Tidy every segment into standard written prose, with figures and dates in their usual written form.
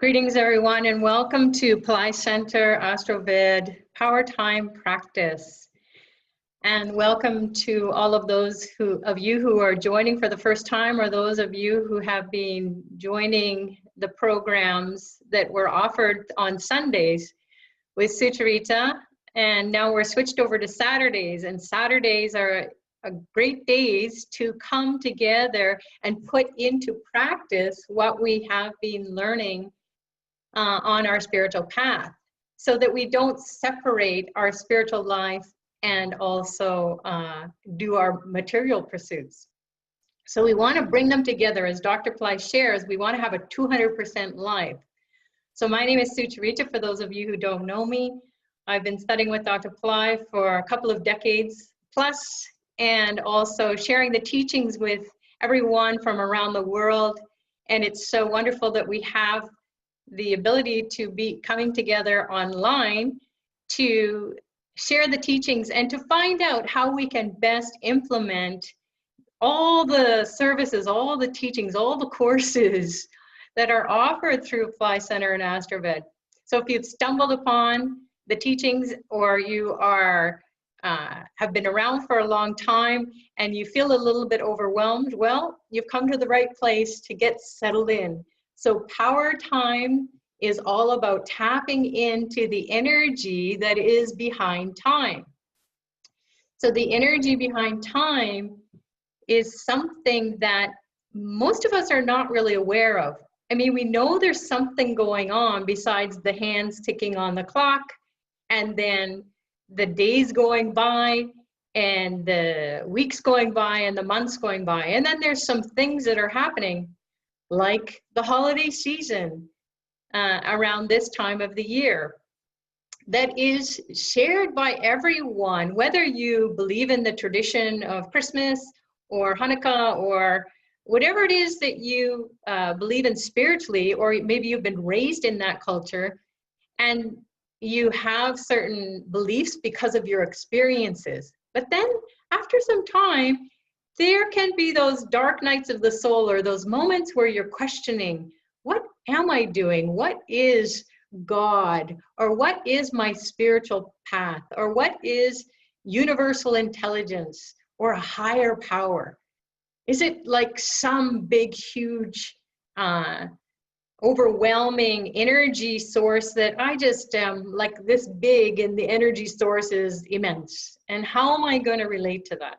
Greetings, everyone, and welcome to Pillai Center Astroved Powertime Practice. And welcome to all of those of you who are joining for the first time, or those of you who have been joining the programs that were offered on Sundays with Sucharita. And now we're switched over to Saturdays, and Saturdays are great days to come together and put into practice what we have been learning on our spiritual path, so that we don't separate our spiritual life and also do our material pursuits. So we want to bring them together. As Dr. Pillai shares, we want to have a 200% life. So my name is Sucharita, for those of you who don't know me. I've been studying with Dr. Pillai for a couple of decades plus, and also sharing the teachings with everyone from around the world. And it's so wonderful that we have the ability to be coming together online to share the teachings and to find out how we can best implement all the services, all the teachings, all the courses that are offered through Pillai Center and Astroved. So if you've stumbled upon the teachings, or you are have been around for a long time and you feel a little bit overwhelmed, well, you've come to the right place to get settled in. So Powertime is all about tapping into the energy that is behind time. So the energy behind time is something that most of us are not really aware of. I mean, we know there's something going on besides the hands ticking on the clock, and then the days going by, and the weeks going by, and the months going by. And then there's some things that are happening, like the holiday season around this time of the year, that is shared by everyone, whether you believe in the tradition of Christmas or Hanukkah or whatever it is that you believe in spiritually, or maybe you've been raised in that culture and you have certain beliefs because of your experiences. But then after some time, there can be those dark nights of the soul, or those moments where you're questioning, what am I doing? What is God? Or what is my spiritual path? Or what is universal intelligence or a higher power? Is it like some big, huge, overwhelming energy source that I just am like this big, and the energy source is immense? And how am I going to relate to that?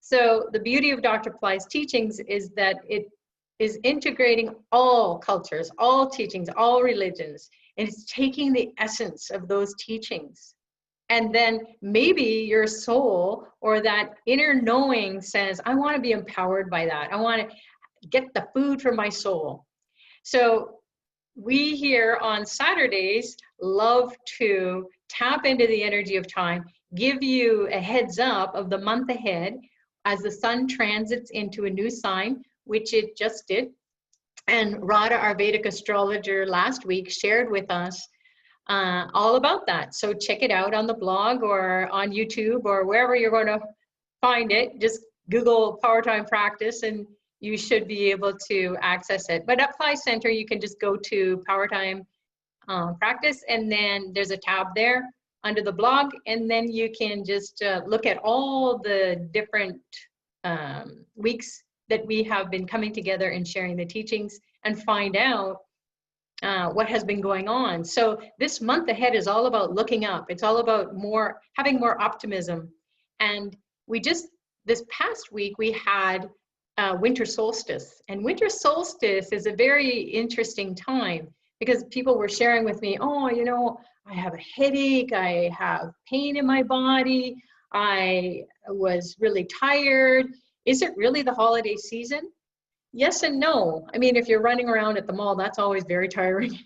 So the beauty of Dr. Pillai's teachings is that it is integrating all cultures, all teachings, all religions, and it's taking the essence of those teachings. And then maybe your soul or that inner knowing says, I want to be empowered by that. I want to get the food for my soul. So we here on Saturdays love to tap into the energy of time, give you a heads up of the month ahead, as the sun transits into a new sign, which it just did. And Radha, our Vedic astrologer, last week shared with us all about that. So check it out on the blog or on YouTube or wherever you're going to find it. Just Google Powertime Practice and you should be able to access it. But at Pillai Center, you can just go to Powertime Practice, and then there's a tab there under the blog, and then you can just look at all the different weeks that we have been coming together and sharing the teachings, and find out what has been going on. So this month ahead is all about looking up. It's all about having more optimism. And this past week, we had winter solstice. And winter solstice is a very interesting time, because people were sharing with me, oh, you know, I have a headache, I have pain in my body, I was really tired. Is it really the holiday season? Yes and no. I mean, if you're running around at the mall, that's always very tiring.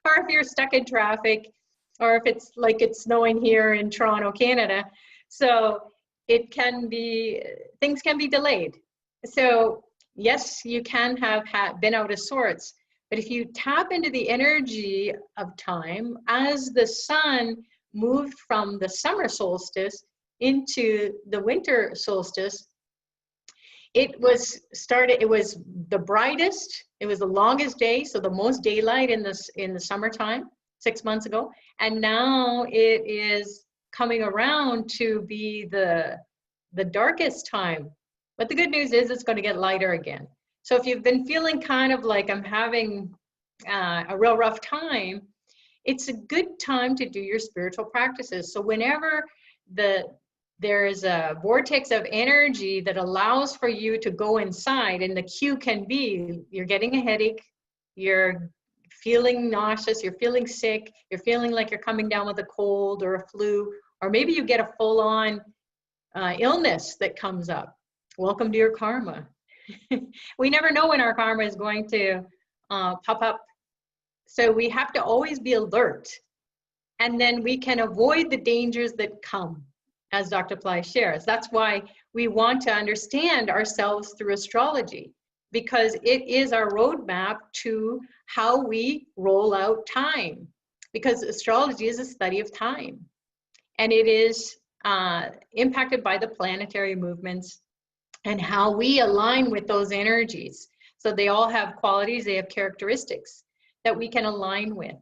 Or if you're stuck in traffic, or if it's like it's snowing here in Toronto, Canada. So it can be, things can be delayed. So yes, you can have been out of sorts. But if you tap into the energy of time, as the sun moved from the summer solstice into the winter solstice, it was the brightest, it was the longest day, so the most daylight in the summertime 6 months ago, and now it is coming around to be the darkest time. But the good news is it's going to get lighter again. So if you've been feeling kind of like I'm having a real rough time, it's a good time to do your spiritual practices. So whenever there's a vortex of energy that allows for you to go inside, and the cue can be you're getting a headache, you're feeling nauseous, you're feeling sick, you're feeling like you're coming down with a cold or a flu, or maybe you get a full-on illness that comes up. Welcome to your karma. We never know when our karma is going to pop up. So we have to always be alert, and then we can avoid the dangers that come, as Dr. Pillai shares. That's why we want to understand ourselves through astrology, because it is our roadmap to how we roll out time. Because astrology is a study of time, and it is impacted by the planetary movements and how we align with those energies. So they all have qualities, they have characteristics that we can align with.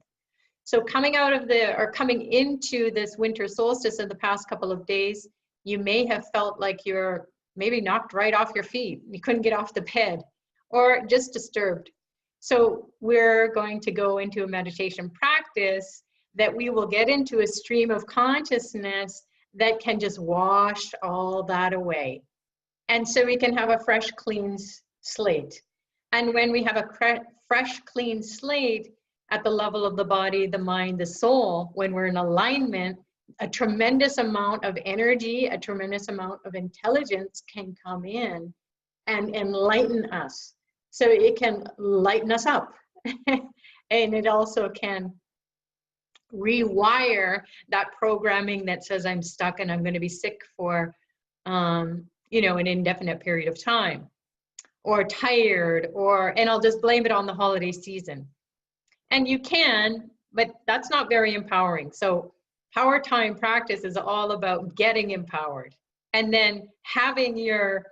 So coming into this winter solstice in the past couple of days, you may have felt like you're maybe knocked right off your feet. You couldn't get off the bed, or just disturbed. So we're going to go into a meditation practice that we will get into a stream of consciousness that can just wash all that away. And so we can have a fresh, clean slate. And when we have a fresh, clean slate at the level of the body, the mind, the soul, when we're in alignment, a tremendous amount of energy, a tremendous amount of intelligence can come in and enlighten us. So it can lighten us up. And it also can rewire that programming that says I'm stuck and I'm going to be sick for an indefinite period of time, or tired, and I'll just blame it on the holiday season. And you can, but that's not very empowering. So power time practice is all about getting empowered, and then having your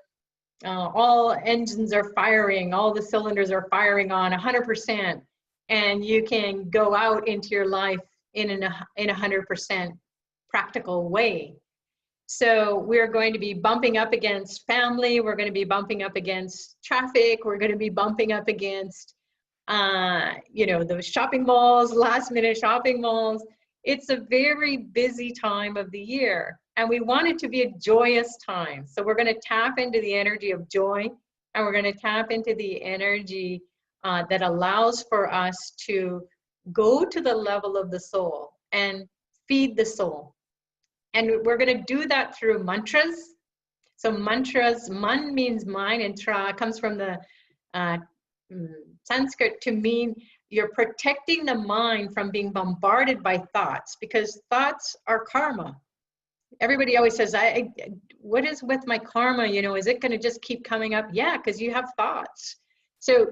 all engines are firing, all the cylinders are firing on 100%, and you can go out into your life in a 100% practical way. So we're going to be bumping up against family, we're going to be bumping up against traffic, we're going to be bumping up against those shopping malls, last minute shopping malls. It's a very busy time of the year, and we want it to be a joyous time. So we're going to tap into the energy of joy, and we're going to tap into the energy that allows for us to go to the level of the soul and feed the soul. And we're going to do that through mantras. So mantras, man means mind, and tra comes from the Sanskrit to mean you're protecting the mind from being bombarded by thoughts, because thoughts are karma. Everybody always says, what is with my karma? Is it going to just keep coming up? Yeah, because you have thoughts. So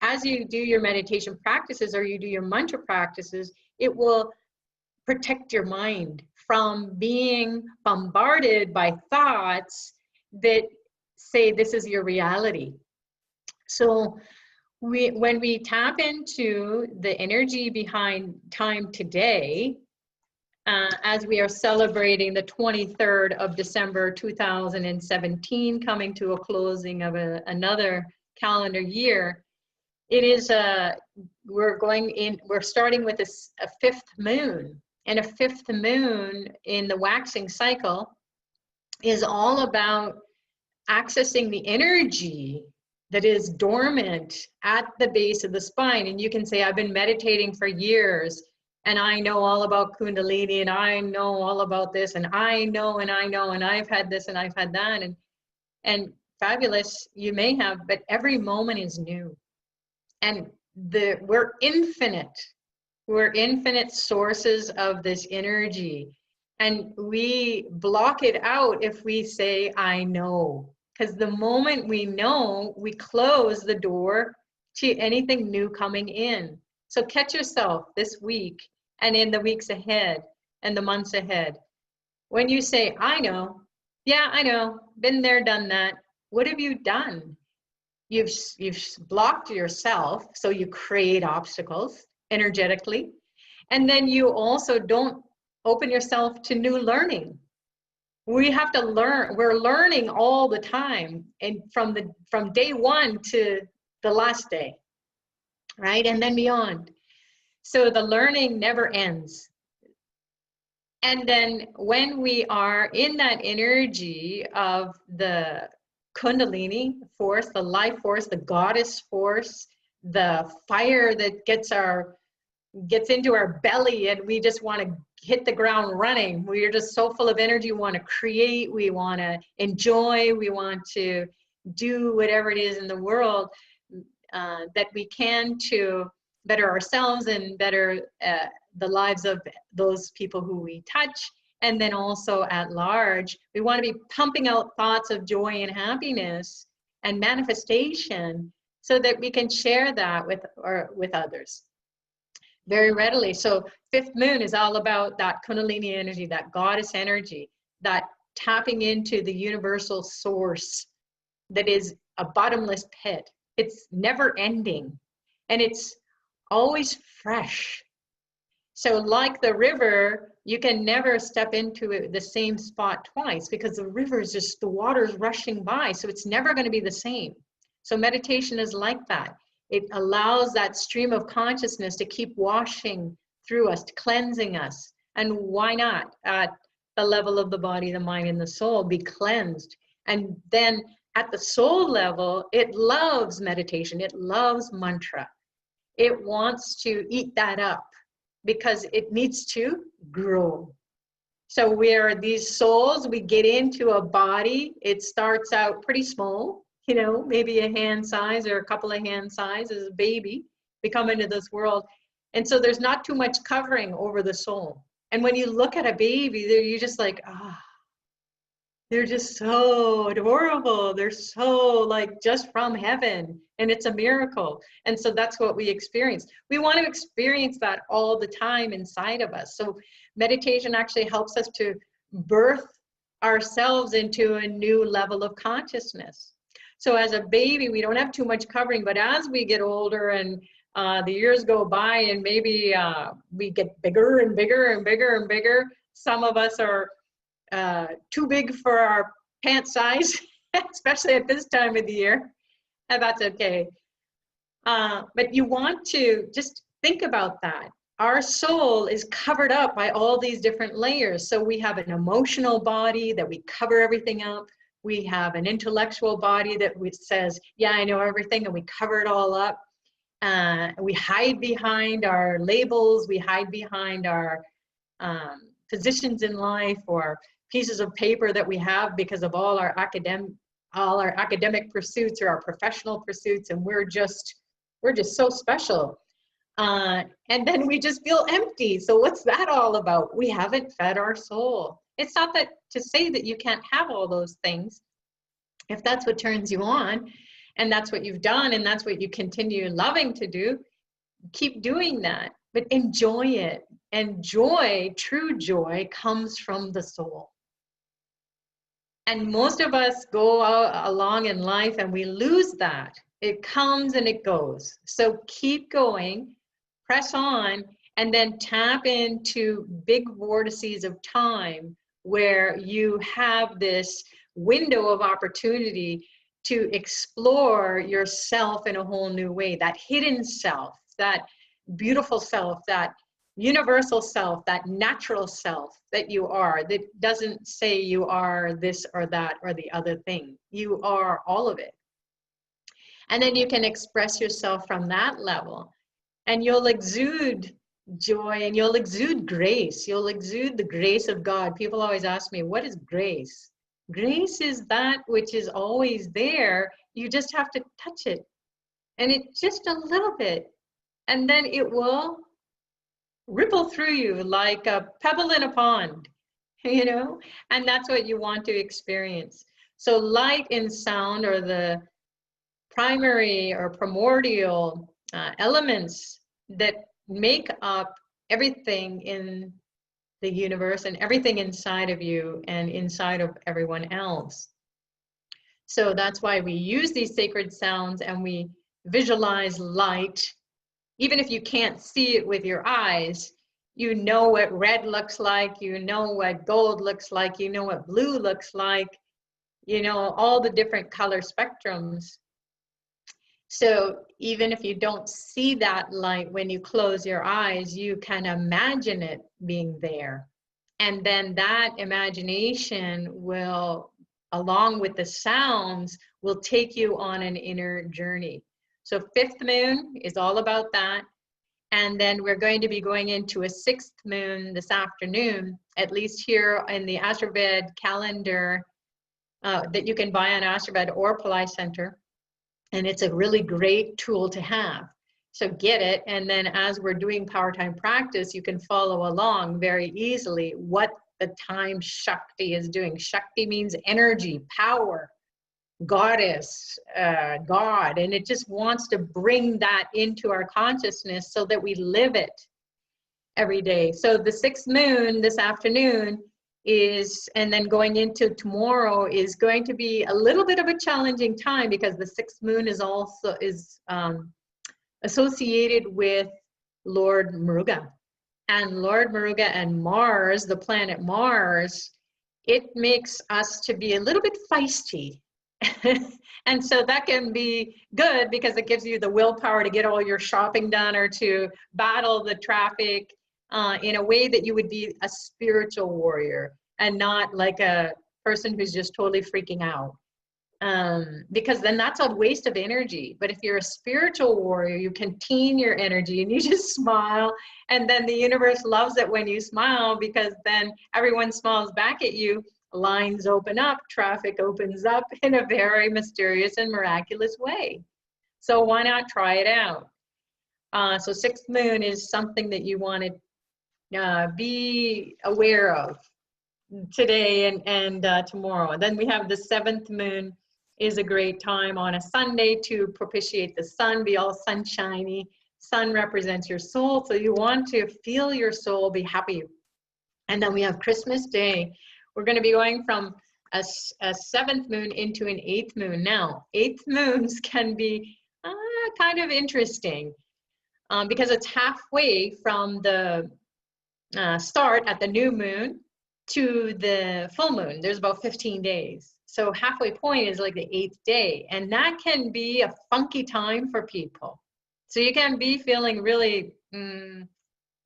as you do your meditation practices, or you do your mantra practices, it will protect your mind from being bombarded by thoughts that say this is your reality. So when we tap into the energy behind time today, as we are celebrating the 23rd of December 2017, coming to a closing of another calendar year, it is we're starting with a fifth moon. And a fifth moon in the waxing cycle is all about accessing the energy that is dormant at the base of the spine. And you can say, I've been meditating for years, and I know all about Kundalini, and I know all about this, and I know, and I've had this, and I've had that, and fabulous, you may have, but every moment is new. And we're infinite. We're infinite sources of this energy, and we block it out if we say, I know. Because the moment we know, we close the door to anything new coming in. So catch yourself this week and in the weeks ahead and the months ahead. When you say, I know, yeah, I know, been there, done that. What have you done? You've blocked yourself, so you create obstacles energetically, and then you also don't open yourself to new learning. We have to learn. We're learning all the time, and from day one to the last day, right? And then beyond. So the learning never ends. And then when we are in that energy of the Kundalini force, the life force, the goddess force, the fire that gets into our belly, and we just want to hit the ground running. We're just so full of energy. We want to create, we want to enjoy, we want to do whatever it is in the world that we can to better ourselves and better the lives of those people who we touch, and then also at large. We want to be pumping out thoughts of joy and happiness and manifestation so that we can share that with others very readily. So fifth moon is all about that Kundalini energy, that goddess energy, that tapping into the universal source that is a bottomless pit. It's never ending, and it's always fresh. So like the river, you can never step into the same spot twice, because the river is just, the water's rushing by, so it's never going to be the same. So meditation is like that. It allows that stream of consciousness to keep washing through us, cleansing us. And why not, at the level of the body, the mind, and the soul, be cleansed? And then at the soul level, it loves meditation. It loves mantra. It wants to eat that up because it needs to grow. So we're these souls, we get into a body. It starts out pretty small, you know, maybe a hand size or a couple of hand size as a baby. We come into this world. And so there's not too much covering over the soul. And when you look at a baby, you're just like, they're just so adorable. They're so like just from heaven, and it's a miracle. And so that's what we experience. We want to experience that all the time inside of us. So meditation actually helps us to birth ourselves into a new level of consciousness. So as a baby, we don't have too much covering, but as we get older and the years go by, and maybe we get bigger and bigger and bigger and bigger. Some of us are too big for our pant size, especially at this time of the year, and that's okay. But you want to just think about that. Our soul is covered up by all these different layers. So we have an emotional body that we cover everything up. We have an intellectual body that says, yeah, I know everything, and we cover it all up. We hide behind our labels. We hide behind our positions in life, or pieces of paper that we have because of all our academic pursuits or our professional pursuits, and we're just so special. And then we just feel empty. So what's that all about? We haven't fed our soul. It's not that to say that you can't have all those things. If that's what turns you on, and that's what you've done, and that's what you continue loving to do, keep doing that, but enjoy it. And joy, true joy, comes from the soul. And most of us go along in life and we lose that. It comes and it goes. So keep going, press on, and then tap into big vortices of time where you have this window of opportunity to explore yourself in a whole new way. That hidden self, that beautiful self, that universal self, that natural self that you are, that doesn't say you are this or that or the other thing. You are all of it. And then you can express yourself from that level, and you'll exude joy, and you'll exude grace. You'll exude the grace of God. People always ask me, what is grace? Grace is that which is always there. You just have to touch it, and it just a little bit, and then it will ripple through you like a pebble in a pond, you know, and that's what you want to experience. So light and sound are the primary or primordial elements that make up everything in the universe and everything inside of you and inside of everyone else. So that's why we use these sacred sounds and we visualize light. Even if you can't see it with your eyes, you know what red looks like, you know what gold looks like, you know what blue looks like, you know, all the different color spectrums. So even if you don't see that light when you close your eyes, you can imagine it being there. And then that imagination will, along with the sounds, will take you on an inner journey. So fifth moon is all about that. And then we're going to be going into a sixth moon this afternoon, at least here in the AstroVed calendar that you can buy on AstroVed or Pillai Center. And it's a really great tool to have. So get it, and then as we're doing Powertime practice, you can follow along very easily what the time Shakti is doing. Shakti means energy, power, goddess, God, and it just wants to bring that into our consciousness so that we live it every day. So the sixth moon this afternoon is, and then going into tomorrow is going to be a little bit of a challenging time because the sixth moon is also associated with Lord Muruga. And Lord Muruga and Mars, the planet Mars, it makes us to be a little bit feisty. And so that can be good because it gives you the willpower to get all your shopping done or to battle the traffic in a way that you would be a spiritual warrior and not like a person who's just totally freaking out. Because then that's a waste of energy. But if you're a spiritual warrior, you contain your energy and you just smile, and then the universe loves it when you smile because then everyone smiles back at you, lines open up, traffic opens up in a very mysterious and miraculous way. So why not try it out? So sixth moon is something that you want to be aware of today and tomorrow. And then we have the seventh moon is a great time on a Sunday to propitiate the sun, be all sunshiny. Sun represents your soul, so you want to feel your soul, be happy. And then we have Christmas Day. We're going to be going from a seventh moon into an eighth moon. Now, eighth moons can be kind of interesting because it's halfway from the start at the new moon to the full moon. There's about 15 days. So halfway point is like the eighth day. And that can be a funky time for people. So you can be feeling really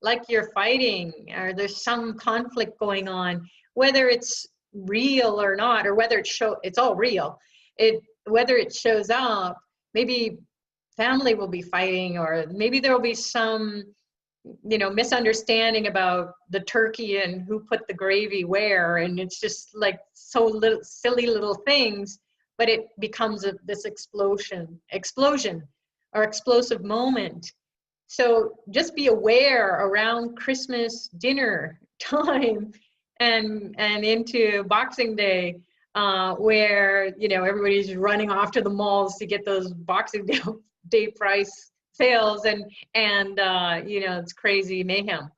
like you're fighting or there's some conflict going on, whether it's real or not, or whether it's all real. Whether it shows up, maybe family will be fighting, or maybe there will be some misunderstanding about the turkey and who put the gravy where, and it's just like so little silly little things, but it becomes this explosion or explosive moment. So just be aware around Christmas dinner time and into Boxing Day, where everybody's running off to the malls to get those Boxing Day price sales and it's crazy mayhem.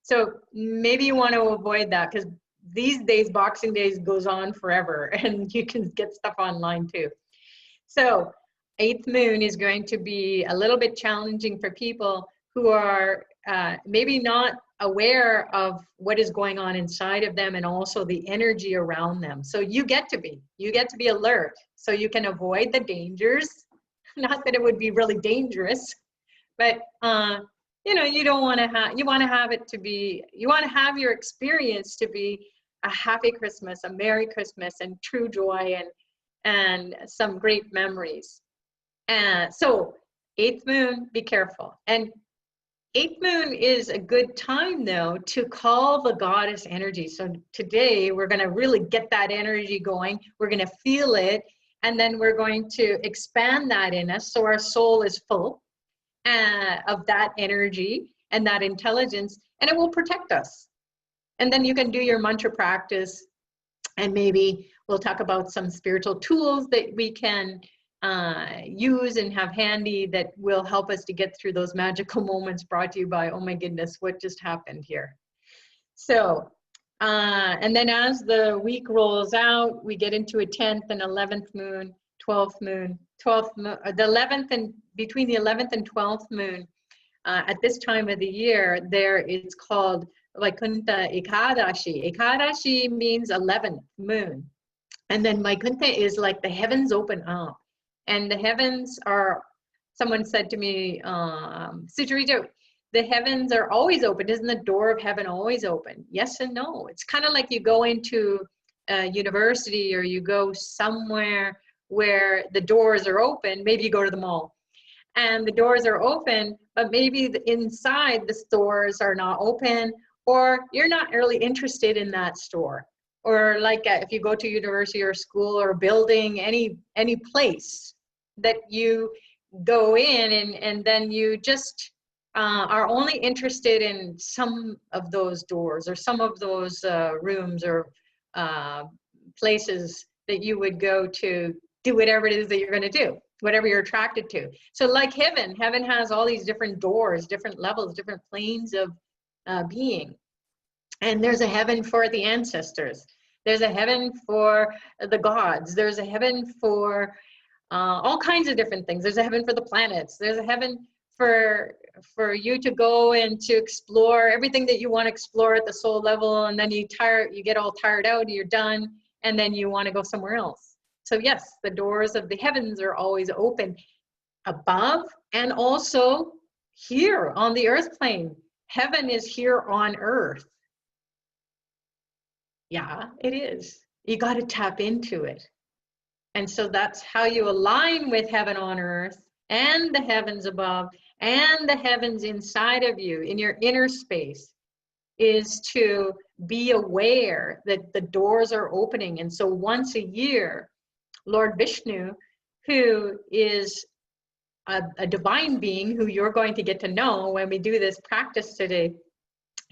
So maybe you want to avoid that because these days Boxing Days goes on forever and you can get stuff online too. So eighth moon is going to be a little bit challenging for people who are maybe not aware of what is going on inside of them and also the energy around them. So you get to be alert so you can avoid the dangers. Not that it would be really dangerous, but you don't want to have, you want to have your experience to be a happy Christmas, a Merry Christmas, and true joy and some great memories. So eighth moon, be careful. And eighth moon is a good time though to call the goddess energy. So today we're going to really get that energy going. We're going to feel it. And then we're going to expand that in us so our soul is full of that energy and that intelligence, and it will protect us. And then you can do your mantra practice, and maybe we'll talk about some spiritual tools that we can use and have handy that will help us to get through those magical moments brought to you by, oh my goodness, what just happened here. So and then as the week rolls out, we get into a 10th and 11th moon. 12th moon, 12th moon, the 11th and between the 11th and 12th moon. At this time of the year, it's called Vaikuntha Ekadashi. Ekadashi means 11th moon. And then Vaikuntha is like the heavens open up. And the heavens are, someone said to me, Sucharita, the heavens are always open. Isn't the door of heaven always open? Yes and no. It's kind of like you go into a university or you go somewhere where the doors are open. Maybe you go to the mall and the doors are open, but maybe inside the stores are not open, or you're not really interested in that store. Or like if you go to university or school or building, any place that you go in and then you just are only interested in some of those doors or some of those rooms or places that you would go to do whatever it is that you're going to do, whatever you're attracted to. So like heaven has all these different doors, different levels, different planes of being. And there's a heaven for the ancestors. There's a heaven for the gods. There's a heaven for all kinds of different things. There's a heaven for the planets. There's a heaven for you to go and to explore everything that you want to explore at the soul level, and then you get all tired out, you're done, and then you want to go somewhere else. So yes, the doors of the heavens are always open above and also here on the earth plane. Heaven is here on earth. Yeah, it is. You got to tap into it. And so that's how you align with heaven on earth and the heavens above and the heavens inside of you in your inner space, is to be aware that the doors are opening. And so once a year, Lord Vishnu, who is a divine being who you're going to get to know when we do this practice today,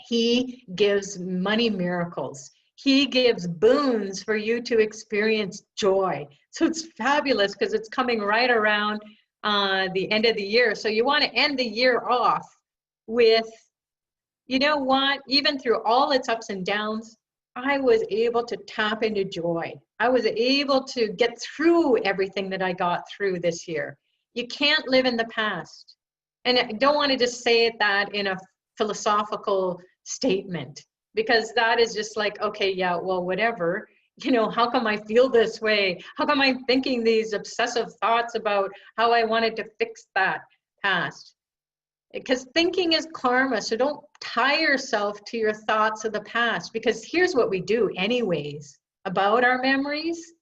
he gives money miracles. He gives boons for you to experience joy. So it's fabulous because it's coming right around the end of the year. So you want to end the year off with, you know what, even through all its ups and downs, I was able to tap into joy. I was able to get through everything that I got through this year. You can't live in the past. And I don't want to just say that in a philosophical statement, because that is just like, okay, yeah, well, whatever. You know, how come I feel this way? How come I'm thinking these obsessive thoughts about how I wanted to fix that past? Because thinking is karma, so don't tie yourself to your thoughts of the past, because here's what we do anyways about our memories.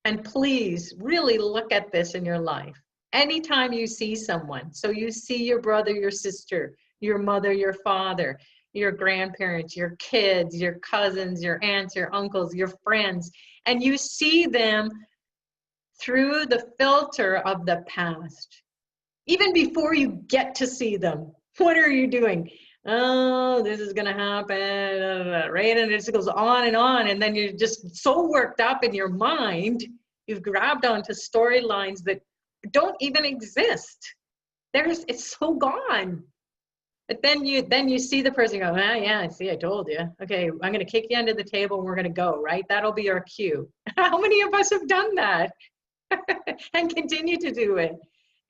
And please really look at this in your life. Anytime you see someone, so you see your brother, your sister, your mother, your father, your grandparents, your kids, your cousins, your aunts, your uncles, your friends, and you see them through the filter of the past. Even before you get to see them, what are you doing? Oh, this is going to happen, right? And it just goes on, and then you're just so worked up in your mind, you've grabbed onto storylines that don't even exist. It's so gone. But then you see the person go, ah, yeah, I see, I told you. Okay, I'm going to kick you under the table and we're going to go, right? That'll be our cue. How many of us have done that and continue to do it?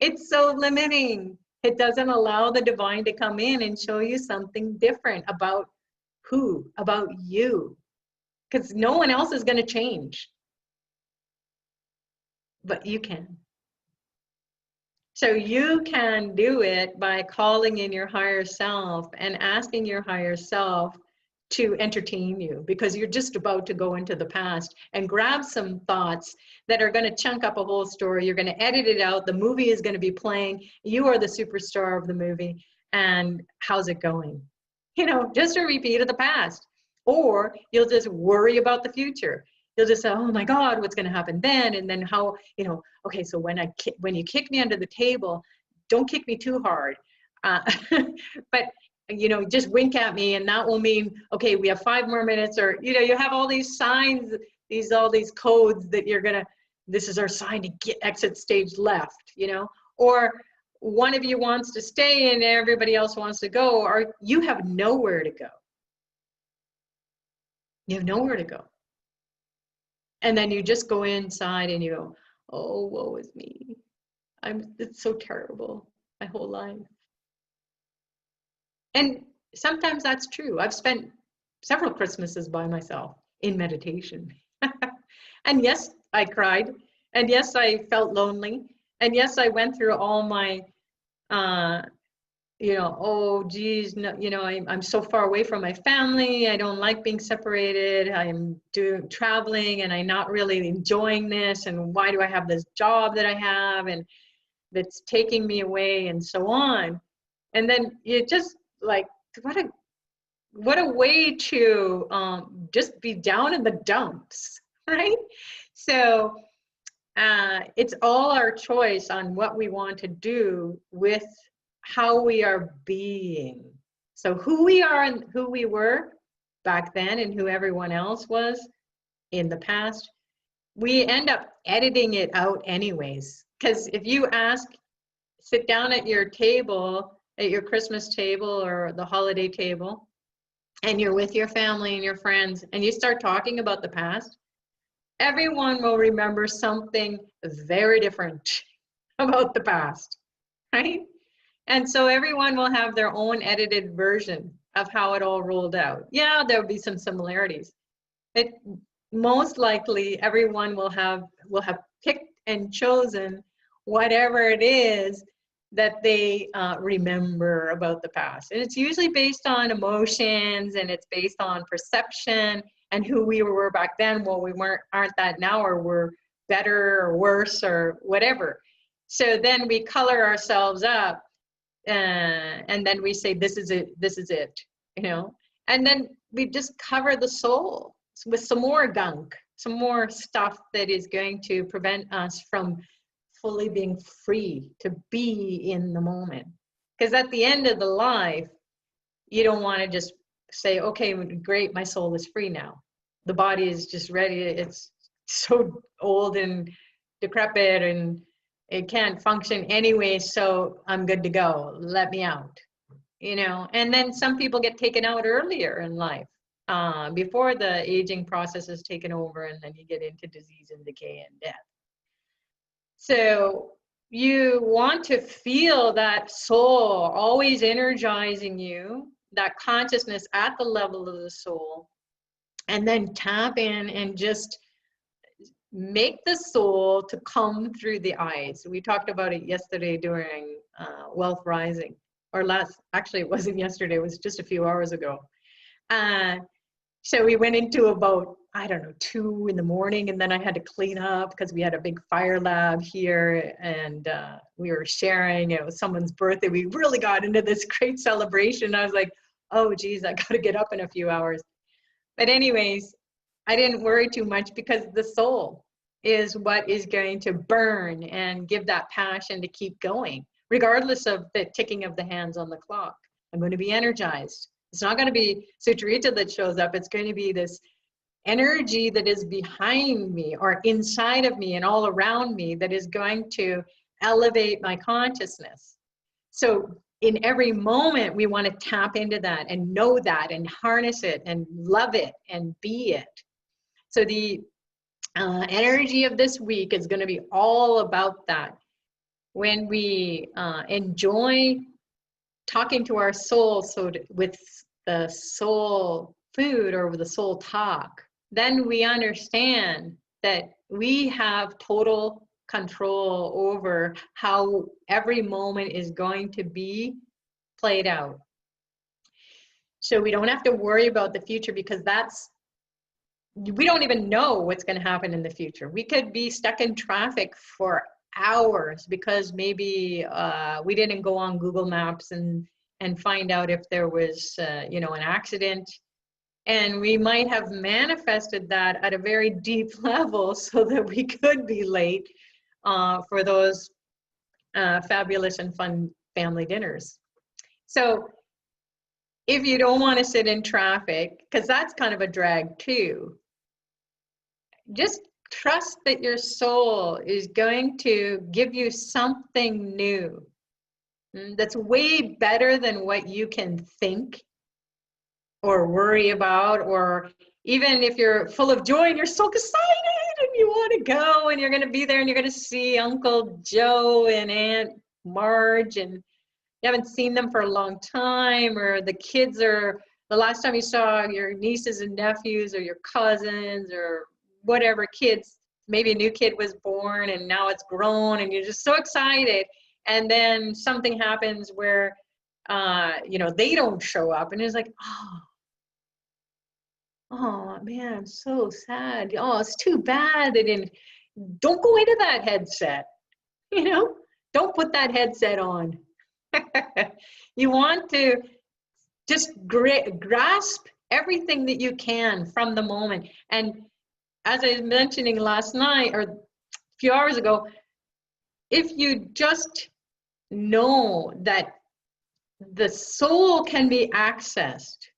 It's so limiting. It doesn't allow the divine to come in and show you something different about about you. Because no one else is going to change. But you can. So you can do it by calling in your higher self and asking your higher self to entertain you, because you're just about to go into the past and grab some thoughts that are going to chunk up a whole story. You're going to edit it out. The movie is going to be playing. You are the superstar of the movie. And how's it going? You know, just a repeat of the past. Or you'll just worry about the future. You'll just say, oh my God, what's going to happen then? And then how, you know, okay, so when you kick me under the table, don't kick me too hard. But, you know, just wink at me, and that will mean, okay, we have 5 more minutes, or, you know, you have all these signs, all these codes that you're going to, this is our sign to exit stage left, you know, or one of you wants to stay and everybody else wants to go, or you have nowhere to go. You have nowhere to go. And then you just go inside and you go, oh, woe is me. It's so terrible, my whole life. And sometimes that's true. I've spent several Christmases by myself in meditation. And yes, I cried. And yes, I felt lonely. And yes, I went through all my, oh, geez, no, I'm so far away from my family. I don't like being separated. I'm traveling and I'm not really enjoying this. And why do I have this job that I have and that's taking me away and so on. And then you just like, what a way to just be down in the dumps, right? So it's all our choice on what we want to do with how we are being. So who we are and who we were back then and who everyone else was in the past, we end up editing it out anyways. Because if you sit down at your table, at your Christmas table or the holiday table, and you're with your family and your friends, and you start talking about the past, everyone will remember something very different about the past, right? And so everyone will have their own edited version of how it all rolled out. Yeah, there'll be some similarities. Most likely everyone will have picked and chosen whatever it is that they remember about the past. And it's usually based on emotions, and it's based on perception and who we were back then. Well, we aren't that now, or we're better or worse or whatever. So then we color ourselves up, and then we say, this is it, and then we just cover the soul with some more gunk, some more stuff that is going to prevent us from fully being free to be in the moment. Because at the end of the life, you don't want to just say, okay, great, my soul is free now. The body is just ready. It's so old and decrepit and it can't function anyway, so I'm good to go. Let me out. And then some people get taken out earlier in life, before the aging process is taken over, and then you get into disease and decay and death. So you want to feel that soul always energizing you, that consciousness at the level of the soul, and then tap in and just make the soul to come through the eyes. We talked about it yesterday during Wealth Rising, or actually it wasn't yesterday, it was just a few hours ago. So we went into about, 2 in the morning, and then I had to clean up because we had a big fire lab here, and we were sharing, it was someone's birthday. We really got into this great celebration. I was like, oh geez, I got to get up in a few hours. But anyways, I didn't worry too much because the soul is what is going to burn and give that passion to keep going, regardless of the ticking of the hands on the clock. I'm going to be energized. It's not going to be Sucharita that shows up. It's going to be this energy that is behind me or inside of me and all around me that is going to elevate my consciousness. So in every moment, we want to tap into that and know that and harness it and love it and be it. So the energy of this week is going to be all about that. When we enjoy talking to our soul, with the soul food or with the soul talk, then we understand that we have total control over how every moment is going to be played out. So we don't have to worry about the future, because we don't even know what's going to happen in the future. We could be stuck in traffic for hours because maybe we didn't go on Google Maps and find out if there was an accident. And we might have manifested that at a very deep level so that we could be late for those fabulous and fun family dinners. So if you don't want to sit in traffic, because that's kind of a drag too, just trust that your soul is going to give you something new that's way better than what you can think or worry about, or even if you're full of joy and you're so excited and you want to go and you're going to be there and you're going to see Uncle Joe and Aunt Marge and you haven't seen them for a long time, or the kids are, the last time you saw your nieces and nephews or your cousins or whatever kids, maybe a new kid was born and now it's grown and you're just so excited. And then something happens where, you know, they don't show up and it's like, oh man, I'm so sad. Oh, it's too bad they didn't. Don't go into that headset, you know, don't put that headset on. You want to just grasp everything that you can from the moment. And as I was mentioning last night or a few hours ago, if you just know that the soul can be accessed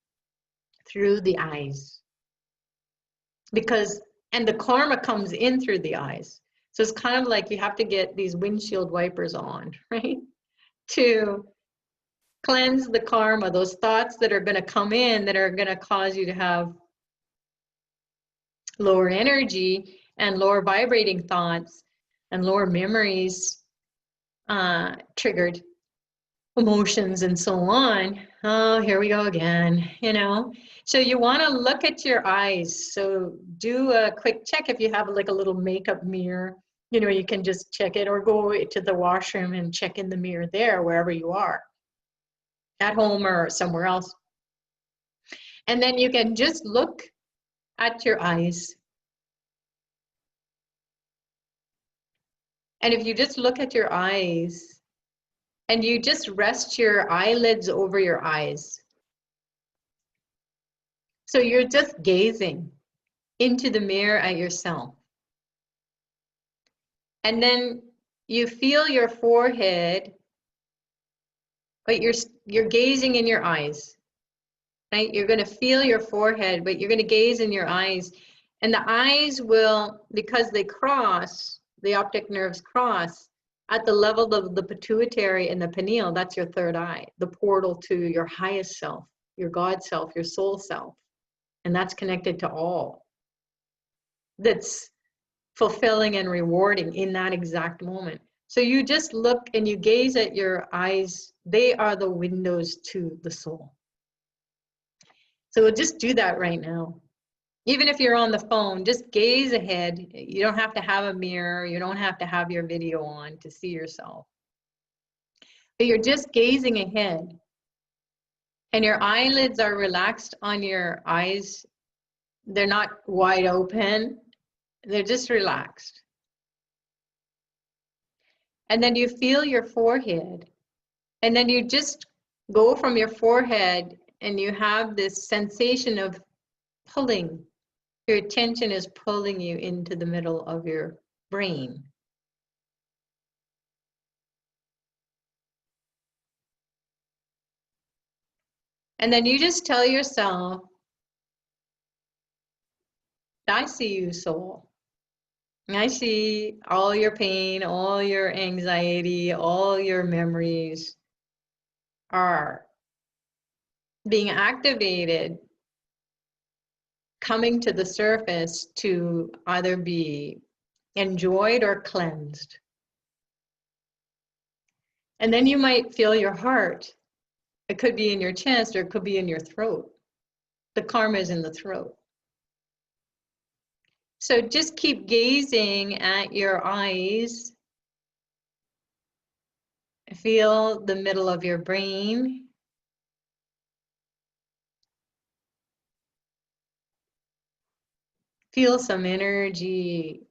through the eyes, because, and the karma comes in through the eyes. So it's kind of like you have to get these windshield wipers on, right? To cleanse the karma, those thoughts that are going to come in that are going to cause you to have lower energy and lower vibrating thoughts and lower memories, triggered emotions and so on. Oh, here we go again, you know. So you want to look at your eyes. So do a quick check if you have like a little makeup mirror, you know, you can just check it, or go to the washroom and check in the mirror there, wherever you are, at home or somewhere else. And then you can just look at your eyes. And if you just look at your eyes and you just rest your eyelids over your eyes, so you're just gazing into the mirror at yourself. And then you feel your forehead, but you're gazing in your eyes, right? You're going to feel your forehead, but you're going to gaze in your eyes. And the eyes will, because they cross, the optic nerves cross at the level of the pituitary and the pineal. That's your third eye, the portal to your highest self, your God self, your soul self. And that's connected to all. That's fulfilling and rewarding in that exact moment. So you just look and you gaze at your eyes. They are the windows to the soul. So we'll just do that right now. Even if you're on the phone, just gaze ahead. You don't have to have a mirror. You don't have to have your video on to see yourself. But you're just gazing ahead. And your eyelids are relaxed on your eyes. They're not wide open. They're just relaxed. And then you feel your forehead. And then you just go from your forehead and you have this sensation of pulling. Your attention is pulling you into the middle of your brain. And then you just tell yourself, I see you, soul. I see all your pain, all your anxiety, all your memories are being activated, coming to the surface to either be enjoyed or cleansed. And then you might feel your heart. It could be in your chest or it could be in your throat. The karma is in the throat. So just keep gazing at your eyes. Feel the middle of your brain. Feel some energy.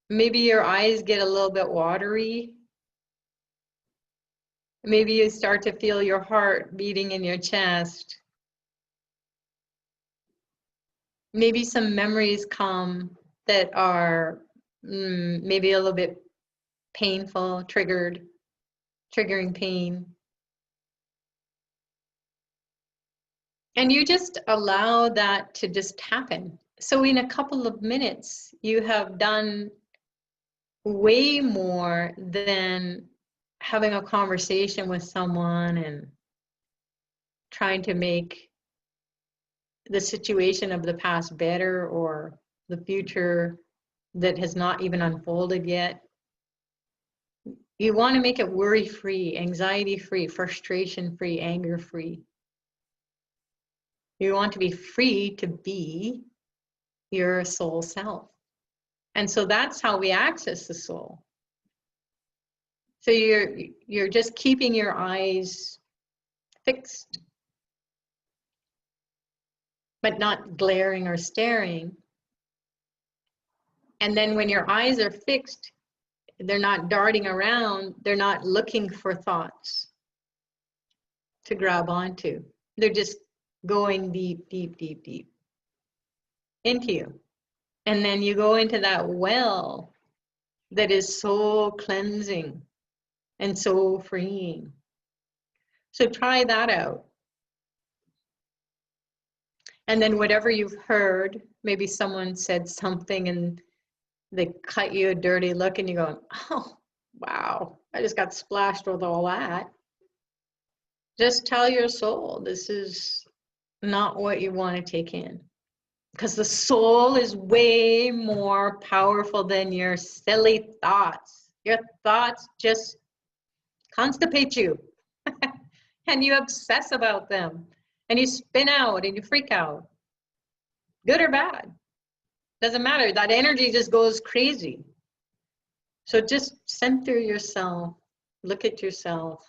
Maybe your eyes get a little bit watery. Maybe you start to feel your heart beating in your chest. Maybe some memories come that are maybe a little bit painful, triggering pain. And you just allow that to just happen. So in a couple of minutes, you have done way more than having a conversation with someone and trying to make the situation of the past better, or the future that has not even unfolded yet. You want to make it worry-free, anxiety-free, frustration-free, anger-free. You want to be free to be your soul self. And so that's how we access the soul. So you're just keeping your eyes fixed, but not glaring or staring. And then when your eyes are fixed, they're not darting around, they're not looking for thoughts to grab onto. They're just going deep, deep, deep, deep into you. And then you go into that well that is so cleansing and so freeing. So try that out. And then whatever you've heard, maybe someone said something and they cut you a dirty look and you go, oh, wow, I just got splashed with all that. Just tell your soul, this is not what you want to take in. Because the soul is way more powerful than your silly thoughts. Your thoughts just constipate you. And you obsess about them. And you spin out and you freak out. Good or bad. Doesn't matter. That energy just goes crazy. So just center yourself. Look at yourself.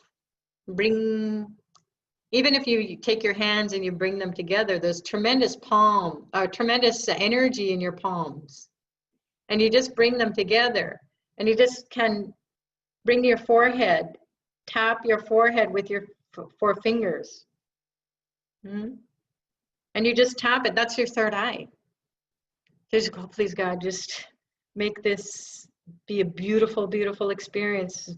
Even if you take your hands and you bring them together, there's tremendous energy in your palms. And you just bring them together. And you just can bring your forehead, tap your forehead with your 4 fingers. And you just tap it. That's your third eye. Just go, please God, just make this be a beautiful, beautiful experience.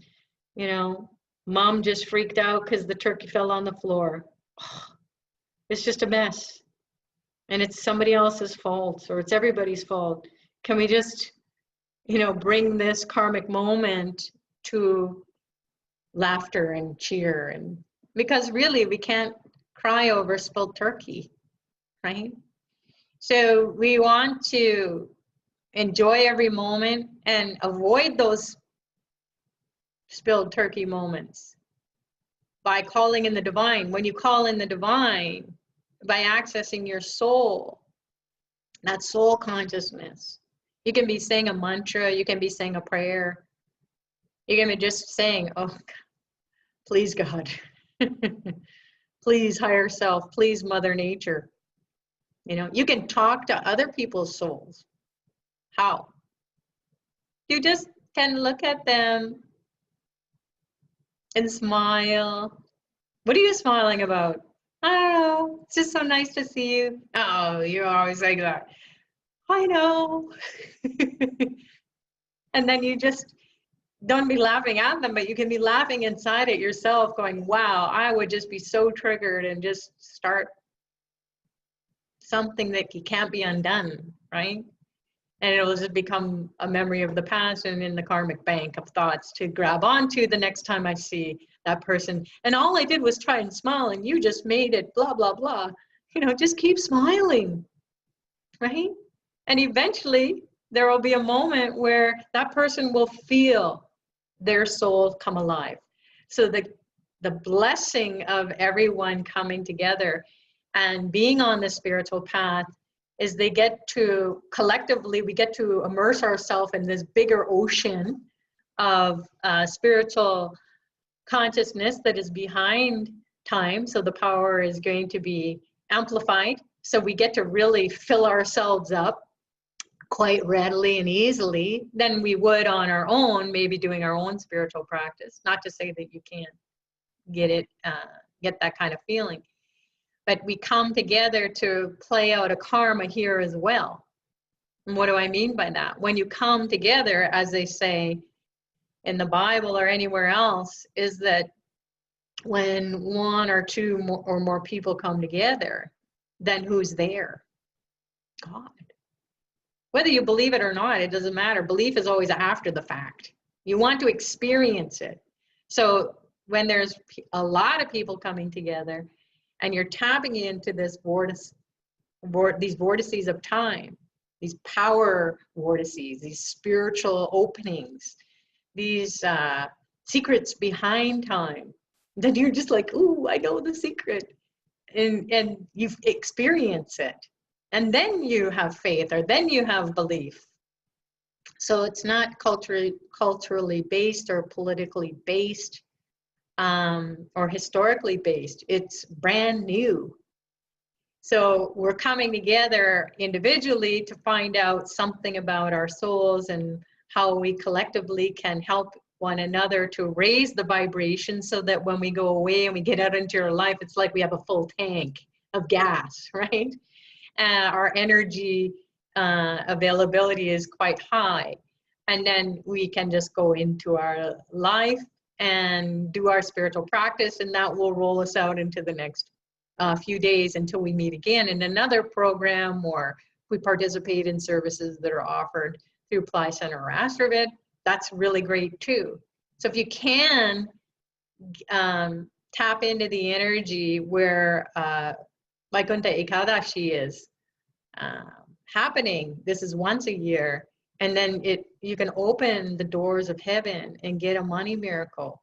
You know, Mom just freaked out because the turkey fell on the floor. Oh, it's just a mess. And it's somebody else's fault, or it's everybody's fault. Can we just, bring this karmic moment to laughter and cheer? And because really we can't cry over spilled turkey, right? So we want to enjoy every moment and avoid those spilled turkey moments by calling in the divine. When you call in the divine, by accessing your soul, that soul consciousness, you can be saying a mantra, you can be saying a prayer, you can be just saying, oh, please God, please higher self, please Mother Nature. You can talk to other people's souls. How? You just can look at them and smile. What are you smiling about? I don't know. It's just so nice to see you. Oh, you're always like that. I know. And then you just don't be laughing at them, but you can be laughing inside at yourself going, wow, I would just be so triggered and just start something that can't be undone, right? And it'll just become a memory of the past and in the karmic bank of thoughts to grab onto the next time I see that person. And all I did was try and smile and you just made it blah, blah, blah. Just keep smiling, right? And eventually there will be a moment where that person will feel their soul come alive. So the blessing of everyone coming together and being on the spiritual path is we get to immerse ourselves in this bigger ocean of spiritual consciousness that is behind time. So the power is going to be amplified. So we get to really fill ourselves up quite readily and easily than we would on our own, maybe doing our own spiritual practice. Not to say that you can't get that kind of feeling. But we come together to play out a karma here as well. And what do I mean by that? When you come together, as they say in the Bible or anywhere else, is that when 1 or 2 or more people come together, then who's there? God. Whether you believe it or not, it doesn't matter. Belief is always after the fact. You want to experience it. So when there's a lot of people coming together, and you're tapping into this these vortices of time, these power vortices, these spiritual openings, these secrets behind time. Then you're just like, ooh, I know the secret. And you experience it. And then you have faith, or then you have belief. So it's not culturally based or politically based or historically based. It's brand new. So we're coming together individually to find out something about our souls and how we collectively can help one another to raise the vibration, so that when we go away and we get out into our life, it's like we have a full tank of gas, right? Our energy availability is quite high. And then we can just go into our life and do our spiritual practice, and that will roll us out into the next few days until we meet again in another program, or we participate in services that are offered through Pillai Center or Astrovid. That's really great too. So if you can tap into the energy where Vaikuntha Ekadashi is happening, this is once a year, and then you can open the doors of heaven and get a money miracle.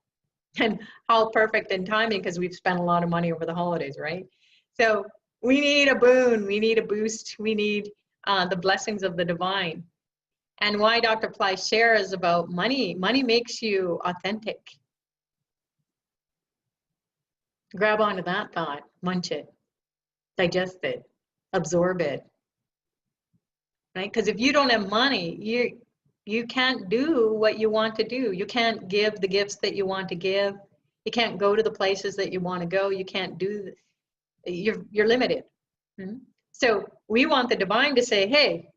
And how perfect in timing, because we've spent a lot of money over the holidays, right? So we need a boon, we need a boost, we need the blessings of the divine. And why Dr. Pillai shares about money. Money makes you authentic. Grab onto that thought, munch it, digest it, absorb it, right? Because if you don't have money, you can't do what you want to do. You can't give the gifts that you want to give. You can't go to the places that you want to go. You can't do, you're limited. So we want the divine to say, hey,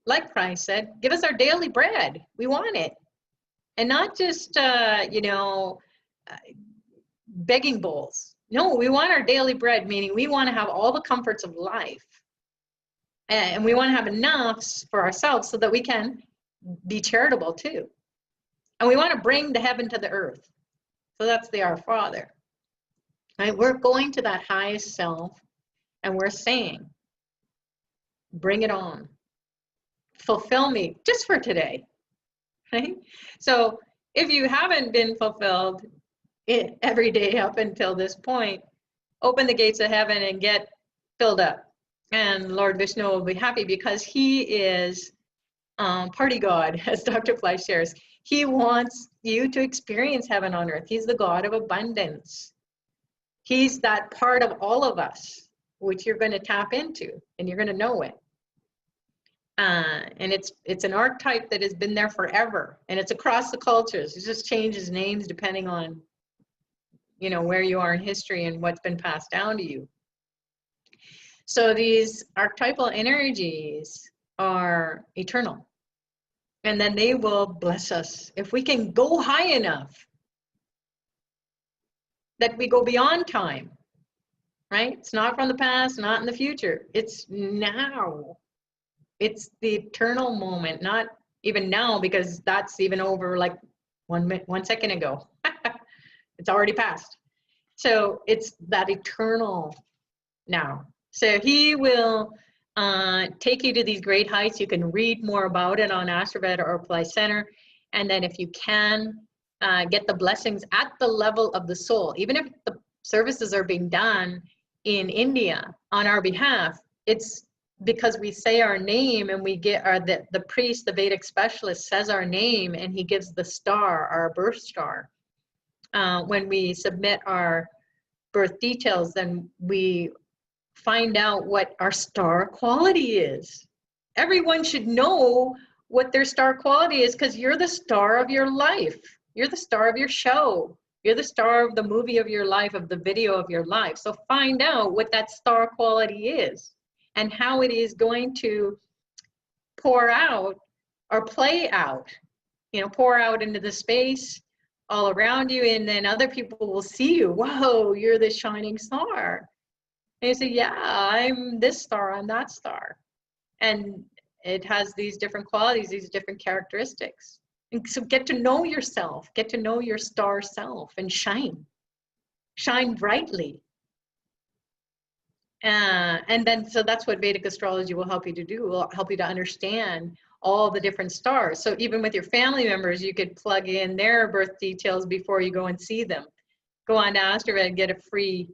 like Christ said, give us our daily bread. We want it. And not just, begging bowls. No, we want our daily bread, meaning we want to have all the comforts of life. And we want to have enough for ourselves so that we can be charitable too. And we want to bring the heaven to the earth. So that's the Our Father. Right? We're going to that highest self and we're saying, bring it on. Fulfill me just for today. Right? So if you haven't been fulfilled every day up until this point, open the gates of heaven and get filled up. And Lord Vishnu will be happy, because he is party God, as Dr. Pillai shares. He wants you to experience heaven on earth. He's the God of abundance. He's that part of all of us, which you're going to tap into, and you're going to know it. And it's an archetype that has been there forever, and it's across the cultures. It just changes names depending on, where you are in history and what's been passed down to you. So these archetypal energies are eternal, and then they will bless us if we can go high enough that we go beyond time, right? It's not from the past, not in the future. It's now. It's the eternal moment, not even now, because that's even over like 1 second ago. It's already passed. So it's that eternal now. So he will take you to these great heights. You can read more about it on Astrovid or Pillai Center. And then if you can get the blessings at the level of the soul, even if the services are being done in India on our behalf, it's because we say our name and we get the priest, the Vedic specialist says our name, and he gives the star, our birth star. When we submit our birth details, then we find out what our star quality is. Everyone should know what their star quality is, because you're the star of your life. You're the star of your show. You're the star of the movie of your life, of the video of your life. So find out what that star quality is and how it is going to pour out or play out, pour out into the space all around you, and then other people will see you. Whoa, you're the shining star. And you say, yeah, I'm this star, I'm that star. And it has these different qualities, these different characteristics. And so get to know yourself, get to know your star self, and shine brightly. And then, so that's what Vedic astrology will help you to do, will help you to understand all the different stars. So even with your family members, you could plug in their birth details before you go and see them. Go on to AstroVed and get a free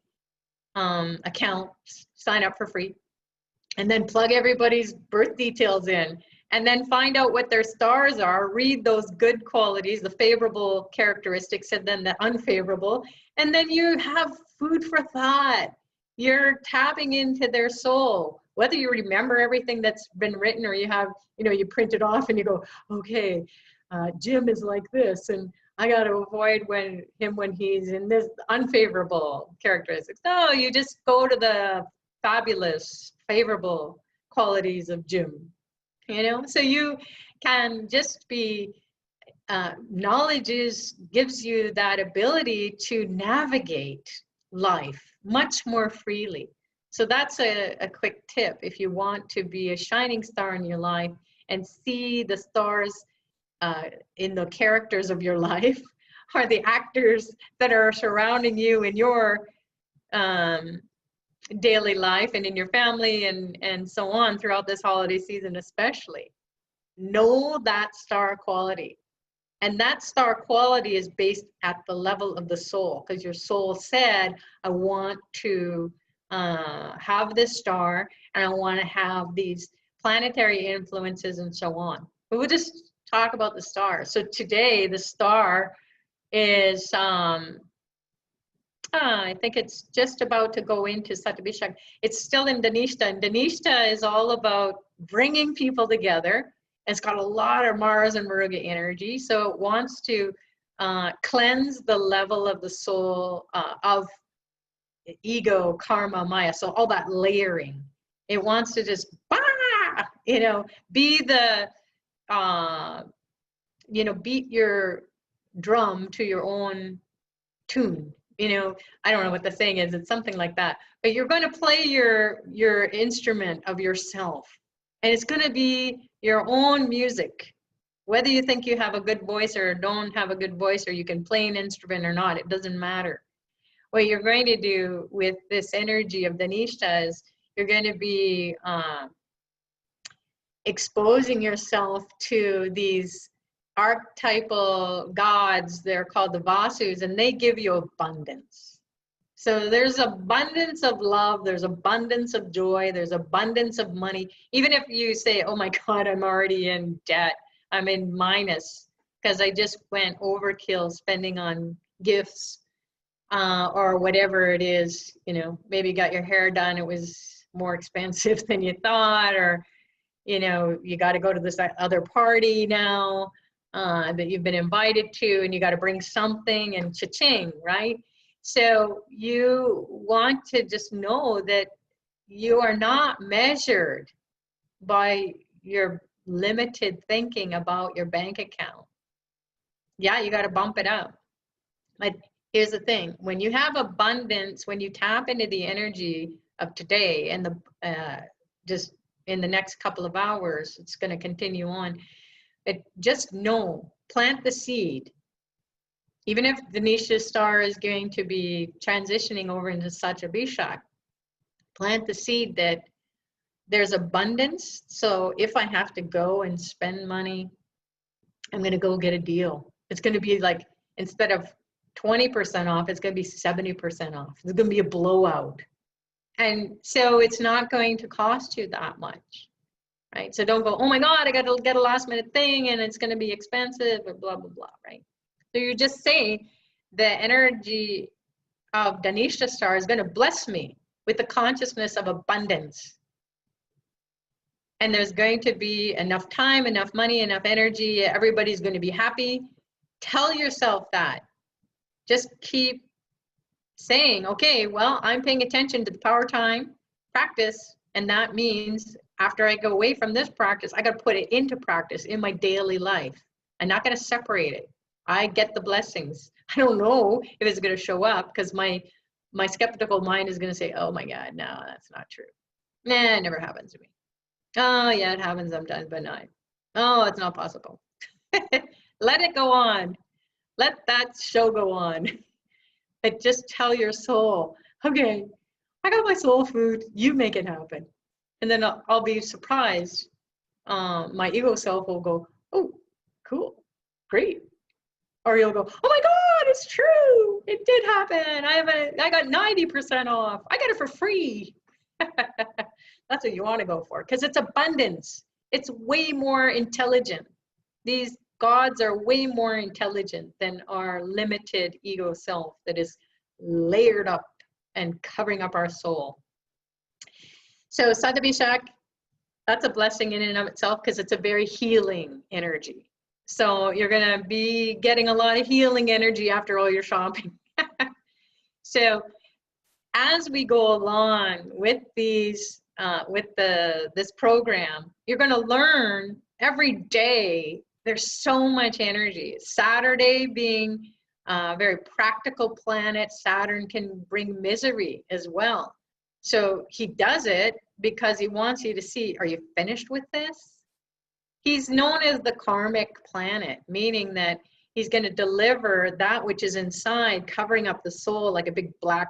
account, sign up for free, and then plug everybody's birth details in, and then find out what their stars are, read those good qualities, the favorable characteristics, and then the unfavorable, and then you have food for thought. You're tapping into their soul, whether you remember everything that's been written or you have, you know, you print it off and you go, okay, Jim is like this, and I got to avoid when he's in this unfavorable characteristics. No, you just go to the fabulous, favorable qualities of Jim, you know? So you can just be, knowledge gives you that ability to navigate life much more freely. So that's a quick tip if you want to be a shining star in your life and see the stars in the characters of your life, are the actors that are surrounding you in your daily life and in your family and so on throughout this holiday season especially. Know that star quality. And that star quality is based at the level of the soul, because your soul said, I want to have this star and I want to have these planetary influences and so on. But we'll just talk about the stars. So today the star is, I think it's just about to go into Satabishak. It's still in Dhanishta, and Dhanishta is all about bringing people together. It's got a lot of Mars and Maruga energy, so it wants to cleanse the level of the soul of ego, karma, maya, so all that layering. It wants to just, you know, be the, you know, beat your drum to your own tune. You know, I don't know what the saying is, it's something like that. But you're going to play your instrument of yourself. And it's going to be your own music. Whether you think you have a good voice or don't have a good voice, or you can play an instrument or not, it doesn't matter. What you're going to do with this energy of Dhanishta is you're going to be exposing yourself to these archetypal gods. They're called the Vasus, and they give you abundance. So there's abundance of love, there's abundance of joy, there's abundance of money. Even if you say, oh my God, I'm already in debt, I'm in minus because I just went overkill spending on gifts or whatever it is, you know, maybe you got your hair done, it was more expensive than you thought, or, you know, you got to go to this other party now that you've been invited to, and you got to bring something, and cha-ching, right? So you want to just know that you are not measured by your limited thinking about your bank account. Yeah, you got to bump it up. But here's the thing, when you have abundance, when you tap into the energy of today and the just in the next couple of hours, it's going to continue on. But just know, plant the seed. Even if the Nisha star is going to be transitioning over into Satabishak, plant the seed that there's abundance. So if I have to go and spend money, I'm going to go get a deal. It's going to be like, instead of 20% off, it's going to be 70% off. It's going to be a blowout. And so it's not going to cost you that much, right? So don't go, oh my God, I got to get a last minute thing and it's going to be expensive or blah, blah, blah, right? So you just say the energy of Dhanishta star is going to bless me with the consciousness of abundance. And there's going to be enough time, enough money, enough energy. Everybody's going to be happy. Tell yourself that. Just keep saying, okay, well, I'm paying attention to the Powertime practice. And that means after I go away from this practice, I got to put it into practice in my daily life. I'm not going to separate it. I get the blessings. I don't know if it's going to show up, because my skeptical mind is going to say, oh my God, no, that's not true. Nah, it never happens to me. Oh yeah, it happens sometimes, but not. Oh, it's not possible. Let it go on. Let that show go on. But just tell your soul, okay, I got my soul food, you make it happen. And then I'll be surprised. My ego self will go, oh, cool, great. Or you'll go, oh my God, it's true. It did happen. I got 90% off. I got it for free. That's what you want to go for, because it's abundance. It's way more intelligent. These gods are way more intelligent than our limited ego self that is layered up and covering up our soul. So Sadabhishak, that's a blessing in and of itself, because it's a very healing energy. So you're going to be getting a lot of healing energy after all your shopping. So as we go along with these, this program, you're going to learn every day. There's so much energy. Saturday being a very practical planet, Saturn can bring misery as well. So he does it because he wants you to see, are you finished with this? He's known as the karmic planet, meaning that he's going to deliver that which is inside, covering up the soul like a big black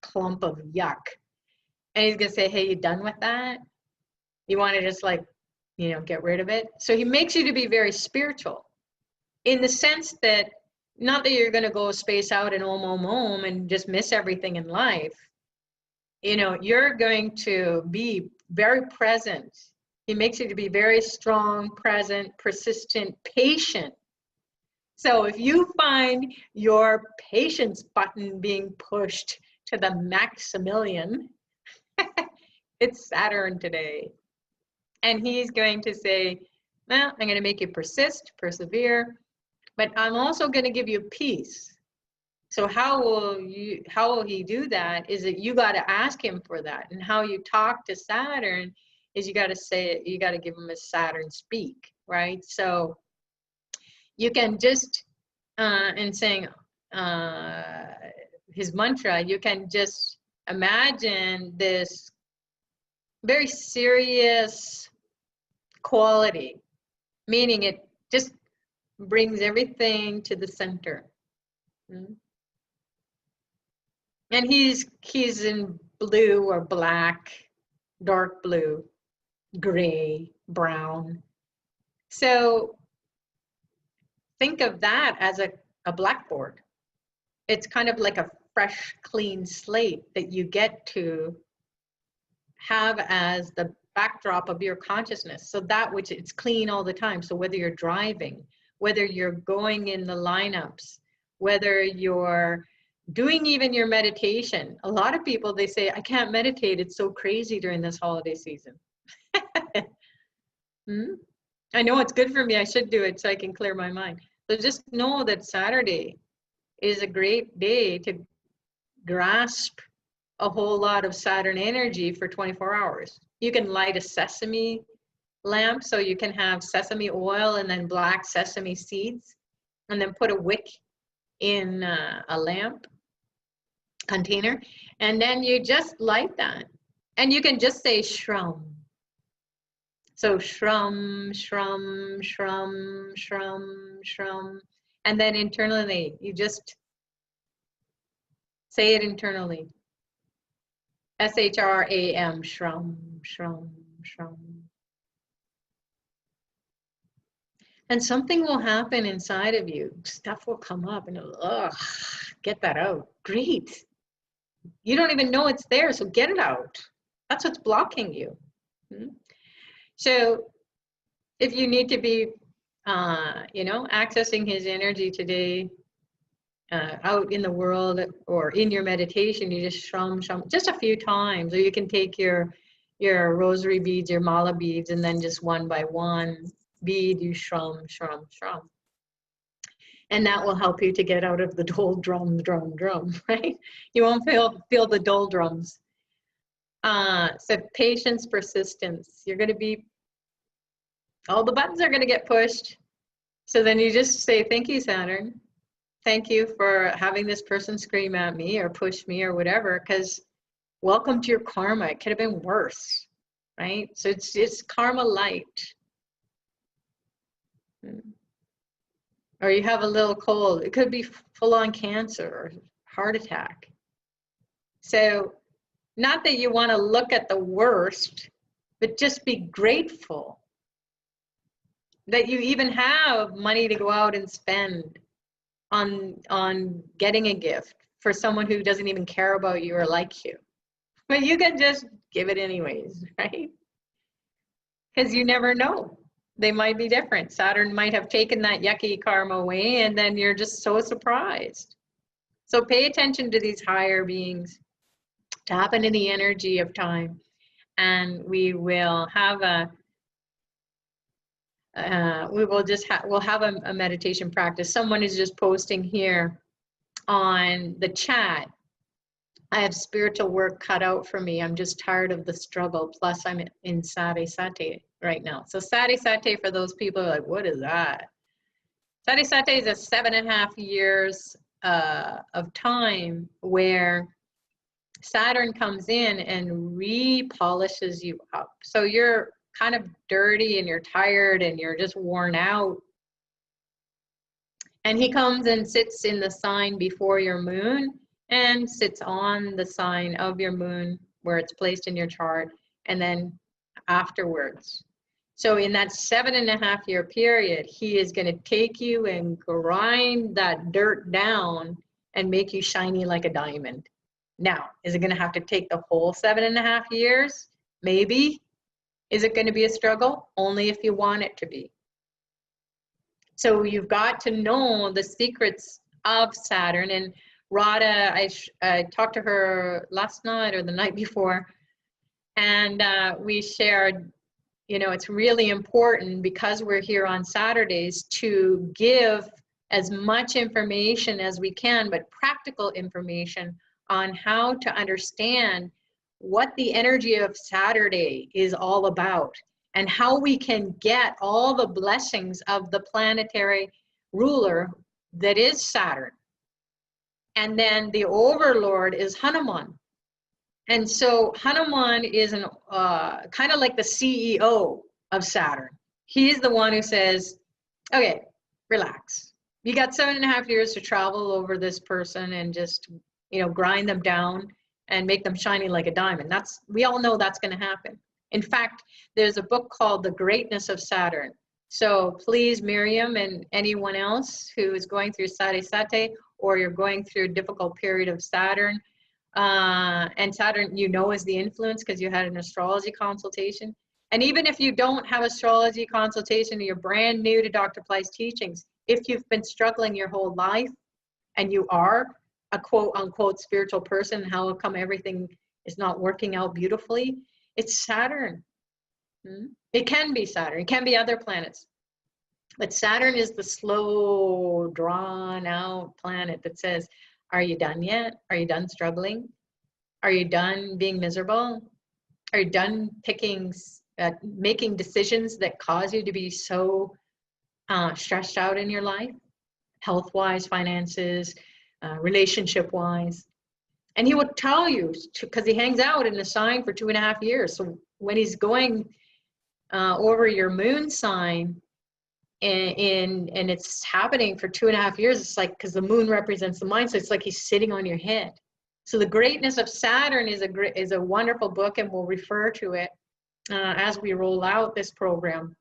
clump of yuck. And he's going to say, hey, you done with that? You want to just like, you know, get rid of it? So he makes you to be very spiritual in the sense that, not that you're going to go space out and om and just miss everything in life. You know, you're going to be very present. He makes you to be very strong, present, persistent, patient. So if you find your patience button being pushed to the maximilian, it's Saturn today. And he's going to say, well, I'm going to make you persist, persevere, but I'm also going to give you peace. So how will he do that is that you got to ask him for that. And how you talk to Saturn is you got to say it, you got to give him a Saturn speak, right? So you can just, in saying his mantra, you can just imagine this very serious quality, meaning it just brings everything to the center. And he's in blue or black, dark blue, gray, brown. So think of that as a blackboard. It's kind of like a fresh, clean slate that you get to have as the backdrop of your consciousness. So that which it's clean all the time. So whether you're driving, whether you're going in the lineups, whether you're doing even your meditation. A lot of people, they say, I can't meditate. It's so crazy during this holiday season. I know it's good for me. I should do it so I can clear my mind. So just know that Saturday is a great day to grasp a whole lot of Saturn energy for 24 hours. You can light a sesame lamp, so you can have sesame oil and then black sesame seeds, and then put a wick in a lamp container, and then you just light that. And you can just say shrum. So shrum, shrum, shrum, shrum, shrum. And then internally, you just say it internally. S-H-R-A-M, shrum, shrum, shrum. And something will happen inside of you. Stuff will come up and get that out. Great. You don't even know it's there, so get it out. That's what's blocking you. So if you need to be, accessing his energy today, out in the world or in your meditation, you just shrum, shrum, just a few times. Or you can take your rosary beads, your mala beads, and then just one by one bead, you shrum, shrum, shrum. And that will help you to get out of the doldrum, drum, right? You won't feel the doldrums. So patience, persistence. You're going to be, all the buttons are going to get pushed. So then you just say, thank you, Saturn. Thank you for having this person scream at me or push me or whatever, because welcome to your karma. It could have been worse, right? So it's karma light. Or you have a little cold. It could be full-on cancer or heart attack. So Not that you want to look at the worst, but just be grateful that you even have money to go out and spend on getting a gift for someone who doesn't even care about you or like you. But you can just give it anyways, right? Because you never know. They might be different. Saturn might have taken that yucky karma away, and then you're just so surprised. So pay attention to these higher beings. Tap into the energy of time, and we will have a we'll have a meditation practice. Someone is just posting here on the chat, I have spiritual work cut out for me. I'm just tired of the struggle. Plus I'm in Sati Sati right now. So Sati Sati, for those people who are like, what is that? Sati Sati is a 7.5 years of time where Saturn comes in and repolishes you up. So you're kind of dirty and you're tired and you're just worn out. And he comes and sits in the sign before your moon and sits on the sign of your moon where it's placed in your chart, and then afterwards. So in that 7.5 year period, he is going to take you and grind that dirt down and make you shiny like a diamond. Now, is it going to have to take the whole 7.5 years? Maybe. Is it going to be a struggle? Only if you want it to be. So you've got to know the secrets of Saturn. And Radha, I talked to her last night or the night before, and we shared, you know, it's really important because we're here on Saturdays to give as much information as we can, but practical information on how to understand what the energy of Saturday is all about and how we can get all the blessings of the planetary ruler that is Saturn. And then the overlord is Hanuman. And so Hanuman is an kind of like the CEO of Saturn. He's the one who says, okay, relax. You got 7.5 years to travel over this person and just, you know, grind them down and make them shiny like a diamond. We all know that's going to happen. In fact, there's a book called The Greatness of Saturn. So please, Miriam and anyone else who is going through Sati Sati, or you're going through a difficult period of Saturn, and Saturn, you know, is the influence because you had an astrology consultation. And even if you don't have astrology consultation, you're brand new to Dr. Pillai's teachings, if you've been struggling your whole life and you are a quote unquote spiritual person, how come everything is not working out beautifully? It's Saturn. It can be Saturn, it can be other planets. But Saturn is the slow, drawn out planet that says, are you done yet? Are you done struggling? Are you done being miserable? Are you done making decisions that cause you to be so stressed out in your life? Health-wise, finances, relationship-wise. And he will tell you, because he hangs out in the sign for 2.5 years. So when he's going over your moon sign, and it's happening for 2.5 years, it's like, because the moon represents the mind, so it's like he's sitting on your head. So The Greatness of Saturn is a wonderful book, and we'll refer to it as we roll out this program,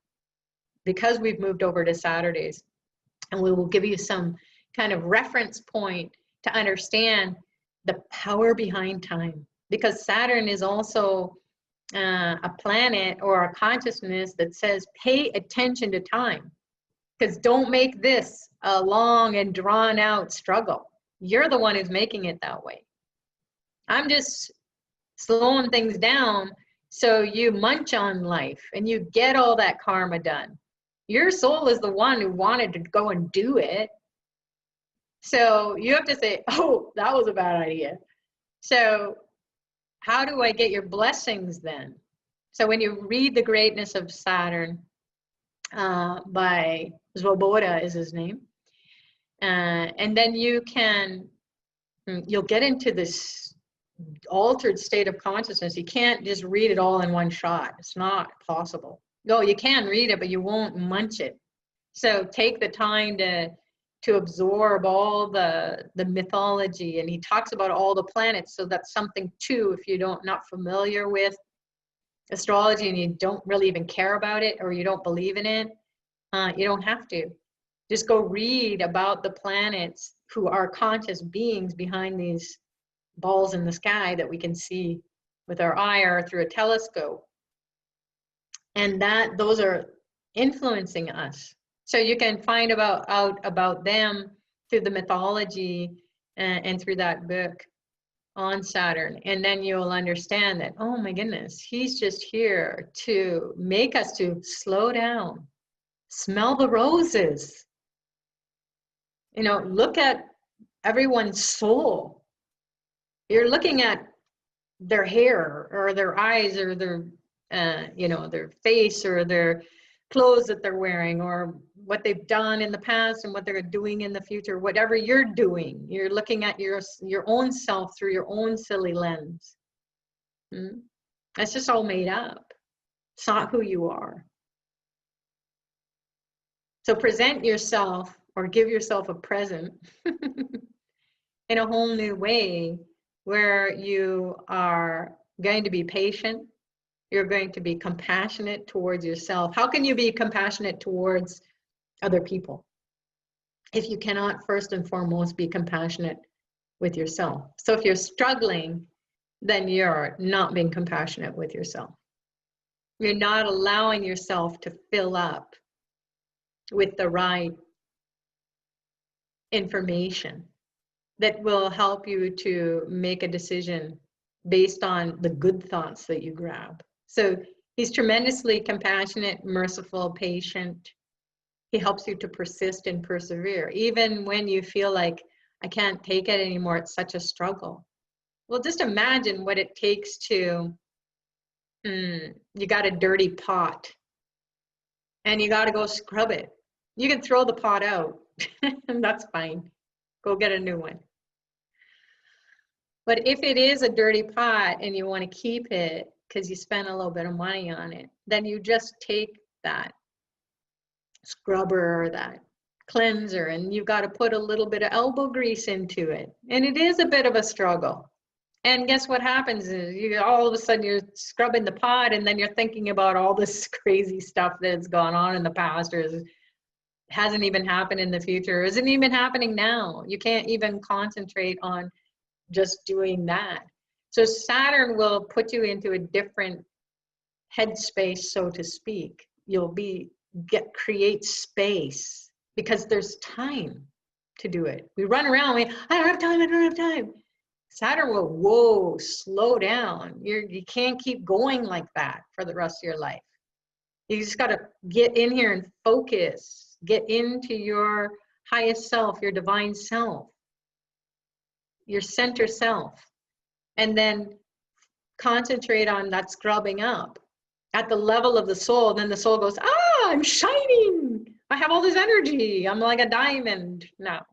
because we've moved over to Saturdays. And we will give you some kind of reference point to understand the power behind time, because Saturn is also a planet or a consciousness that says pay attention to time, because don't make this a long and drawn out struggle. You're the one who's making it that way. I'm just slowing things down so you munch on life and you get all that karma done. Your soul is the one who wanted to go and do it. So you have to say, oh, that was a bad idea. So how do I get your blessings then? So when you read The Greatness of Saturn by Svoboda is his name, and then you'll get into this altered state of consciousness. You can't just read it all in one shot. It's not possible. No, you can read it, but you won't munch it. So take the time to to absorb all the mythology, and he talks about all the planets. So that's something too, if you not familiar with astrology and you don't really even care about it, or you don't believe in it, you don't have to. Just go read about the planets who are conscious beings behind these balls in the sky that we can see with our eye or through a telescope. And those are influencing us. So you can find out about them through the mythology and through that book on Saturn. And then you'll understand that, oh my goodness, he's just here to make us to slow down, smell the roses, look at everyone's soul. You're looking at their hair or their eyes or their their face or their clothes that they're wearing, or what they've done in the past and what they're doing in the future. Whatever you're doing, you're looking at your own self through your own silly lens. That's just all made up. It's not who you are. So present yourself, or give yourself a present in a whole new way, where you are going to be patient. You're going to be compassionate towards yourself. How can you be compassionate towards other people if you cannot first and foremost be compassionate with yourself? So if you're struggling, then you're not being compassionate with yourself. You're not allowing yourself to fill up with the right information that will help you to make a decision based on the good thoughts that you grab. So he's tremendously compassionate, merciful, patient. He helps you to persist and persevere, even when you feel like, I can't take it anymore, it's such a struggle. Well, just imagine what it takes to, you got a dirty pot and you got to go scrub it. You can throw the pot out and that's fine. Go get a new one. But if it is a dirty pot and you want to keep it because you spent a little bit of money on it, then you just take that scrubber or that cleanser and you've got to put a little bit of elbow grease into it. And it is a bit of a struggle. And guess what happens is all of a sudden you're scrubbing the pot and then you're thinking about all this crazy stuff that's gone on in the past, or hasn't even happened in the future, or isn't even happening now. You can't even concentrate on just doing that. So Saturn will put you into a different headspace, so to speak. You'll create space because there's time to do it. We run around, I don't have time, I don't have time. Saturn will, whoa, slow down. You can't keep going like that for the rest of your life. You just got to get in here and focus, get into your highest self, your divine self, your center self, and then concentrate on that scrubbing up at the level of the soul. Then the soul goes, I'm shining. I have all this energy. I'm like a diamond now.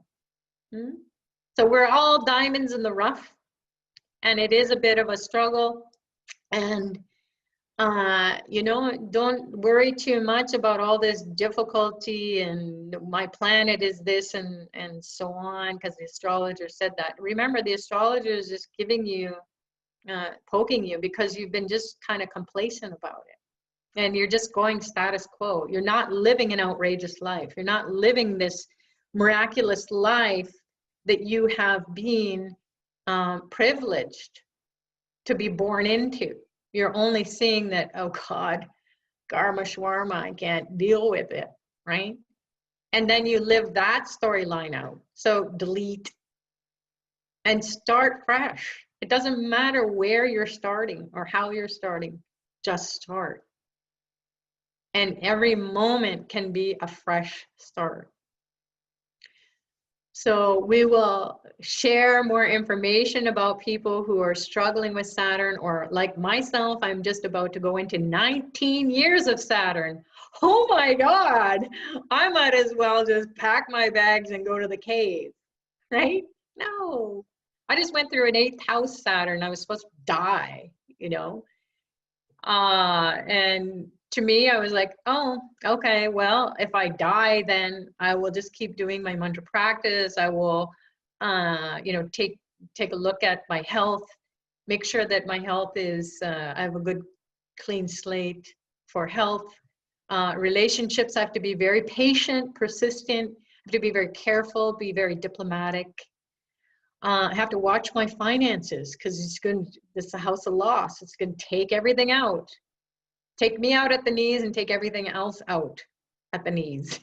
So we're all diamonds in the rough, and it is a bit of a struggle. And don't worry too much about all this difficulty and my planet is this and so on, because the astrologer said that. Remember, the astrologer is just giving you, poking you because you've been just kind of complacent about it. And you're just going status quo. You're not living an outrageous life. You're not living this miraculous life that you have been privileged to be born into. You're only seeing that, oh God, karma shawarma, I can't deal with it, right? And then you live that storyline out. So delete and start fresh. It doesn't matter where you're starting or how you're starting, just start. And every moment can be a fresh start. So we will share more information about people who are struggling with Saturn, or like myself, I'm just about to go into 19 years of Saturn. Oh my God, I might as well just pack my bags and go to the cave, right? No, I just went through an 8th house Saturn. I was supposed to die, and to me, I was like, oh, okay, well, if I die, then I will just keep doing my mantra practice. I will, you know, take a look at my health, make sure that my health is, I have a good clean slate for health. Relationships, I have to be very patient, persistent, I have to be very careful, be very diplomatic. I have to watch my finances because this is a house of loss. It's going to take everything out. Take me out at the knees and take everything else out at the knees.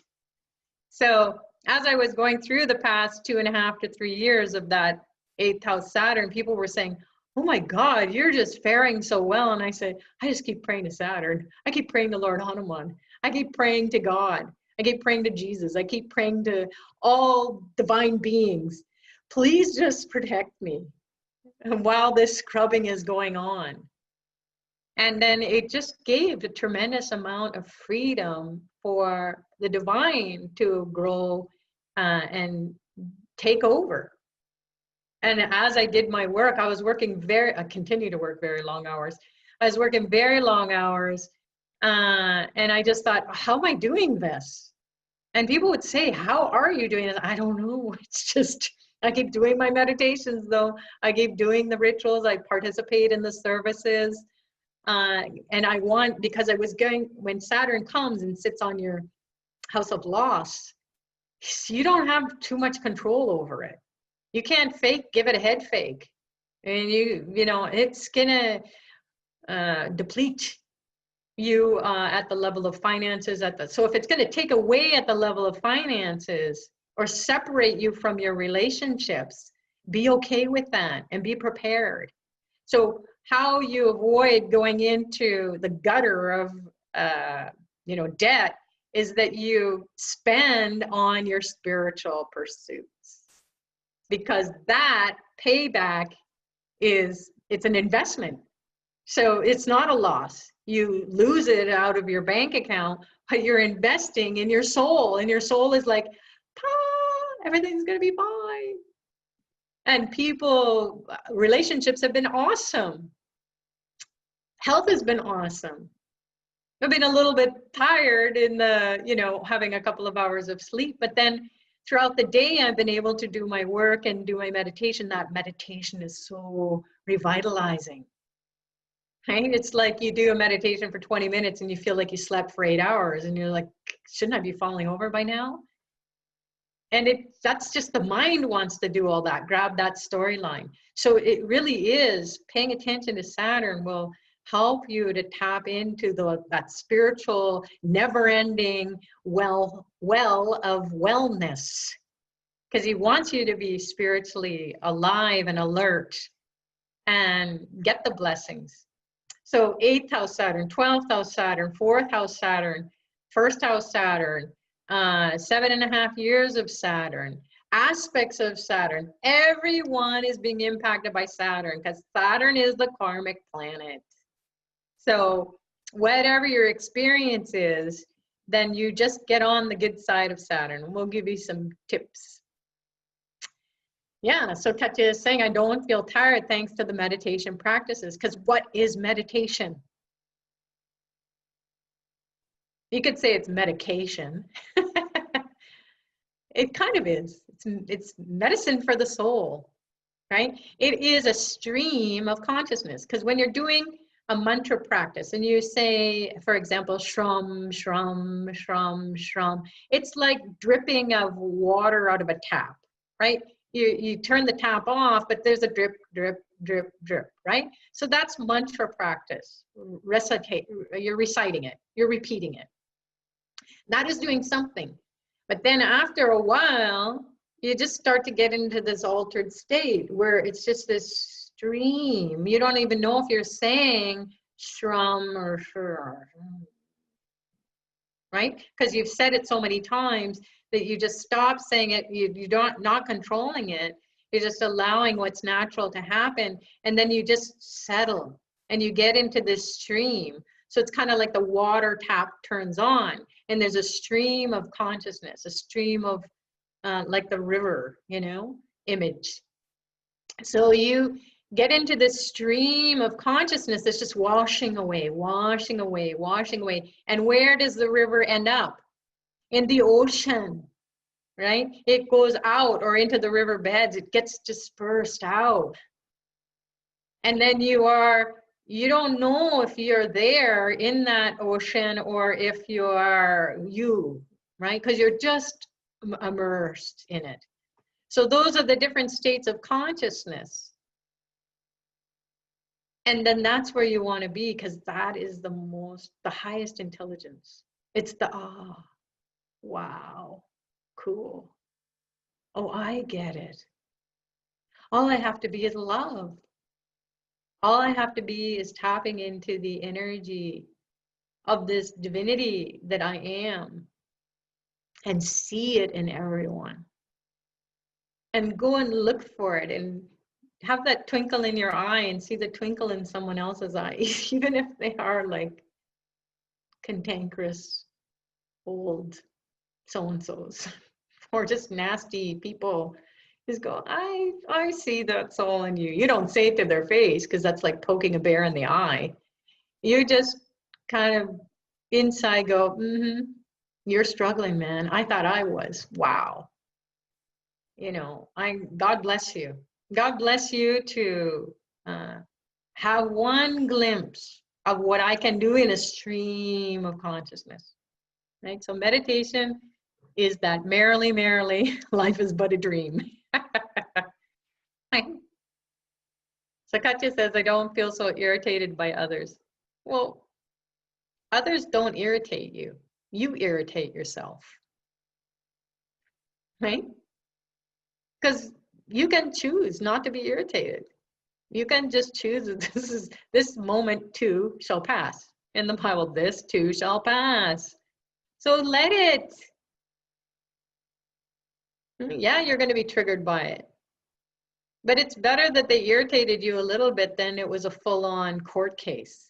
So as I was going through the past 2.5 to 3 years of that 8th house Saturn, people were saying, oh my God, you're just faring so well. And I said, I just keep praying to Saturn. I keep praying to Lord Hanuman. I keep praying to God. I keep praying to Jesus. I keep praying to all divine beings. Please just protect me while this scrubbing is going on. And then it just gave a tremendous amount of freedom for the divine to grow and take over. And as I did my work, I was working I continue to work very long hours. I was working very long hours. And I just thought, how am I doing this? And people would say, how are you doing this? I don't know. It's just, I keep doing my meditations though. I keep doing the rituals. I participate in the services. And I want, because I was going, when Saturn comes and sits on your house of loss, you don't have too much control over it. You can't give it a head fake. And you know, it's gonna deplete you at the level of finances. So if it's gonna take away at the level of finances or separate you from your relationships, be okay with that and be prepared. So how you avoid going into the gutter of you know, debt is that you spend on your spiritual pursuits, because that payback it's an investment. So it's not a loss. You lose it out of your bank account, but you're investing in your soul, and your soul is like, everything's gonna be fine. And relationships have been awesome. Health has been awesome. I've been a little bit tired in the, you know, having a couple of hours of sleep, but then throughout the day, I've been able to do my work and do my meditation. That meditation is so revitalizing, right? It's like you do a meditation for 20 minutes and you feel like you slept for 8 hours and you're like, shouldn't I be falling over by now? And that's just the mind wants to do all that, grab that storyline. So it really is, paying attention to Saturn will help you to tap into that spiritual, never-ending well of wellness. Because he wants you to be spiritually alive and alert and get the blessings. So 8th house Saturn, 12th house Saturn, 4th house Saturn, 1st house Saturn, 7.5 years of Saturn, aspects of Saturn. Everyone is being impacted by Saturn because Saturn is the karmic planet. So whatever your experience is, then you just get on the good side of Saturn. We'll give you some tips. Yeah, so Tatya is saying, I don't feel tired thanks to the meditation practices. Because what is meditation? You could say it's medication. It kind of is. It's medicine for the soul, right? It is a stream of consciousness. Because when you're doing a mantra practice and you say, for example, shrum, shrum, shrum, shrum, it's like dripping of water out of a tap, right? You turn the tap off, but there's a drip, drip, drip, drip, right? So that's mantra practice. You're reciting it, you're repeating it. That is doing something. But then after a while, you just start to get into this altered state where it's just this stream. You don't even know if you're saying shrum or shur, right? Because you've said it so many times that you just stop saying it. You don't, not controlling it. You're just allowing what's natural to happen. And then you just settle and you get into this stream. So it's kind of like the water tap turns on and there's a stream of consciousness, a stream of like the river, you know, image. So you get into this stream of consciousness that's just washing away, washing away, washing away. And where does the river end up? In the ocean, right? It goes out or into the river beds. It gets dispersed out. And then you don't know if you're there in that ocean or if you are you, right? Because you're just immersed in it. So those are the different states of consciousness. And then that's where you want to be, because that is the highest intelligence. It's the, wow, cool. Oh, I get it. All I have to be is love. All I have to be is tapping into the energy of this divinity that I am and see it in everyone. And go and look for it and have that twinkle in your eye and see the twinkle in someone else's eye, even if they are like cantankerous, old so-and-sos or just nasty people. Just go, I see that soul in you. You don't say it to their face because that's like poking a bear in the eye. You just kind of inside go, you're struggling, man. I thought I was. Wow. You know, God bless you. God bless you to have one glimpse of what I can do in a stream of consciousness. Right? So meditation is that merrily, merrily, life is but a dream. Sakatya says, I don't feel so irritated by others. Well, others don't irritate you. You irritate yourself. Right? Because you can choose not to be irritated. You can just choose this moment too shall pass. In the Bible, this too shall pass. So let it. Yeah, you're going to be triggered by it. But it's better that they irritated you a little bit than it was a full-on court case.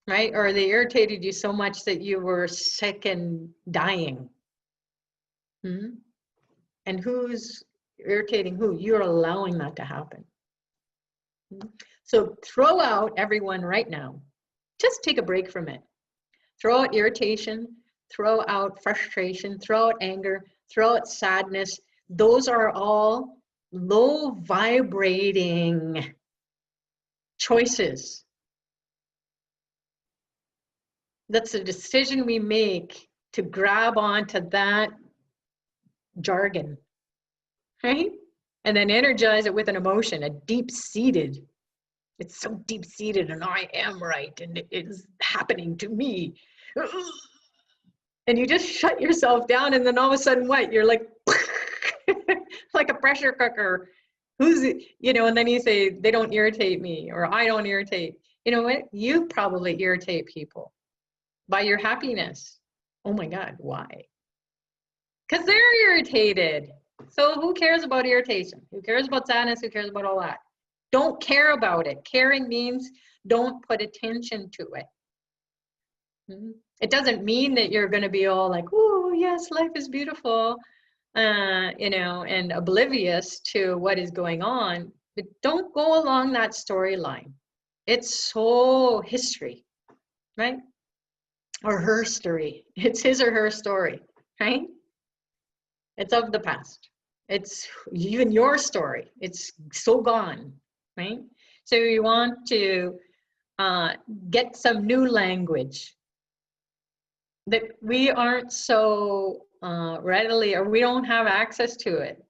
Right? Or they irritated you so much that you were sick and dying. And who's irritating who? You're allowing that to happen. So throw out everyone right now. Just take a break from it. Throw out irritation, throw out frustration, throw out anger, throw out sadness. Those are all low vibrating choices. That's a decision we make to grab onto that jargon, right? And then energize it with an emotion, a deep-seated. It's so deep-seated, and I am right, and it is happening to me. And you just shut yourself down, and then all of a sudden, what? You're like, like a pressure cooker. And then you say, they don't irritate me, or I don't irritate. You know what? You probably irritate people by your happiness. Oh my God, why? Because they're irritated. So who cares about irritation? Who cares about sadness? Who cares about all that? Don't care about it. Caring means don't put attention to it. It doesn't mean that you're going to be all like, oh, yes, life is beautiful, and oblivious to what is going on. But don't go along that storyline. It's so history, right? Or her story. It's his or her story, right? It's of the past. It's even your story. It's so gone, right? So you want to get some new language that we aren't so readily, or we don't have access to it.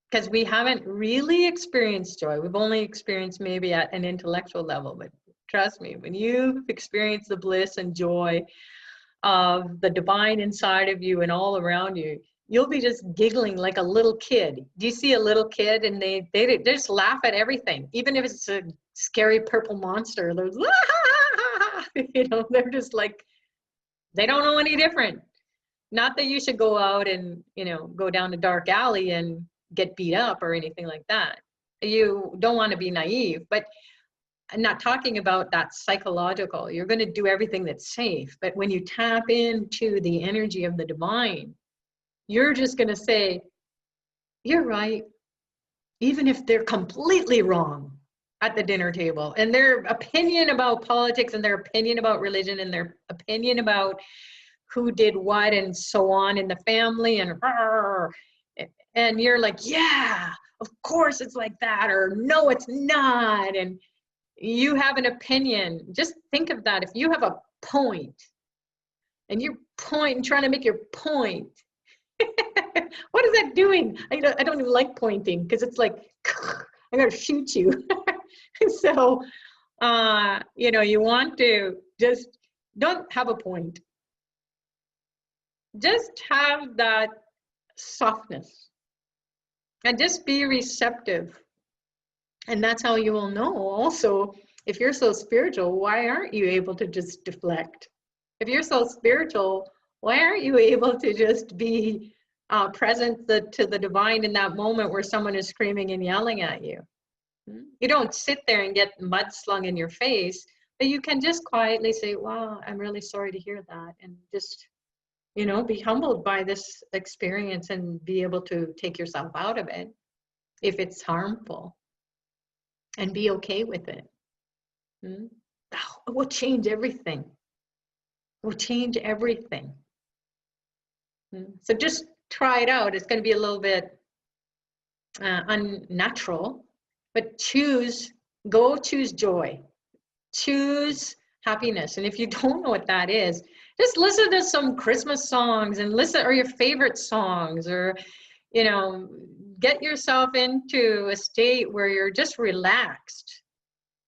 Because we haven't really experienced joy. We've only experienced maybe at an intellectual level, but trust me, when you've experienced the bliss and joy of the divine inside of you and all around you, you'll be just giggling like a little kid. Do you see a little kid and they just laugh at everything, even if it's a scary purple monster? They're they're just like, they don't know any different. Not that you should go out and go down a dark alley and get beat up or anything like that. You don't want to be naive, but I'm not talking about that psychological. You're going to do everything that's safe. But when you tap into the energy of the divine, you're just going to say, you're right. even if they're completely wrong at the dinner table, and their opinion about politics and their opinion about religion and their opinion about who did what and so on in the family, and you're like, yeah, of course it's like that, or no, it's not, and you have an opinion. Just think of that. If you have a point and you're trying to make your point, what is that doing? I don't even like pointing, because it's like, I gotta shoot you. So, you want to just don't have a point. Just have that softness and just be receptive. And that's how you will know also, if you're so spiritual, why aren't you able to just deflect? If you're so spiritual, why aren't you able to just be present to the divine in that moment where someone is screaming and yelling at you? You don't sit there and get mud slung in your face, but you can just quietly say, wow, I'm really sorry to hear that. And just, be humbled by this experience and be able to take yourself out of it if it's harmful, and be okay with it. It will change everything. It will change everything. So just try it out. It's going to be a little bit unnatural, but choose joy, choose happiness. And if you don't know what that is, just listen to some Christmas songs and or your favorite songs, or, get yourself into a state where you're just relaxed.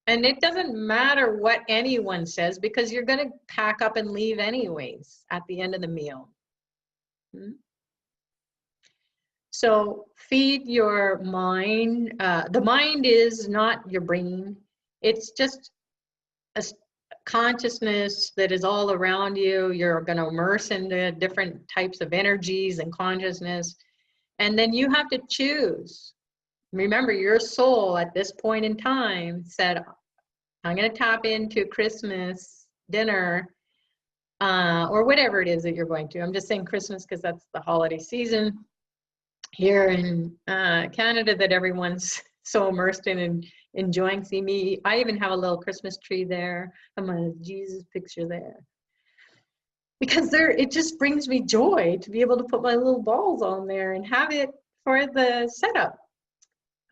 And it doesn't matter what anyone says, because you're going to pack up and leave anyways at the end of the meal. So feed your mind. The mind is not your brain. It's just a consciousness that is all around you. You're going to immerse into different types of energies and consciousness. And then you have to choose. Remember, your soul at this point in time said, I'm going to tap into Christmas dinner, or whatever it is that you're going to. I'm just saying Christmas because that's the holiday season here in Canada that everyone's so immersed in and enjoying. See me, I even have a little Christmas tree there. I'm a Jesus picture there. Because it just brings me joy to be able to put my little balls on there and have it for the setup,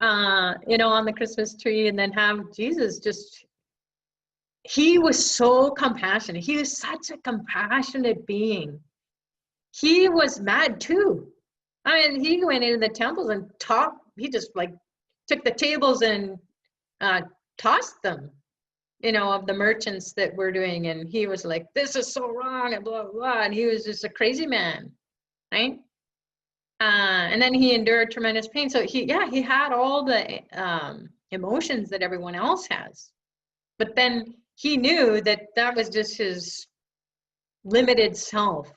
on the Christmas tree, and then have Jesus just, he was so compassionate. He was such a compassionate being. He was mad too. I mean, he went into the temples and he just took the tables and tossed them, of the merchants that were doing. And he was like, this is so wrong, and blah, blah, blah. And he was just a crazy man, right? And then he endured tremendous pain. So he had all the emotions that everyone else has. But then he knew that was just his limited self.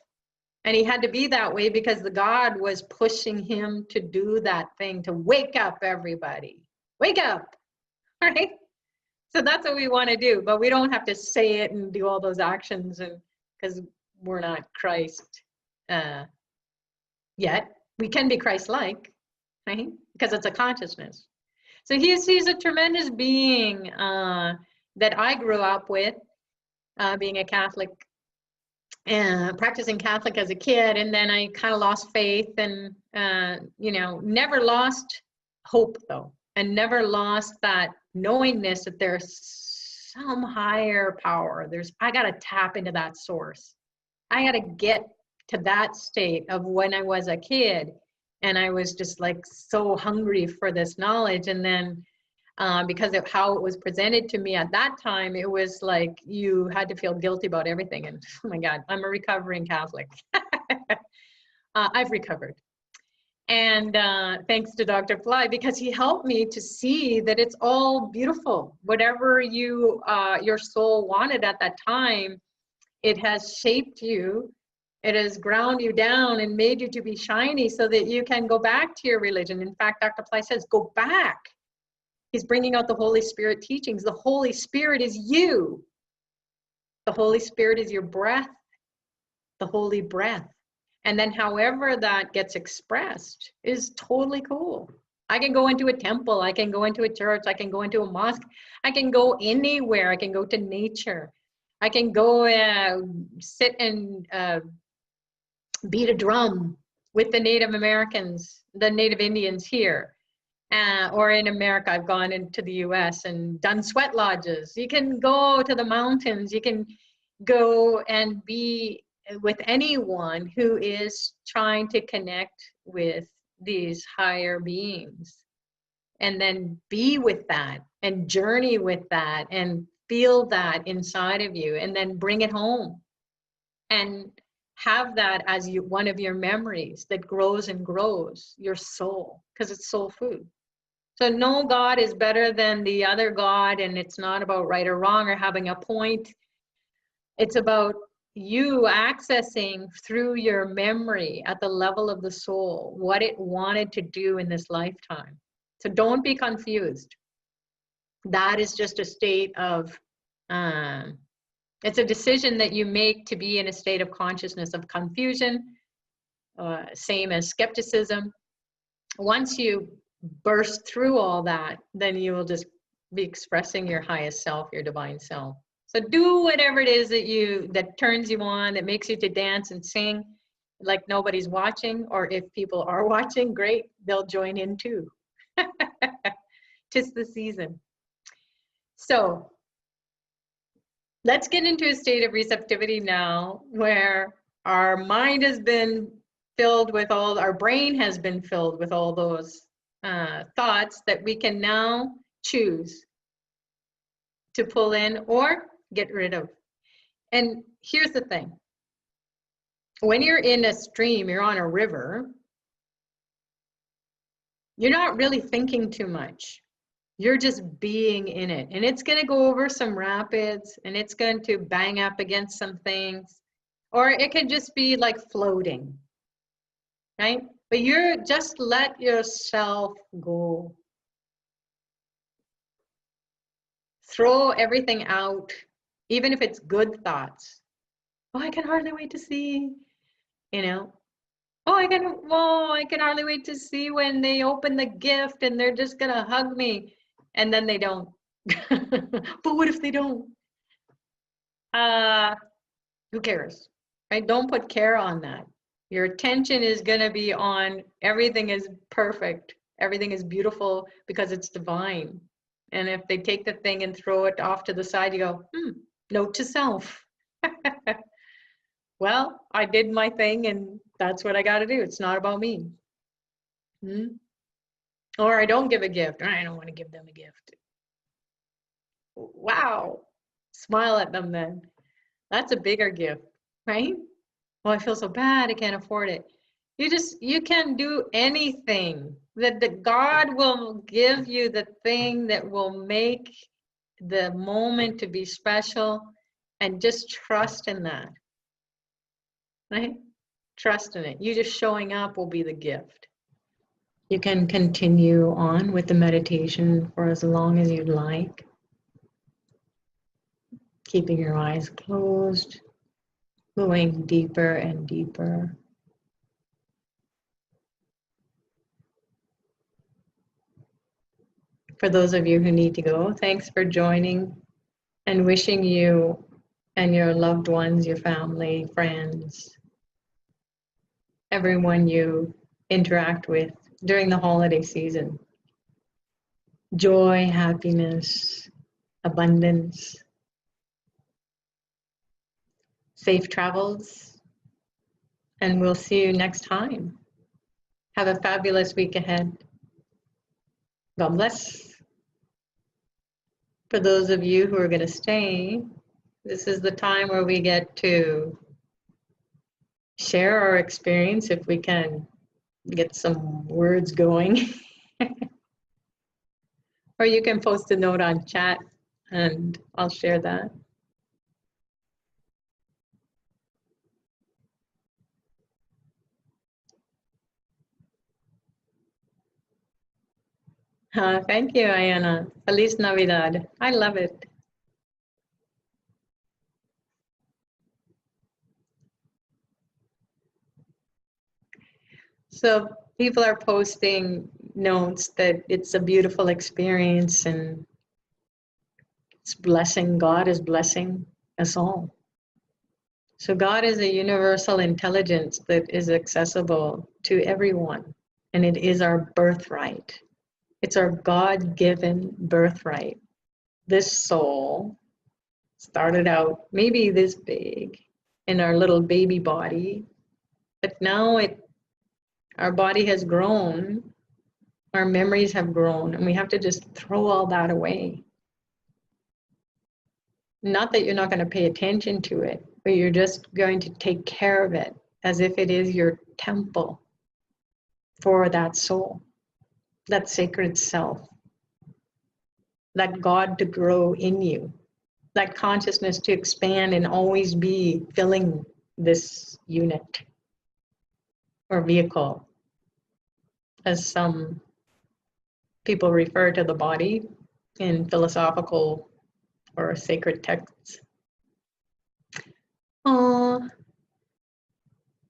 And he had to be that way because the God was pushing him to do that thing, to wake up everybody. Wake up, right? So that's what we want to do, but we don't have to say it and do all those actions, and because we're not Christ yet. We can be Christ-like, right? Because it's a consciousness. So he's a tremendous being that I grew up with, being a Catholic, practicing Catholic as a kid, and then I kind of lost faith, and never lost hope though, and never lost that knowingness that there's some higher power. I got to tap into that source. I got to get to that state of when I was a kid, and I was just so hungry for this knowledge. And then because of how it was presented to me at that time, it was like you had to feel guilty about everything. And oh my God, I'm a recovering Catholic. I've recovered. And thanks to Dr. Pillai, because he helped me to see that it's all beautiful. Whatever your soul wanted at that time, it has shaped you. It has ground you down and made you to be shiny so that you can go back to your religion. In fact, Dr. Pillai says, go back. He's bringing out the Holy Spirit teachings. The Holy Spirit is you. The Holy Spirit is your breath, the holy breath. And then however that gets expressed is totally cool. I can go into a temple, I can go into a church, I can go into a mosque, I can go anywhere, I can go to nature, I can go sit and beat a drum with the Native Americans, the Native Indians here. Or in America, I've gone into the US and done sweat lodges. You can go to the mountains, you can go and be with anyone who is trying to connect with these higher beings, and then be with that and journey with that and feel that inside of you, and then bring it home and have that as one of your memories that grows and grows your soul, because it's soul food. So no God is better than the other God, and it's not about right or wrong or having a point. It's about you accessing through your memory at the level of the soul what it wanted to do in this lifetime. So don't be confused. That is just a state of, it's a decision that you make to be in a state of consciousness of confusion, same as skepticism. Once you burst through all that, then you will just be expressing your highest self, your divine self. So do whatever it is that turns you on, that makes you to dance and sing like nobody's watching, or if people are watching, great, they'll join in too. 'Tis the season. So let's get into a state of receptivity now, where our mind has been filled with our brain has been filled with all those thoughts that we can now choose to pull in or get rid of. And here's the thing. When you're in a stream, you're on a river, you're not really thinking too much. You're just being in it. And it's going to go over some rapids, and it's going to bang up against some things. Or it could just be like floating, right? But you're just let yourself go. Throw everything out, even if it's good thoughts. Oh, I can hardly wait to see, you know. Oh, I can hardly wait to see when they open the gift and they're just gonna hug me, and then they don't. But what if they don't? Who cares, right? Don't put care on that. Your attention is gonna be on everything is perfect, everything is beautiful because it's divine. And if they take the thing and throw it off to the side, you go, note to self. Well, I did my thing and that's what I got to do. It's not about me. Or I don't give a gift. I don't want to give them a gift. Wow. Smile at them then. That's a bigger gift, right? Oh, I feel so bad. I can't afford it. You can do anything. That the God will give you the thing that will make the moment to be special, and just trust in that, right? Trust in it. You just showing up will be the gift. You can continue on with the meditation for as long as you'd like, keeping your eyes closed, going deeper and deeper. For those of you who need to go, thanks for joining, and wishing you and your loved ones, your family, friends, everyone you interact with during the holiday season, joy, happiness, abundance, safe travels, and we'll see you next time. Have a fabulous week ahead. God bless. For those of you who are going to stay, this is the time where we get to share our experience if we can get some words going. Or you can post a note on chat and I'll share that. Thank you, Ayana. Feliz Navidad. I love it. So people are posting notes that it's a beautiful experience and it's blessing. God is blessing us all. So God is a universal intelligence that is accessible to everyone, and it is our birthright. It's our God-given birthright. This soul started out maybe this big in our little baby body, but now our body has grown, our memories have grown, and we have to just throw all that away. Not that you're not going to pay attention to it, but you're just going to take care of it as if it is your temple for that soul, that sacred self, that God to grow in you, that consciousness to expand and always be filling this unit or vehicle, as some people refer to the body in philosophical or sacred texts.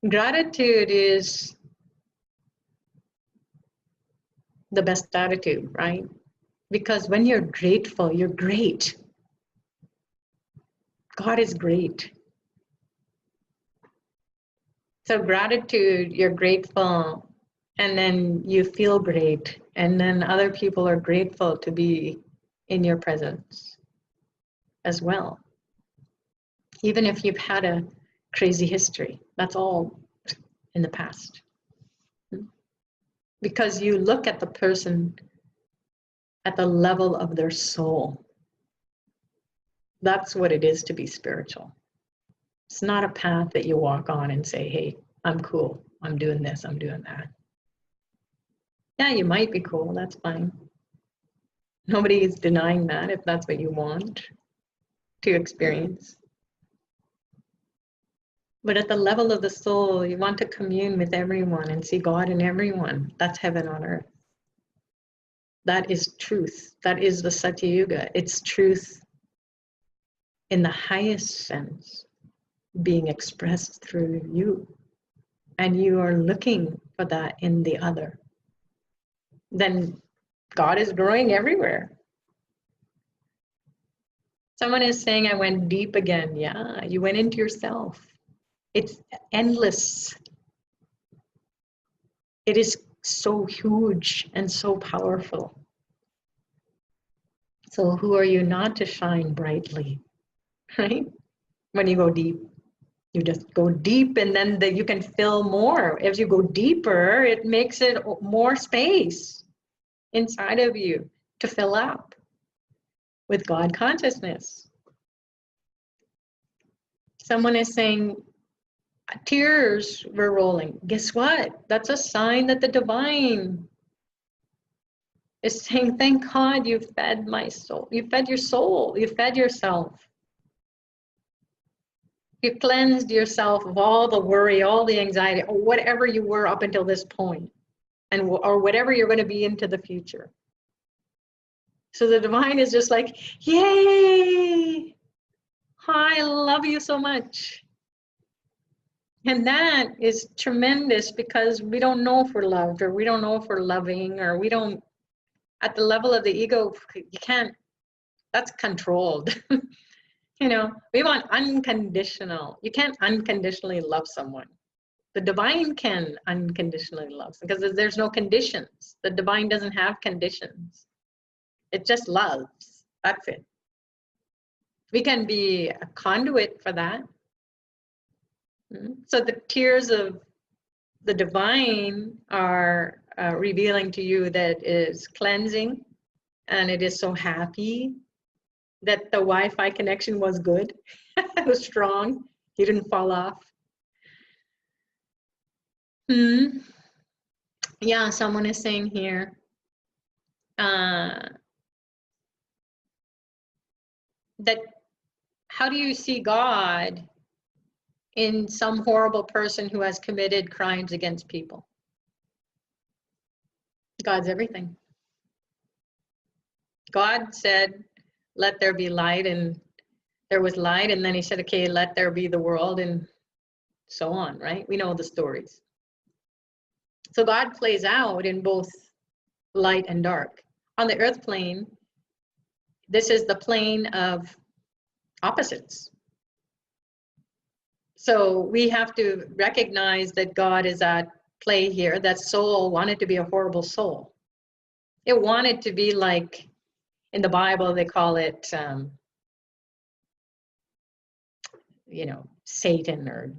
Gratitude is the best attitude, right? Because when you're grateful, you're great. God is great. So gratitude, you're grateful, and then you feel great, and then other people are grateful to be in your presence as well. Even if you've had a crazy history, that's all in the past. Because you look at the person at the level of their soul. That's what it is to be spiritual. It's not a path that you walk on and say, hey, I'm cool, I'm doing this, I'm doing that. Yeah, you might be cool, that's fine. Nobody is denying that if that's what you want to experience. But at the level of the soul, you want to commune with everyone and see God in everyone. That's heaven on earth. That is truth. That is the Satya Yuga. It's truth in the highest sense being expressed through you. And you are looking for that in the other. Then God is growing everywhere. Someone is saying, I went deep again. Yeah, you went into yourself. It's endless. It is so huge and so powerful. So who are you not to shine brightly, right? When you go deep, you just go deep, and then you can fill more. As you go deeper, it makes it more space inside of you to fill up with God consciousness. Someone is saying, tears were rolling. Guess what? That's a sign that the divine is saying, thank God you fed my soul. You fed your soul. You fed yourself. You cleansed yourself of all the worry, all the anxiety, or whatever you were up until this point, or whatever you're going to be into the future. So the divine is just like, yay! I love you so much. And that is tremendous, because we don't know if we're loved, or we don't know if we're loving, or we don't, at the level of the ego, you can't, that's controlled. You know, we want unconditional. You can't unconditionally love someone. The divine can unconditionally love, because there's no conditions. The divine doesn't have conditions. It just loves. That's it. We can be a conduit for that. So the tears of the divine are revealing to you that is cleansing, and it is so happy that the Wi-Fi connection was good. It was strong. You didn't fall off. Yeah, someone is saying here, that how do you see God in some horrible person who has committed crimes against people? God's everything. God said, let there be light, and there was light, and then he said, okay, let there be the world, and so on, right? We know the stories. So God plays out in both light and dark. On the earth plane, this is the plane of opposites. So we have to recognize that God is at play here. That soul wanted to be a horrible soul. It wanted to be like, in the Bible, they call it, you know, Satan, or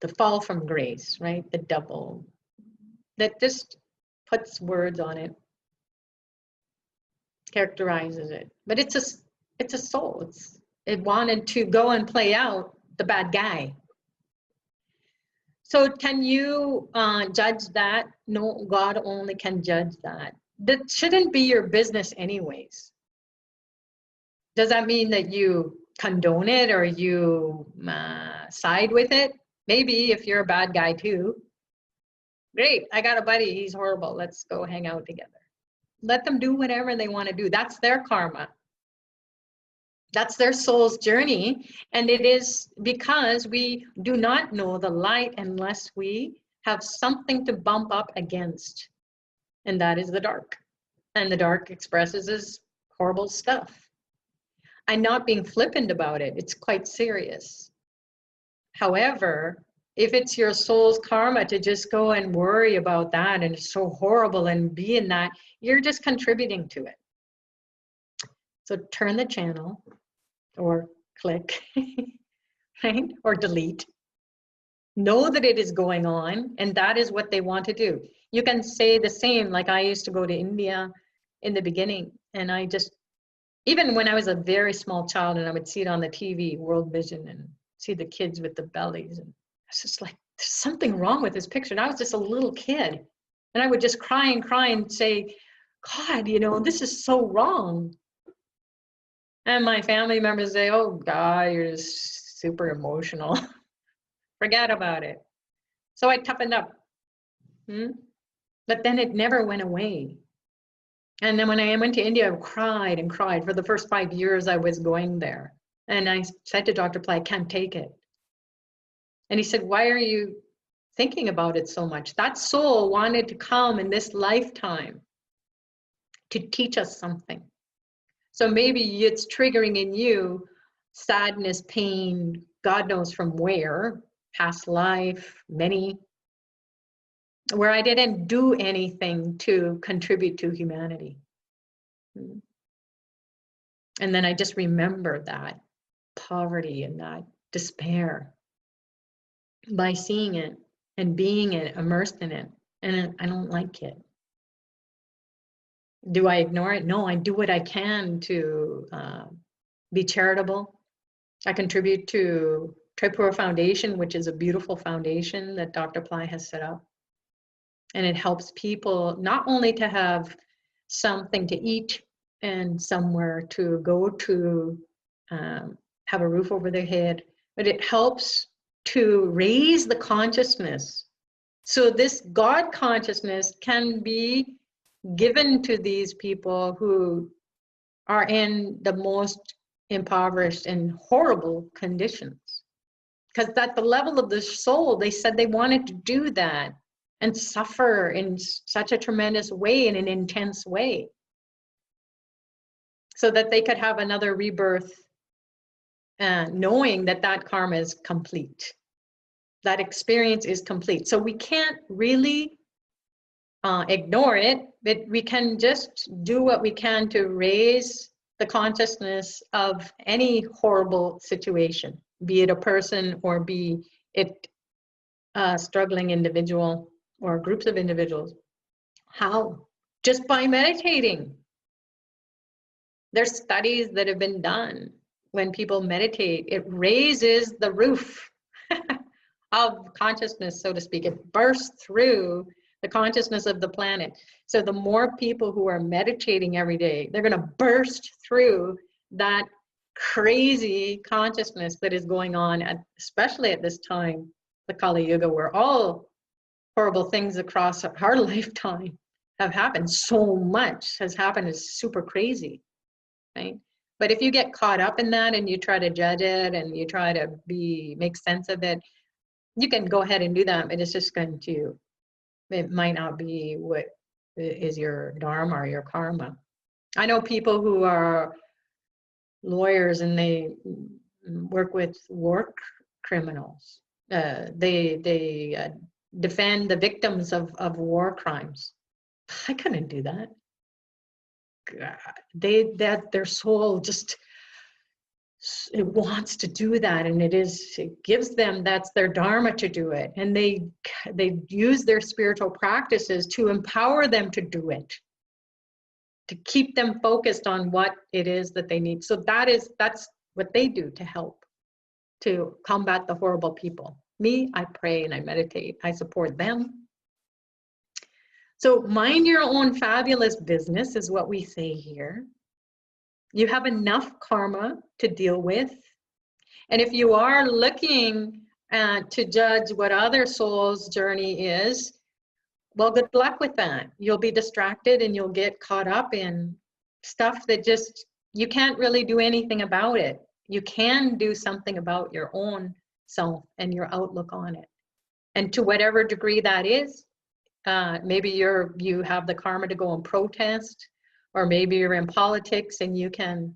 the fall from grace, right? The devil. That just puts words on it, characterizes it. But it's a soul. It wanted to go and play out the bad guy. So can you judge that? No, God only can judge that. That shouldn't be your business anyways. Does that mean that you condone it or you side with it? Maybe if you're a bad guy too. Great, I got a buddy, he's horrible. Let's go hang out together. Let them do whatever they want to do. That's their karma. That's their soul's journey. And it is because we do not know the light unless we have something to bump up against. And that is the dark. And the dark expresses as horrible stuff. I'm not being flippant about it. It's quite serious. However, if it's your soul's karma to just go and worry about that and it's so horrible and be in that, you're just contributing to it. So turn the channel or click, right? Or delete. Know that it is going on and that is what they want to do. You can say the same, like I used to go to India in the beginning, and I just, even when I was a very small child and I would see it on the TV, World Vision, and see the kids with the bellies, and it's just like, there's something wrong with this picture. And I was just a little kid and I would just cry and say, God, you know, this is so wrong. And my family members say, oh God, you're just super emotional. Forget about it. So I toughened up. But then it never went away. And then when I went to India, I cried and cried. For the first 5 years I was going there. And I said to Dr. Pillai, I can't take it. And he said, why are you thinking about it so much? That soul wanted to come in this lifetime to teach us something. So maybe it's triggering in you sadness, pain, God knows from where, past life, many, where I didn't do anything to contribute to humanity. And then I just remember that poverty and that despair by seeing it and being it, immersed in it. And I don't like it. Do I ignore it? No, I do what I can to be charitable. I contribute to Tripura Foundation, which is a beautiful foundation that Dr. Pillai has set up. And it helps people not only to have something to eat and somewhere to go to, have a roof over their head, but it helps to raise the consciousness. So this God consciousness can be given to these people who are in the most impoverished and horrible conditions. Because at the level of the soul, they said they wanted to do that and suffer in such a tremendous way, in an intense way, so that they could have another rebirth, knowing that that karma is complete. That experience is complete. So we can't really ignore it, but we can just do what we can to raise the consciousness of any horrible situation, be it a person or be it a struggling individual or groups of individuals. How? Just by meditating. There's studies that have been done. When people meditate, it raises the roof of consciousness, so to speak. It bursts through the consciousness of the planet. So the more people who are meditating every day, they're going to burst through that crazy consciousness that is going on, especially at this time, the Kali Yuga, where all horrible things across our lifetime have happened. So much has happened. It's super crazy, right? But if you get caught up in that and you try to judge it and you try to make sense of it, you can go ahead and do that, but it's just going to, it might not be what is your dharma or your karma. I know people who are lawyers and they work with war criminals. They defend the victims of war crimes. I couldn't do that. God, their soul just, it wants to do that, and it gives them, that's their dharma to do it, and they use their spiritual practices to empower them to do it, to keep them focused on what it is that they need. So that's what they do to help to combat the horrible people. Me, I pray and I meditate. I support them. So mind your own fabulous business is what we say here. You have enough karma to deal with. And if you are looking to judge what other souls' journey is, well, good luck with that. You'll be distracted and you'll get caught up in stuff that just, you can't really do anything about it. You can do something about your own self and your outlook on it. And to whatever degree that is, maybe you have the karma to go and protest, or maybe you're in politics and you can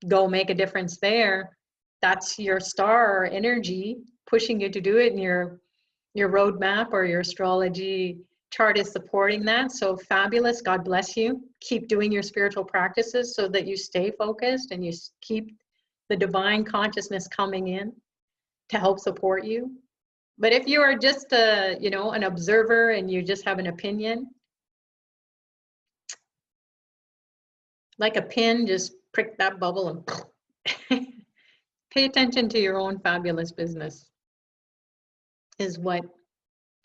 go make a difference there. That's your star energy pushing you to do it, and your roadmap or your astrology chart is supporting that. So fabulous. God bless you. Keep doing your spiritual practices so that you stay focused and you keep the divine consciousness coming in to help support you. But if you are just an observer and you just have an opinion, like a pin, just prick that bubble and pay attention to your own fabulous business is what,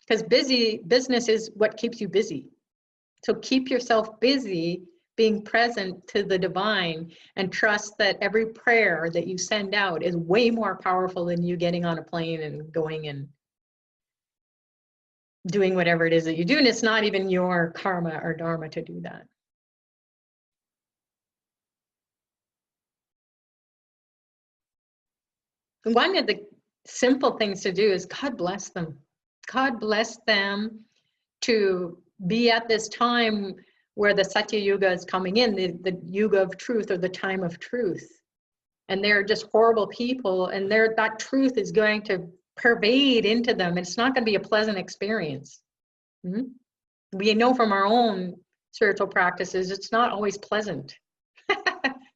because business is what keeps you busy. So keep yourself busy being present to the divine, and trust that every prayer that you send out is way more powerful than you getting on a plane and going and doing whatever it is that you do. And it's not even your karma or dharma to do that. One of the simple things to do is God bless them. God bless them to be at this time where the Satya Yuga is coming in, the Yuga of truth, or the time of truth. And they're just horrible people, and that truth is going to pervade into them. It's not going to be a pleasant experience. We know from our own spiritual practices, it's not always pleasant.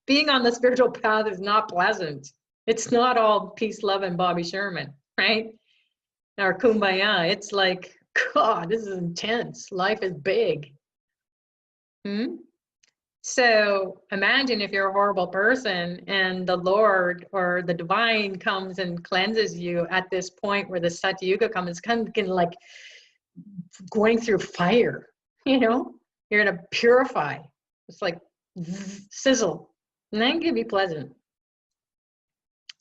Being on the spiritual path is not pleasant. It's not all peace, love, and Bobby Sherman, right? Or kumbaya. It's like, God, this is intense. Life is big. So imagine if you're a horrible person and the Lord or the divine comes and cleanses you at this point where the Satya Yuga comes. It's kind of like going through fire, you're going to purify. It's like sizzle, and that can be pleasant.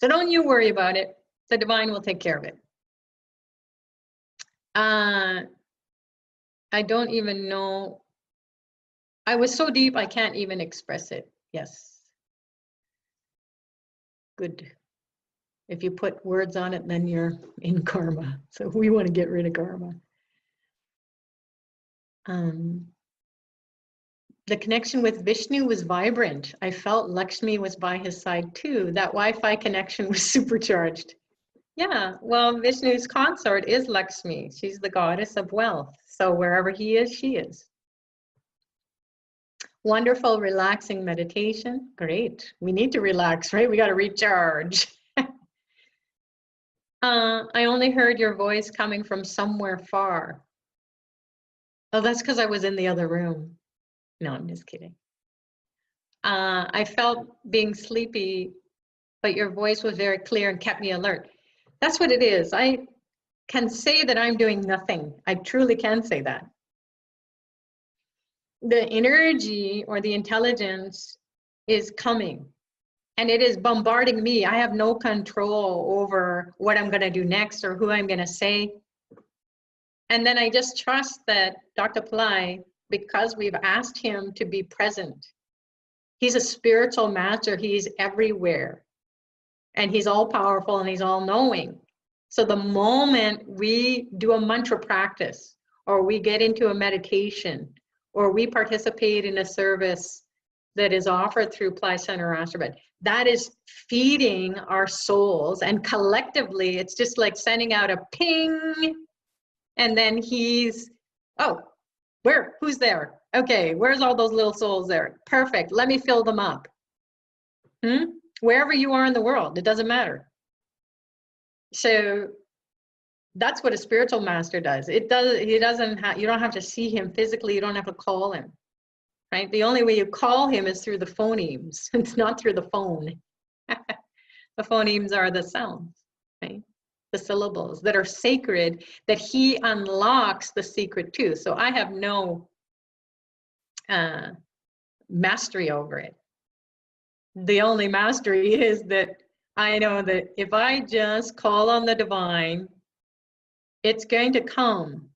So don't you worry about it. The divine will take care of it. I don't even know. I was so deep, I can't even express it. Yes. Good. If you put words on it, then you're in karma. So we want to get rid of karma. The connection with Vishnu was vibrant. I felt Lakshmi was by his side too. That Wi-Fi connection was supercharged. Yeah, well, Vishnu's consort is Lakshmi. She's the goddess of wealth. So wherever he is, she is. Wonderful, relaxing meditation. Great. We need to relax, right? We got to recharge. I only heard your voice coming from somewhere far. Oh, that's because I was in the other room. No, I'm just kidding. I felt being sleepy, but your voice was very clear and kept me alert. That's what it is. I can say that I'm doing nothing. I truly can say that. The energy or the intelligence is coming and it is bombarding me. I have no control over what I'm going to do next or who I'm going to say. And then I just trust that Dr. Pillai, because we've asked him to be present, he's a spiritual master. He's everywhere and he's all powerful and he's all knowing. So the moment we do a mantra practice or we get into a meditation or we participate in a service that is offered through Pillai Center or Astrobed, that is feeding our souls, and collectively it's just like sending out a ping, and then he's, oh, who's there? Okay, where's all those little souls there? Perfect, let me fill them up. Wherever you are in the world, it doesn't matter. So that's what a spiritual master does. He doesn't have, you don't have to see him physically, you don't have to call him, right? The only way you call him is through the phonemes. It's not through the phone. The phonemes are the sounds, right? The syllables that are sacred, that he unlocks the secret to. So I have no mastery over it. The only mastery is that I know that if I just call on the divine, it's going to come.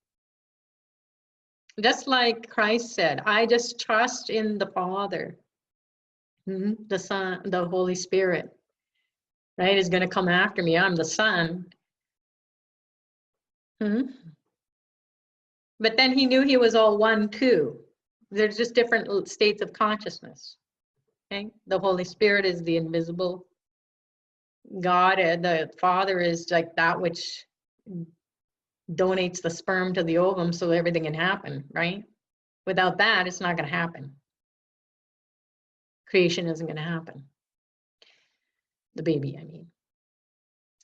Just like Christ said, I just trust in the Father, the Son, the Holy Spirit, right, is going to come after me. I'm the Son. But then he knew he was all one too. There's just different states of consciousness. Okay, the Holy Spirit is the invisible. God, the Father, is like that which donates the sperm to the ovum so everything can happen, right? Without that, it's not going to happen. Creation isn't going to happen. The baby, I mean.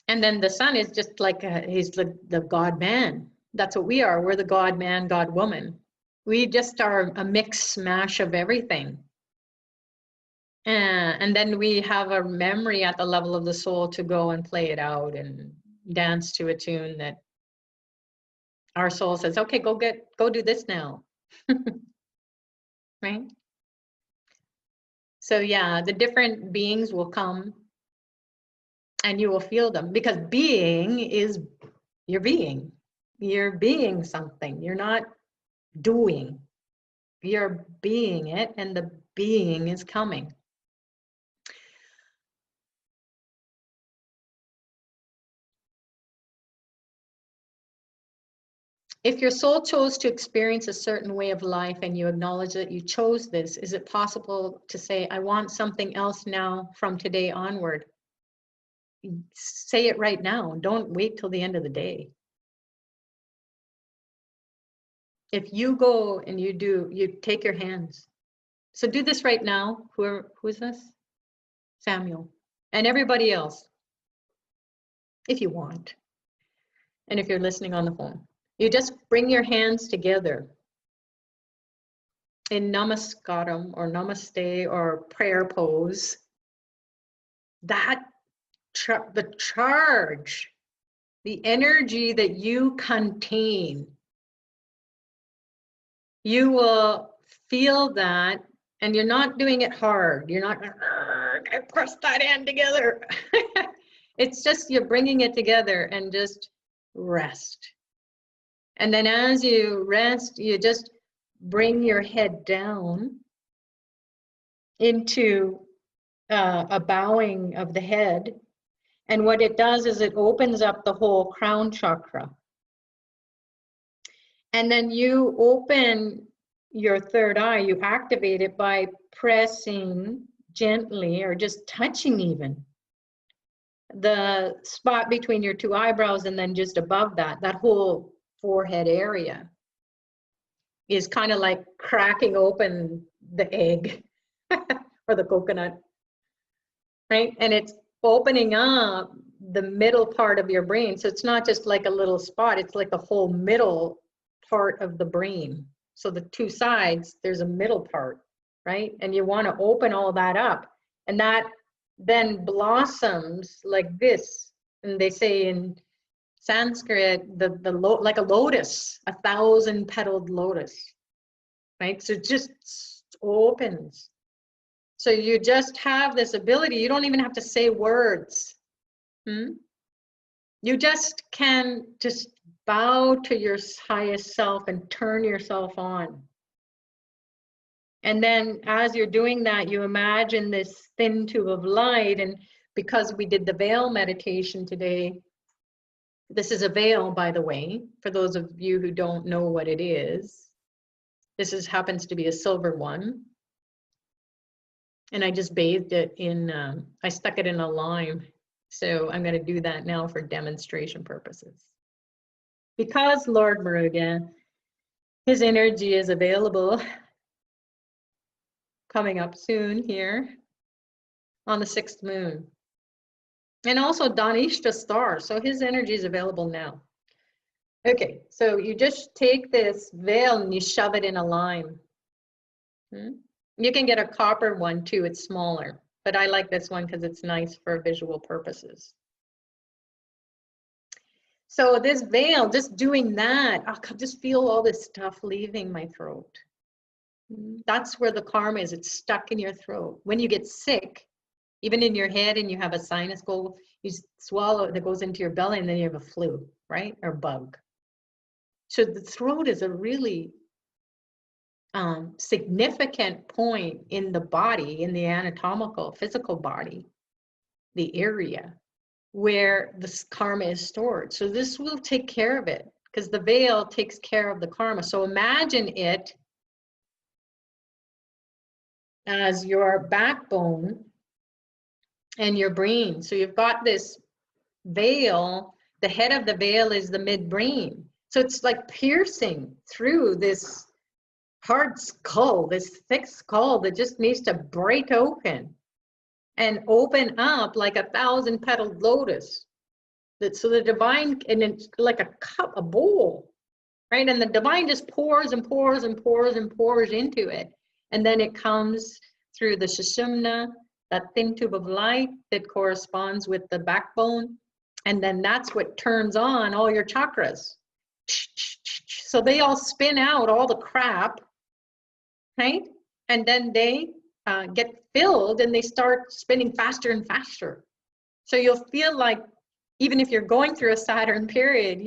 And then the Son is just like, he's the God-man. That's what we are. We're the God-man, God-woman. We just are a mix mash of everything. And then we have a memory at the level of the soul to go and play it out and dance to a tune that our soul says, okay, go do this now. Right? So yeah, the different beings will come and you will feel them, because being is your being. You're being something. You're not doing. You're being it, and the being is coming. If your soul chose to experience a certain way of life and you acknowledge that you chose this, is it possible to say, I want something else now from today onward? Say it right now. Don't wait till the end of the day. If you go and you take your hands. So do this right now. Who is this? Samuel. And everybody else, if you want. And if you're listening on the phone. You just bring your hands together in namaskaram or namaste or prayer pose. That the charge, the energy that you contain, you will feel that, and you're not doing it hard. You're not going to press that hand together. It's just you're bringing it together and just rest. And then as you rest, you just bring your head down into a bowing of the head. And what it does is it opens up the whole crown chakra. And then you open your third eye, you activate it by pressing gently or just touching even the spot between your two eyebrows, and then just above that whole forehead area is kind of like cracking open the egg or the coconut, right? And it's opening up the middle part of your brain. So it's not just like a little spot, it's like the whole middle part of the brain. So the two sides, there's a middle part, right? And you want to open all that up, and that then blossoms like this. And they say in Sanskrit, like a lotus, 1,000-petaled lotus, right? So it just opens. So you just have this ability. You don't even have to say words. You just can just bow to your highest self and turn yourself on. And then as you're doing that, you imagine this thin tube of light. And because we did the veil meditation today, this is a veil, by the way, for those of you who don't know what it is. This happens to be a silver one. And I just bathed it in, I stuck it in a lime. So I'm going to do that now for demonstration purposes. Because Lord Muruga, his energy is available coming up soon here on the 6th moon. And also Danishta star, so his energy is available now. Okay, so you just take this veil and you shove it in a lime. You can get a copper one too, it's smaller, but I like this one because it's nice for visual purposes. So this veil, just doing that, I can just feel all this stuff leaving my throat. That's where the karma is, it's stuck in your throat. When you get sick, even in your head and you have a sinus cold, you swallow it, that goes into your belly and then you have a flu, right? Or bug. So the throat is a really significant point in the body, in the anatomical, physical body, the area where this karma is stored. So this will take care of it because the veil takes care of the karma. So imagine it as your backbone and your brain. So you've got this veil, the head of the veil is the midbrain. So it's like piercing through this hard skull, this thick skull that just needs to break open and open up like a 1,000-petaled lotus. So the divine, and it's like a cup, a bowl, right? And the divine just pours and pours and pours and pours into it. And then it comes through the Sushumna, that thin tube of light that corresponds with the backbone. And then that's what turns on all your chakras. So they all spin out all the crap, right? And then they get filled and they start spinning faster and faster. So you'll feel like even if you're going through a Saturn period,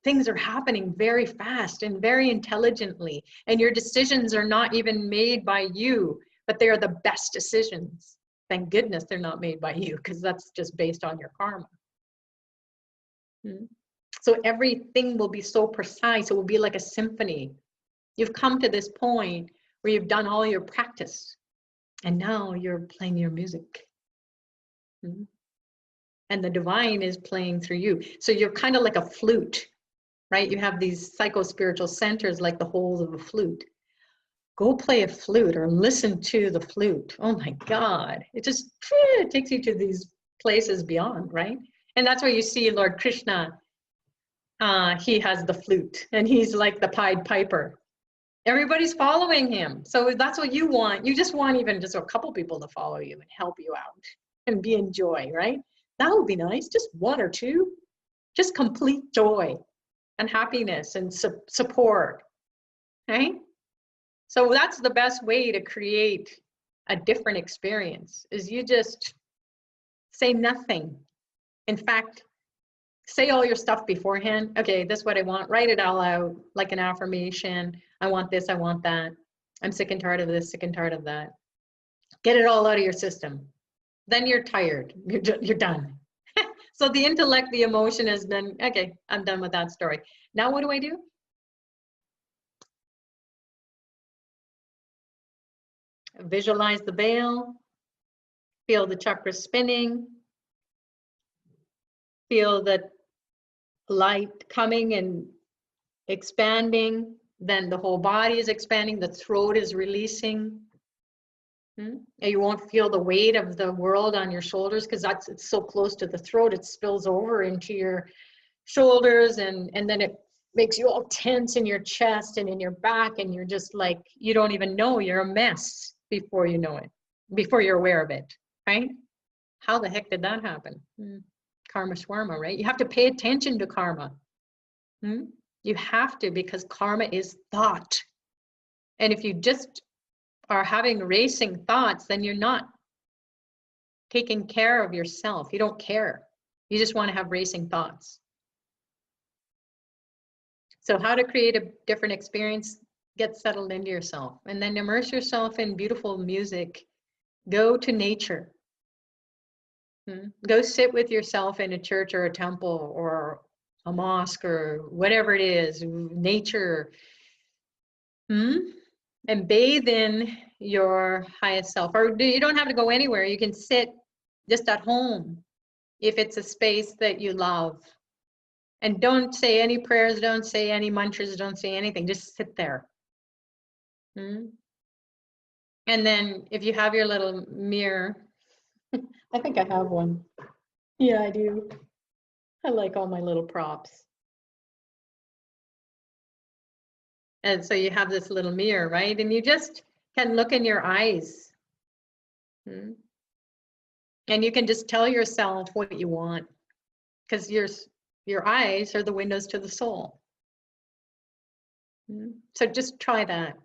things are happening very fast and very intelligently. And your decisions are not even made by you, but they are the best decisions. Thank goodness they're not made by you, because that's just based on your karma. So everything will be so precise. It will be like a symphony. You've come to this point where you've done all your practice and now you're playing your music. And the divine is playing through you. So you're kind of like a flute, right? You have these psycho-spiritual centers like the holes of a flute. Go play a flute or listen to the flute. Oh my God. It just takes you to these places beyond, right? And that's where you see Lord Krishna. He has the flute and he's like the Pied Piper. Everybody's following him. So that's what you want. You just want even just a couple people to follow you and help you out and be in joy, right? That would be nice. Just one or two. Just complete joy and happiness and support, right? So that's the best way to create a different experience, is you just say nothing. In fact, say all your stuff beforehand. Okay, this is what I want. Write it all out like an affirmation. I want this, I want that. I'm sick and tired of this, sick and tired of that. Get it all out of your system. Then you're tired. You're done. So the intellect, the emotion is done. Okay, I'm done with that story. Now what do I do? Visualize the veil. Feel the chakras spinning. Feel the light coming and expanding. Then the whole body is expanding. The throat is releasing. And you won't feel the weight of the world on your shoulders because it's so close to the throat. It spills over into your shoulders and then it makes you all tense in your chest and in your back, and you're just like, you don't even know you're a mess before you know it, before you're aware of it, right? How the heck did that happen? Karma Swarma, right? You have to pay attention to karma. You have to, because karma is thought. And if you just are having racing thoughts, then you're not taking care of yourself. You don't care. You just want to have racing thoughts. So how to create a different experience? Get settled into yourself and then immerse yourself in beautiful music. Go to nature. Go sit with yourself in a church or a temple or a mosque or whatever it is, nature. and bathe in your highest self. Or you don't have to go anywhere. You can sit just at home if it's a space that you love. And don't say any prayers, don't say any mantras, don't say anything. Just sit there. And then if you have your little mirror, I think I have one. Yeah, I do. I like all my little props. And so you have this little mirror, right? And you just can look in your eyes. And you can just tell yourself what you want, because your eyes are the windows to the soul. So just try that.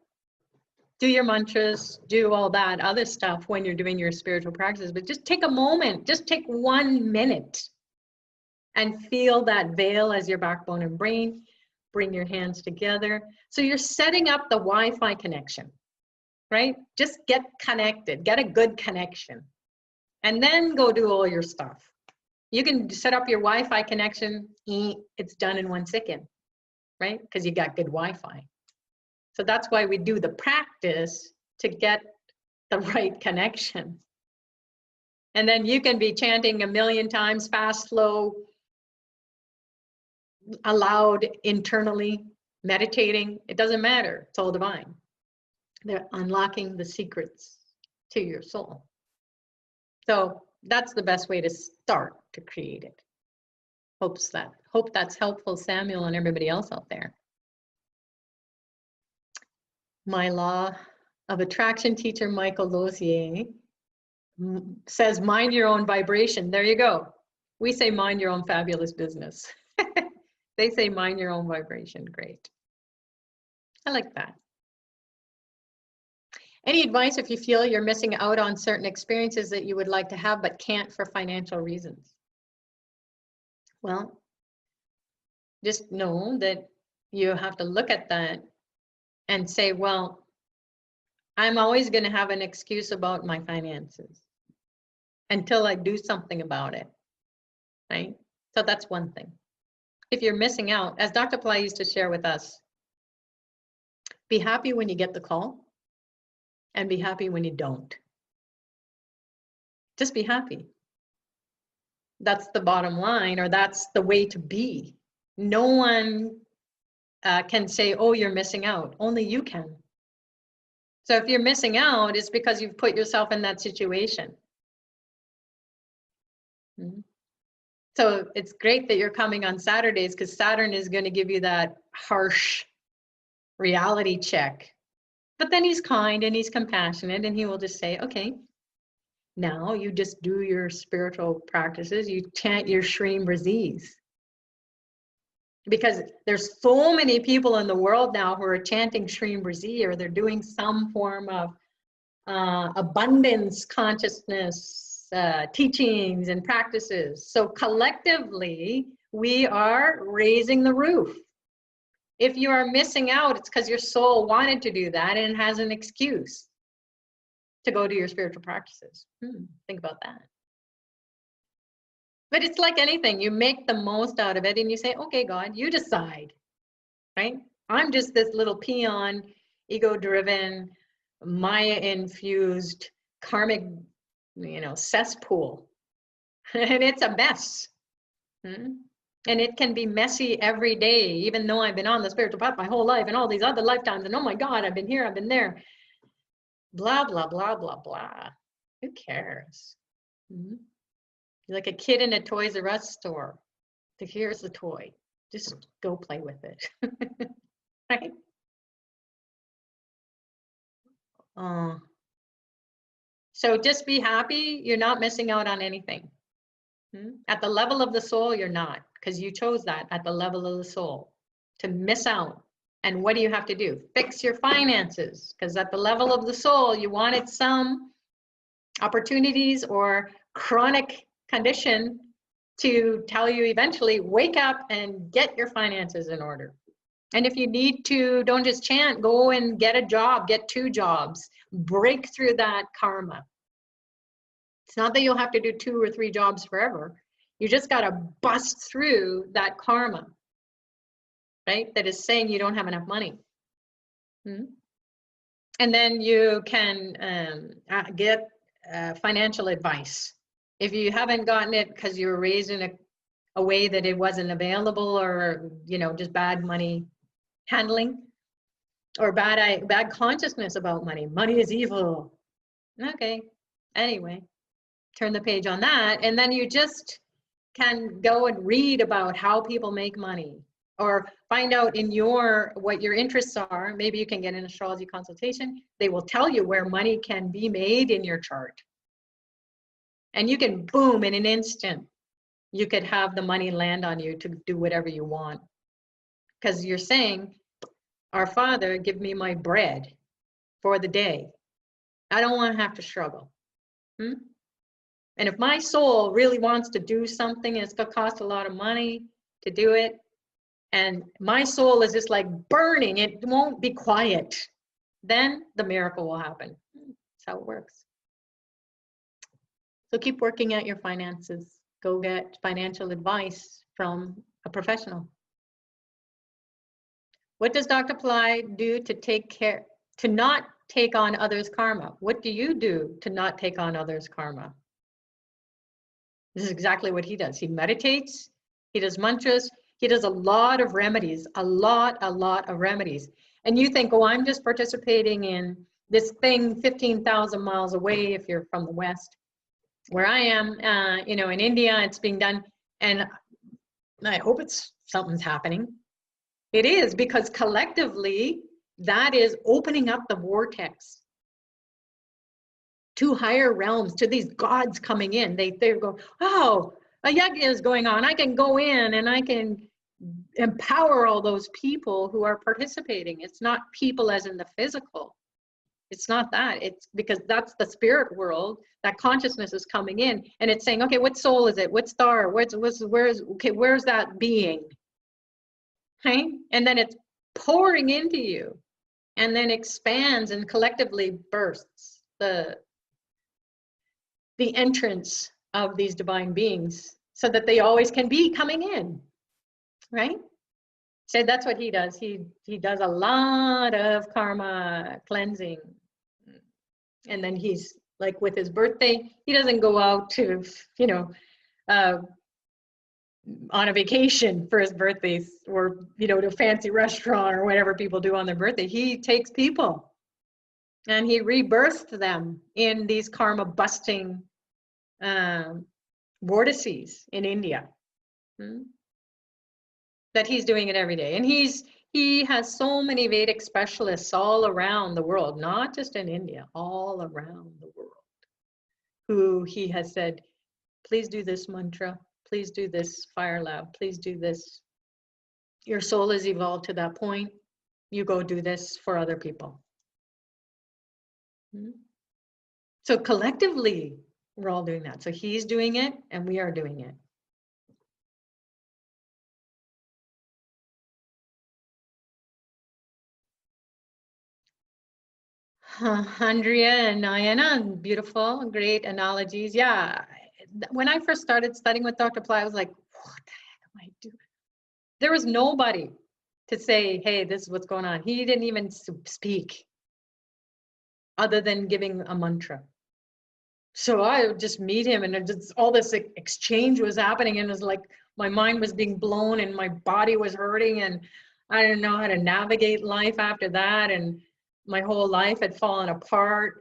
Do your mantras, do all that other stuff when you're doing your spiritual practices, but just take a moment, just take 1 minute and feel that veil as your backbone and brain. Bring your hands together. So you're setting up the Wi-Fi connection, right? Just get connected, get a good connection, and then go do all your stuff. You can set up your Wi-Fi connection, it's done in 1 second, right? Because you got good Wi-Fi. So that's why we do the practice, to get the right connection. And then you can be chanting 1,000,000 times, fast, slow, aloud, internally, meditating. It doesn't matter. It's all divine. They're unlocking the secrets to your soul. So that's the best way to start to create it. Hope that's helpful, Samuel, and everybody else out there. My law of attraction teacher, Michael Lozier, says, mind your own vibration. There you go. We say, mind your own fabulous business. They say, mind your own vibration. Great. I like that. Any advice if you feel you're missing out on certain experiences that you would like to have but can't for financial reasons? Well, just know that you have to look at that and say, well, I'm always going to have an excuse about my finances until I do something about it, right? So that's one thing. If you're missing out, as Dr. Pillai used to share with us, be happy when you get the call and be happy when you don't. Just be happy. That's the bottom line, or that's the way to be. No one can say, oh, you're missing out. Only you can. So if you're missing out, it's because you've put yourself in that situation. So it's great that you're coming on Saturdays, because Saturn is going to give you that harsh reality check. But then he's kind and he's compassionate, and he will just say, okay, now you just do your spiritual practices, you chant your Shreem Razis. Because there's so many people in the world now who are chanting Shreem Razi, or they're doing some form of abundance consciousness teachings and practices. So collectively, we are raising the roof. If you are missing out, it's because your soul wanted to do that and has an excuse to go do your spiritual practices. Think about that. But it's like anything, you make the most out of it and you say, okay, God, you decide, right? I'm just this little peon, ego-driven, Maya-infused, karmic, cesspool. And it's a mess. And it can be messy every day, even though I've been on the spiritual path my whole life and all these other lifetimes. And oh my God, I've been here, I've been there. Blah, blah, blah, blah, blah. Who cares? You're like a kid in a Toys R Us store. Here's the toy. Just go play with it. Right? So just be happy. You're not missing out on anything. At the level of the soul, you're not, because you chose that at the level of the soul to miss out. And what do you have to do? Fix your finances, because at the level of the soul, you wanted some opportunities or chronic condition to tell you eventually, wake up and get your finances in order. And if you need to, don't just chant, go and get a job, get 2 jobs, break through that karma. It's not that you'll have to do 2 or 3 jobs forever. You just got to bust through that karma, right? That is saying you don't have enough money. And And then you can get financial advice. If you haven't gotten it because you were raised in a way that it wasn't available, or just bad money handling, or bad consciousness about money. Money is evil. Okay. Anyway, turn the page on that, and then you just can go and read about how people make money, or find out in what your interests are. Maybe you can get an astrology consultation. They will tell you where money can be made in your chart. And you can, boom, in an instant, you could have the money land on you to do whatever you want. Because you're saying, our Father, give me my bread for the day. I don't want to have to struggle. And if my soul really wants to do something, and it's going to cost a lot of money to do it, and my soul is just like burning, it won't be quiet, then the miracle will happen. That's how it works. So keep working at your finances. Go get financial advice from a professional. What does Dr. Pillai do to not take on others' karma? What do you do to not take on others' karma? This is exactly what he does. He meditates, he does mantras, he does a lot of remedies, a lot of remedies. And you think, oh, I'm just participating in this thing 15,000 miles away if you're from the West. Where I am, in India, it's being done, and I hope something's happening. It is, because collectively, that is opening up the vortex to higher realms, to these gods coming in. They go, oh, a yajna is going on. I can go in and I can empower all those people who are participating. It's not people as in the physical. It's not that. It's because that's the spirit world. That consciousness is coming in, and it's saying, okay, what soul is it? What star? Where's that being? Okay, and then it's pouring into you, and then expands and collectively bursts the entrance of these divine beings, so that they always can be coming in, right? So that's what he does. He does a lot of karma cleansing. And then he's like, with his birthday, he doesn't go out to, on a vacation for his birthdays, or, to a fancy restaurant or whatever people do on their birthday. He takes people and he rebirths them in these karma busting vortices in India. That he's doing it every day. And he has so many Vedic specialists all around the world, not just in India, all around the world, who he has said, please do this mantra, please do this fire lab, please do this. Your soul has evolved to that point. You go do this for other people. So collectively, we're all doing that. So he's doing it and we are doing it. Andrea and Ayana, beautiful, great analogies. Yeah, when I first started studying with Dr. Pillai, I was like, what the heck am I doing? There was nobody to say, hey, this is what's going on. He didn't even speak other than giving a mantra. So I would just meet him, and just all this exchange was happening, and it was like my mind was being blown and my body was hurting, and I didn't know how to navigate life after that. And my whole life had fallen apart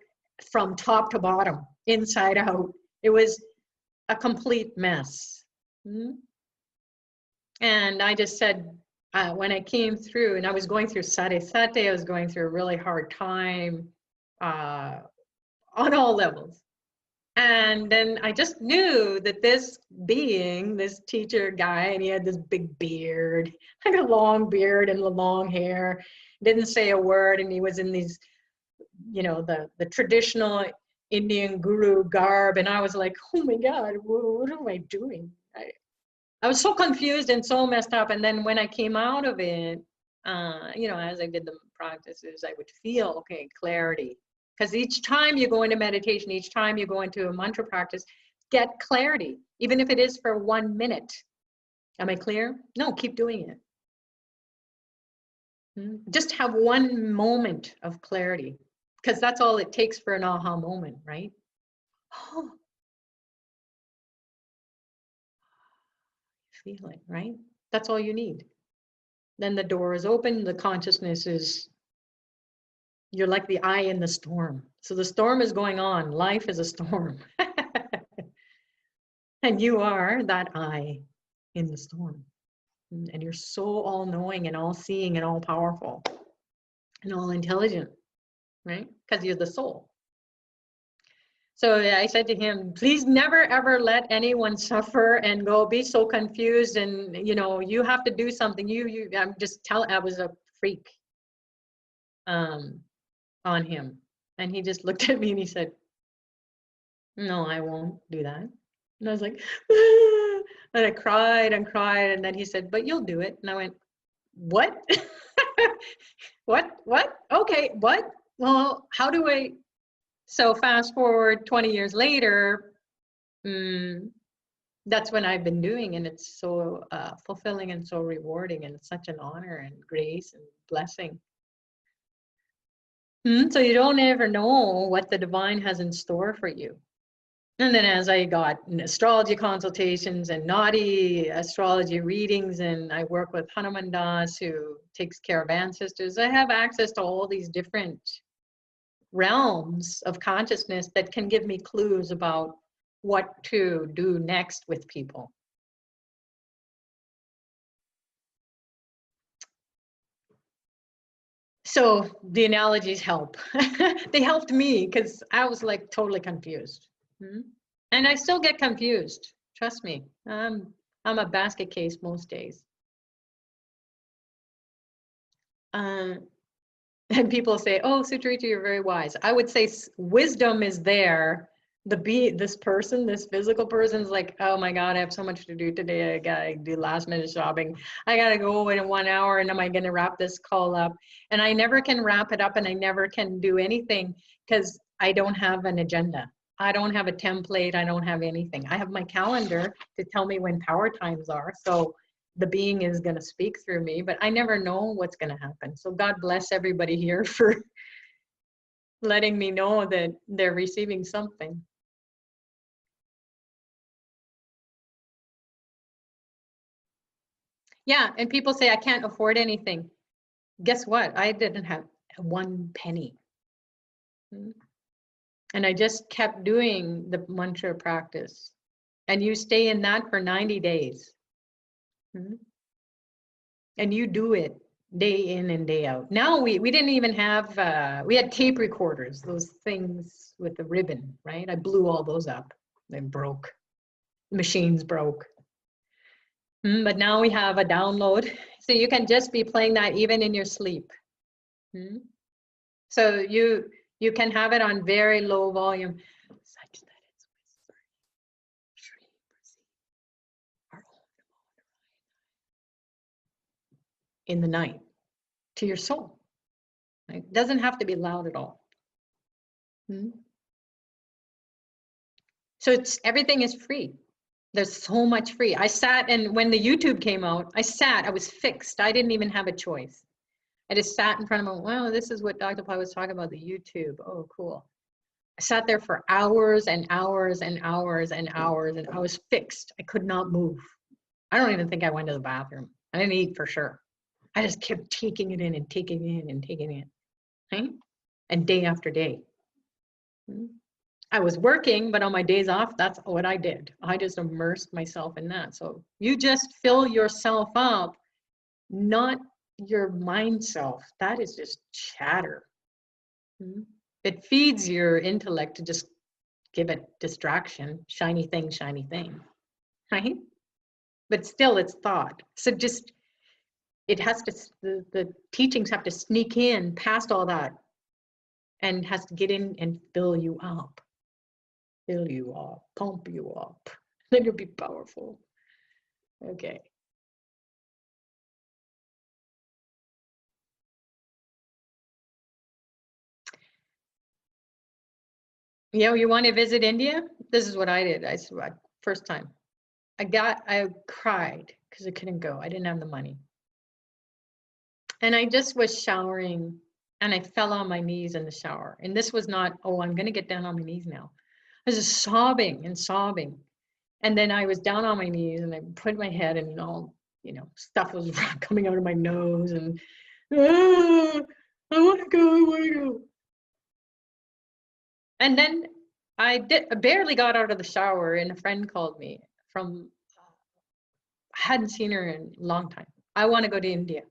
from top to bottom, inside out. It was a complete mess. And I just said, when I came through, and I was going through Sate, I was going through a really hard time on all levels. And then I just knew that this being, this teacher guy, and he had this big beard, like a long beard and long hair, didn't say a word, and he was in these, the traditional Indian guru garb, and I was like, oh my God, what am I doing? I was so confused and so messed up. And then when I came out of it, as I did the practices, I would feel, okay, clarity. Because each time you go into meditation, each time you go into a mantra practice, get clarity, even if it is for 1 minute. Am I clear? No, keep doing it. Just have one moment of clarity. Because that's all it takes for an aha moment, right? Oh, feel it, right? That's all you need. Then the door is open, the consciousness is, you're like the eye in the storm. So the storm is going on. Life is a storm. And you are that eye in the storm. And you're so all-knowing and all-seeing and all-powerful and all-intelligent, right? Because you're the soul. So I said to him, please never ever let anyone suffer and go be so confused, and you have to do something. I was a freak on him. And he just looked at me and he said, no, I won't do that. And I was like, ah, and I cried and cried. And then he said, but you'll do it. And I went, what? What? Okay, what? Well, how do I? So fast forward 20 years later, that's when I've been doing, and it's so fulfilling and so rewarding, and it's such an honor and grace and blessing. So you don't ever know what the divine has in store for you. And then as I got astrology consultations and naughty astrology readings, and I work with Hanuman Das, who takes care of ancestors, I have access to all these different realms of consciousness that can give me clues about what to do next with people. So the analogies help. They helped me because I was like totally confused. And I still get confused. Trust me. I'm a basket case most days. And people say, oh, Sucharita, you're very wise. I would say wisdom is there. This physical person's like, oh my God, I have so much to do today. I gotta do last minute shopping. I gotta go in 1 hour, and am I gonna wrap this call up? And I never can wrap it up, and I never can do anything because I don't have an agenda. I don't have a template. I don't have anything. I have my calendar to tell me when power times are. So the being is going to speak through me, but I never know what's going to happen. So God bless everybody here for letting me know that they're receiving something. Yeah, and people say I can't afford anything. Guess what? I didn't have 1 penny. And I just kept doing the mantra practice. And you stay in that for 90 days. And you do it day in and day out. Now we didn't even have, we had tape recorders, those things with the ribbon, right? I blew all those up. They broke. The machines broke. But now we have a download. So you can just be playing that even in your sleep. So you can have it on very low volume, such that it's whispering. In the night to your soul. Right? It doesn't have to be loud at all. So everything is free. There's so much free. I sat, and when the YouTube came out, I was fixed. I didn't even have a choice. I just sat in front of them. Well, this is what Dr. Pai was talking about, the YouTube. Oh, cool. I sat there for hours and hours and hours and hours, and I was fixed. I could not move. I don't even think I went to the bathroom. I didn't eat for sure. I just kept taking it in and taking it in and taking it, right? And day after day. I was working, but on my days off, that's what I did. I just immersed myself in that. So you just fill yourself up, not your mind self. That is just chatter. It feeds your intellect to just give it distraction, shiny thing, right? But still it's thought. So just, it has to, the teachings have to sneak in past all that and has to get in and fill you up. Fill you up, pump you up, then you'll be powerful. Okay. Yeah, you want to visit India? This is what I did. I said, first time. I cried because I couldn't go. I didn't have the money. And I just was showering And I fell on my knees in the shower. And this was not, oh, I'm going to get down on my knees now. I was just sobbing and sobbing. And then I was down on my knees and I put my head and all, stuff was coming out of my nose and, I want to go, I want to go. And then I barely got out of the shower and a friend called me from, I hadn't seen her in a long time. I want to go to India.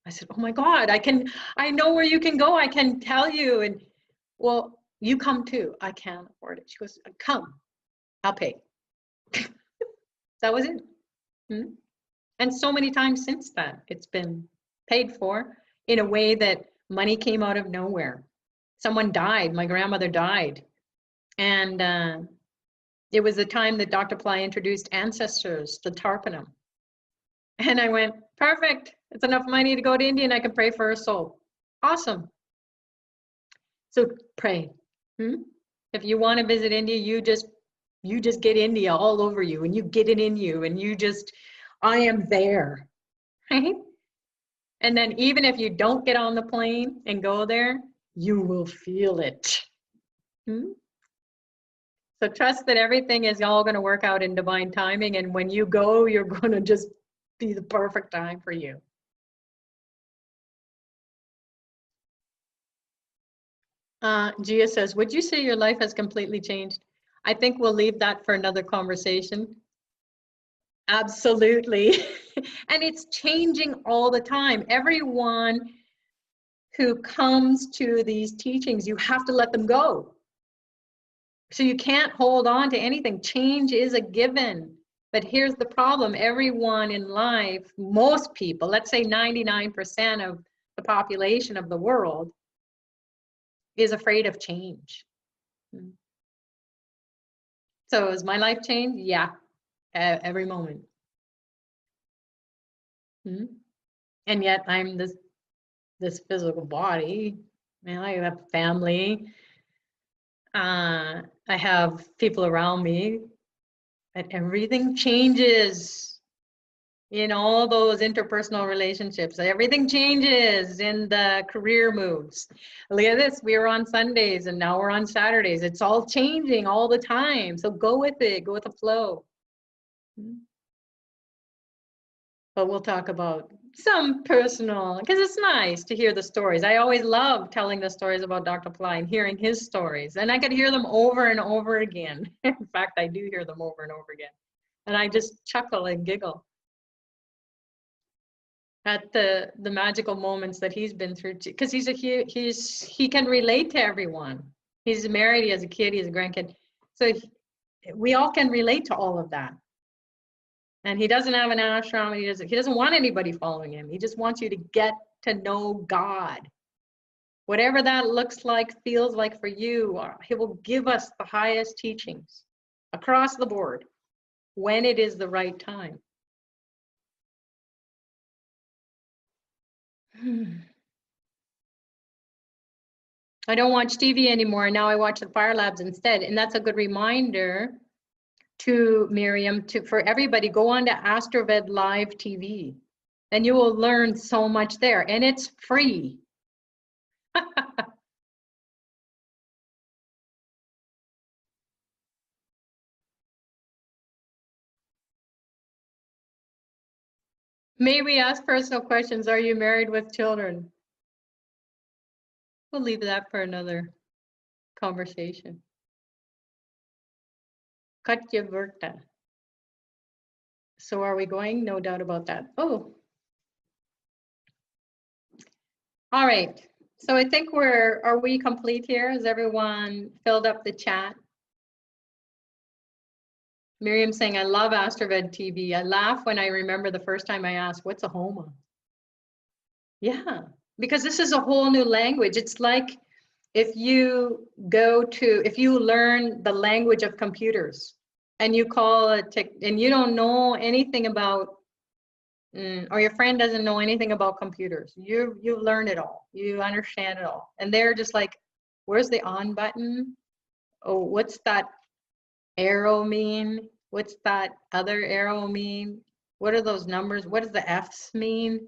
I said, oh my God, I know where you can go. I can tell you. And well, you come too. I can't afford it. She goes, come, I'll pay. That was it. And so many times since that, it's been paid for in a way that money came out of nowhere. Someone died. My grandmother died. And it was the time that Dr. Pillai introduced ancestors, the Tarpanam. And I went, perfect. It's enough money to go to India and I can pray for her soul. Awesome. So pray. If you want to visit India, you just get India all over you and you get it in you and you just, I am there. Right? And then even if you don't get on the plane and go there, you will feel it. So trust that everything is all going to work out in divine timing. And when you go, you're going to just be the perfect time for you. Gia says, would you say your life has completely changed? I think we'll leave that for another conversation. Absolutely. And it's changing all the time. Everyone who comes to these teachings, you have to let them go. So you can't hold on to anything. Change is a given. But here's the problem. Everyone in life, most people, let's say 99% of the population of the world, is afraid of change. So has my life changed? Yeah, every moment. And yet I'm this physical body. I have family. I have people around me. But everything changes in all those interpersonal relationships. Everything changes in the career moves. Look at this, we were on Sundays and now we're on Saturdays. It's all changing all the time. So go with it, go with the flow. But we'll talk about some personal, because it's nice to hear the stories. I always love telling the stories about Dr. Pillai and hearing his stories. And I could hear them over and over again. In fact, I do hear them over and over again. And I just chuckle and giggle at the magical moments that he's been through, because he can relate to everyone. He's married, he has a kid, he has a grandkid. So we all can relate to all of that. And he doesn't have an ashram. He doesn't want anybody following him. He just wants you to get to know God. Whatever that looks like, feels like for you, he will give us the highest teachings across the board when it is the right time. I don't watch TV anymore. Now I watch the Fire Labs instead. And that's a good reminder to Miriam, for everybody, go on to Astroved Live TV. And you will learn so much there. And it's free. May we ask personal questions? Are you married with children? We'll leave that for another conversation. Katya Verta. So are we going? No doubt about that. Oh. All right. So I think are we complete here? Has everyone filled up the chat? Miriam saying, I love Astroved TV. I laugh when I remember the first time I asked, what's a Homa? Yeah, because this is a whole new language. It's like if you learn the language of computers and you call it, and you don't know anything about, or your friend doesn't know anything about computers, you learn it all, you understand it all. And they're just like, where's the on button? Oh, what's that arrow mean? What's that other arrow mean? What are those numbers? What does the F's mean?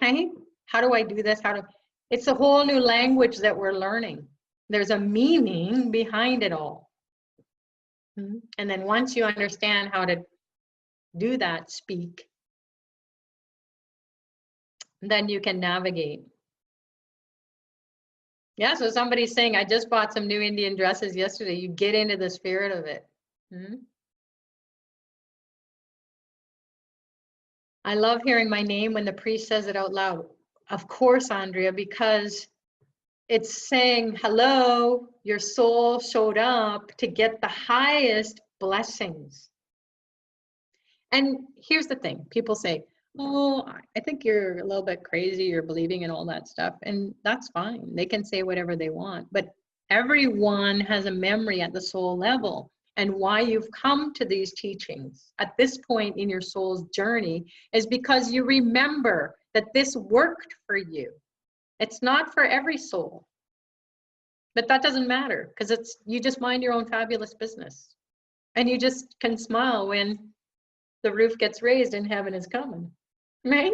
Right? How do I do this? It's a whole new language that we're learning. There's a meaning behind it all. And then once you understand how to do that, speak, then you can navigate. Yeah, so somebody's saying, I just bought some new Indian dresses yesterday. You get into the spirit of it. I love hearing my name when the priest says it out loud. Of course, Andrea, because it's saying, hello, your soul showed up to get the highest blessings. And here's the thing, people say, oh, I think you're a little bit crazy, you're believing in all that stuff. And that's fine. They can say whatever they want. But everyone has a memory at the soul level. And why you've come to these teachings at this point in your soul's journey is because you remember that this worked for you. It's not for every soul. But that doesn't matter, because you just mind your own fabulous business. And you just can smile when the roof gets raised and heaven is coming, right?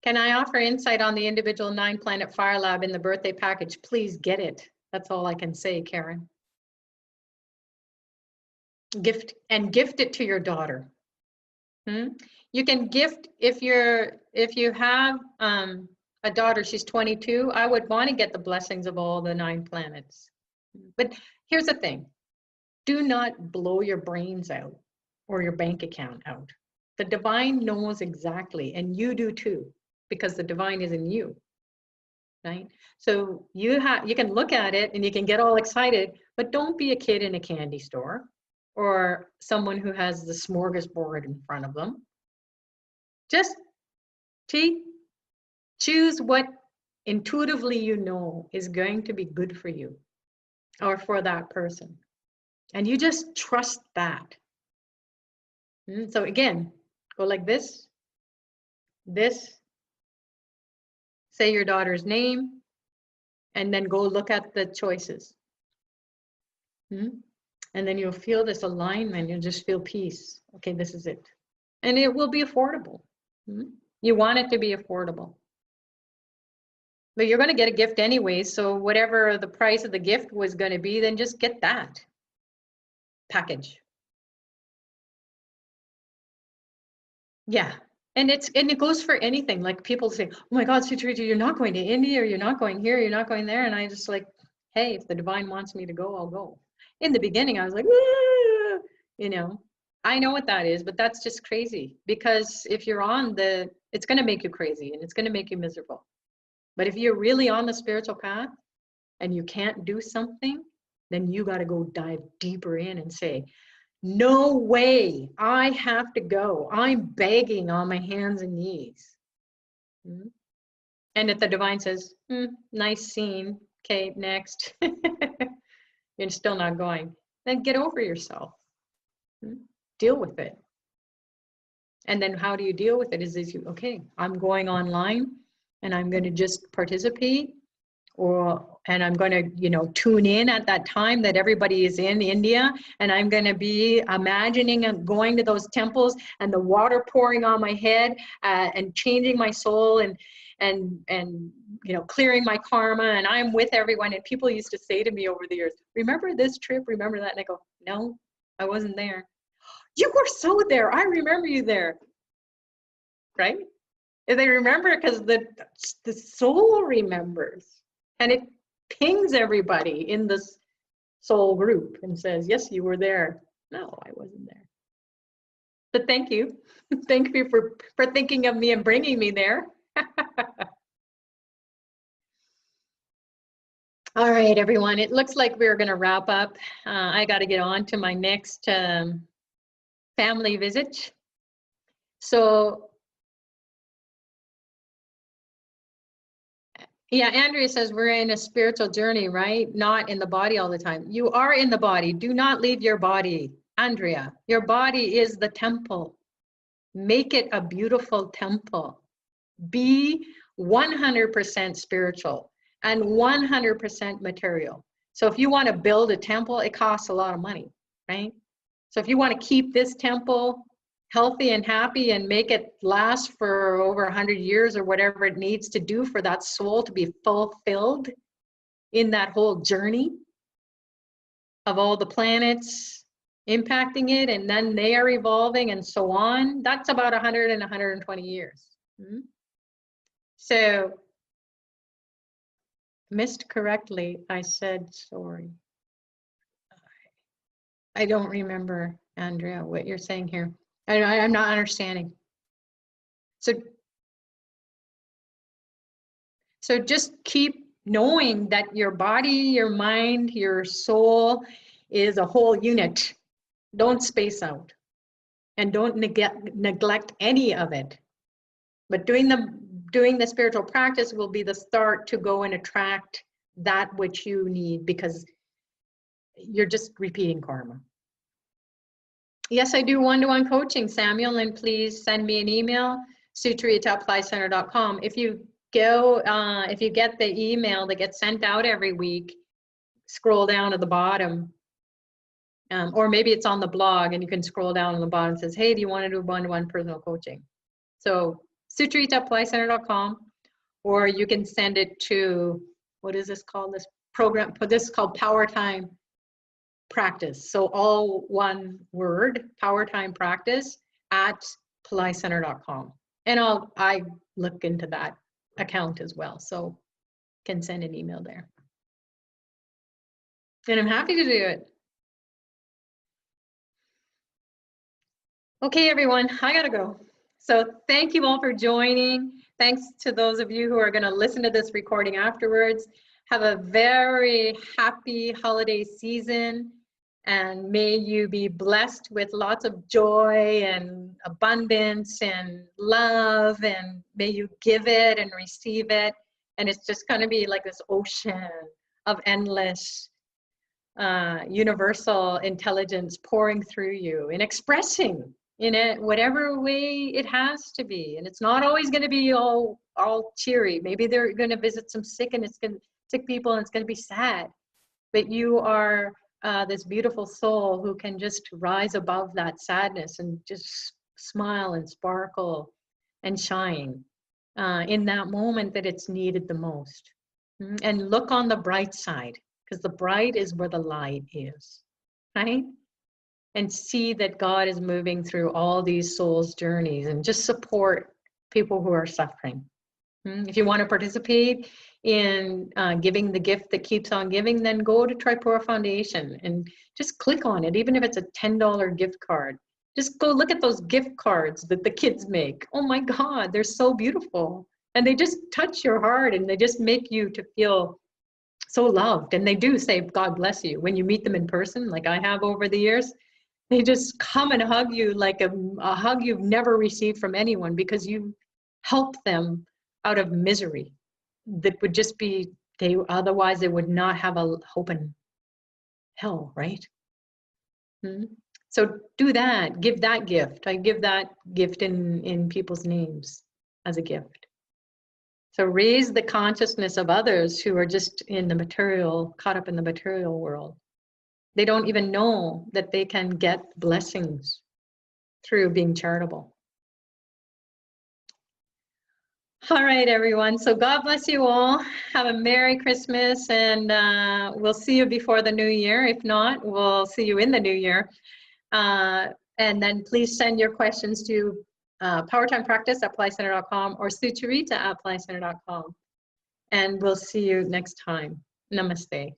Can I offer insight on the individual 9-planet fire lab in the birthday package? Please get it. That's all I can say, Karen. Gift it to your daughter. You can gift, if you have a daughter, she's 22, I would want to get the blessings of all the 9 planets. But here's the thing. Do not blow your brains out or your bank account out. The divine knows exactly, and you do too, because the divine is in you, right? So you can look at it and you can get all excited, but don't be a kid in a candy store or someone who has the smorgasbord in front of them. Just choose what intuitively you know is going to be good for you or for that person. And you just trust that. So again, go like this, say your daughter's name, and then go look at the choices. And then you'll feel this alignment, you'll just feel peace. Okay, this is it. And it will be affordable. You want it to be affordable. But you're going to get a gift anyway, so whatever the price of the gift was going to be, then just get that package. Yeah. And it goes for anything. Like people say, oh my God, Sucharita, you're not going to India, or you're not going here, you're not going there. And I just like, hey, if the divine wants me to go, I'll go. In the beginning, I was like, you know, I know what that is, but that's just crazy. Because if you're on it's going to make you crazy and it's going to make you miserable. But if you're really on the spiritual path and you can't do something, then you got to go dive deeper in and say, no way, I have to go. I'm begging on my hands and knees. And if the divine says, nice scene, okay, next, you're still not going, then get over yourself. Deal with it. And then how do you deal with it? Okay, I'm going online and I'm going to just participate, and I'm going to, tune in at that time that everybody is in India, and I'm going to be imagining and going to those temples and the water pouring on my head and changing my soul and clearing my karma, and I'm with everyone. And people used to say to me over the years, remember this trip, remember that? And I go, no, I wasn't there. You were so there. I remember you there. Right? And they remember because the soul remembers. And it pings everybody in this soul group and says, yes, you were there. No, I wasn't there. But thank you. Thank you for thinking of me and bringing me there. All right, everyone. It looks like we're going to wrap up. I got to get on to my next family visit. So, yeah, Andrea says we're in a spiritual journey, right? Not in the body all the time. You are in the body. Do not leave your body, Andrea. Your body is the temple. Make it a beautiful temple. Be 100% spiritual and 100% material. So if you want to build a temple, it costs a lot of money, right? So if you want to keep this temple healthy and happy and make it last for over 100 years or whatever it needs to do for that soul to be fulfilled in that whole journey of all the planets impacting it, and then they are evolving and so on. That's about 100 and 120 years. So, missed correctly, I said sorry. I don't remember, Andrea, what you're saying here. I'm not understanding. So just keep knowing that your body, your mind, your soul is a whole unit. Don't space out and don't neglect any of it. But doing the spiritual practice will be the start to go and attract that which you need, because you're just repeating karma. Yes, I do one-to-one coaching, Samuel, and please send me an email, sucharita@applycenter.com. If you get the email that gets sent out every week, scroll down to the bottom, or maybe it's on the blog and you can scroll down on the bottom and says, hey, do you want to do one-to-one personal coaching? So sucharita@applycenter.com, or you can send it to, what is this called? This program, this is called Powertime Practice. So all one word, Powertime Practice @PillaiCenter.com. And I look into that account as well, so can send an email there. And I'm happy to do it. Okay, everyone, I gotta go. So thank you all for joining. Thanks to those of you who are gonna listen to this recording afterwards. Have a very happy holiday season, and may you be blessed with lots of joy and abundance and love, and may you give it and receive it. And it's just gonna be like this ocean of endless universal intelligence pouring through you and expressing in it whatever way it has to be. And it's not always going to be all cheery. Maybe they're going to visit some sick people and it's going to be sad, but you are this beautiful soul who can just rise above that sadness and just smile and sparkle and shine in that moment that it's needed the most. And look on the bright side, because the bright is where the light is, right? And see that God is moving through all these souls' journeys, and just support people who are suffering. If you want to participate in giving the gift that keeps on giving, then go to Tripura Foundation and just click on it, even if it's a $10 gift card. Just go look at those gift cards that the kids make. Oh my God, they're so beautiful. And they just touch your heart, and they just make you to feel so loved. And they do say, God bless you, when you meet them in person, like I have over the years. They just come and hug you like a hug you've never received from anyone, because you help them out of misery that would just be, otherwise they would not have a hope in hell, right? So do that, give that gift. I give that gift in people's names as a gift. So raise the consciousness of others who are just in the material, caught up in the material world. They don't even know that they can get blessings through being charitable. All right, everyone. So God bless you all. Have a Merry Christmas, and we'll see you before the new year. If not, we'll see you in the new year. And then please send your questions to powertimepractice@applycenter.com or sucharita@applycenter.com. And we'll see you next time. Namaste.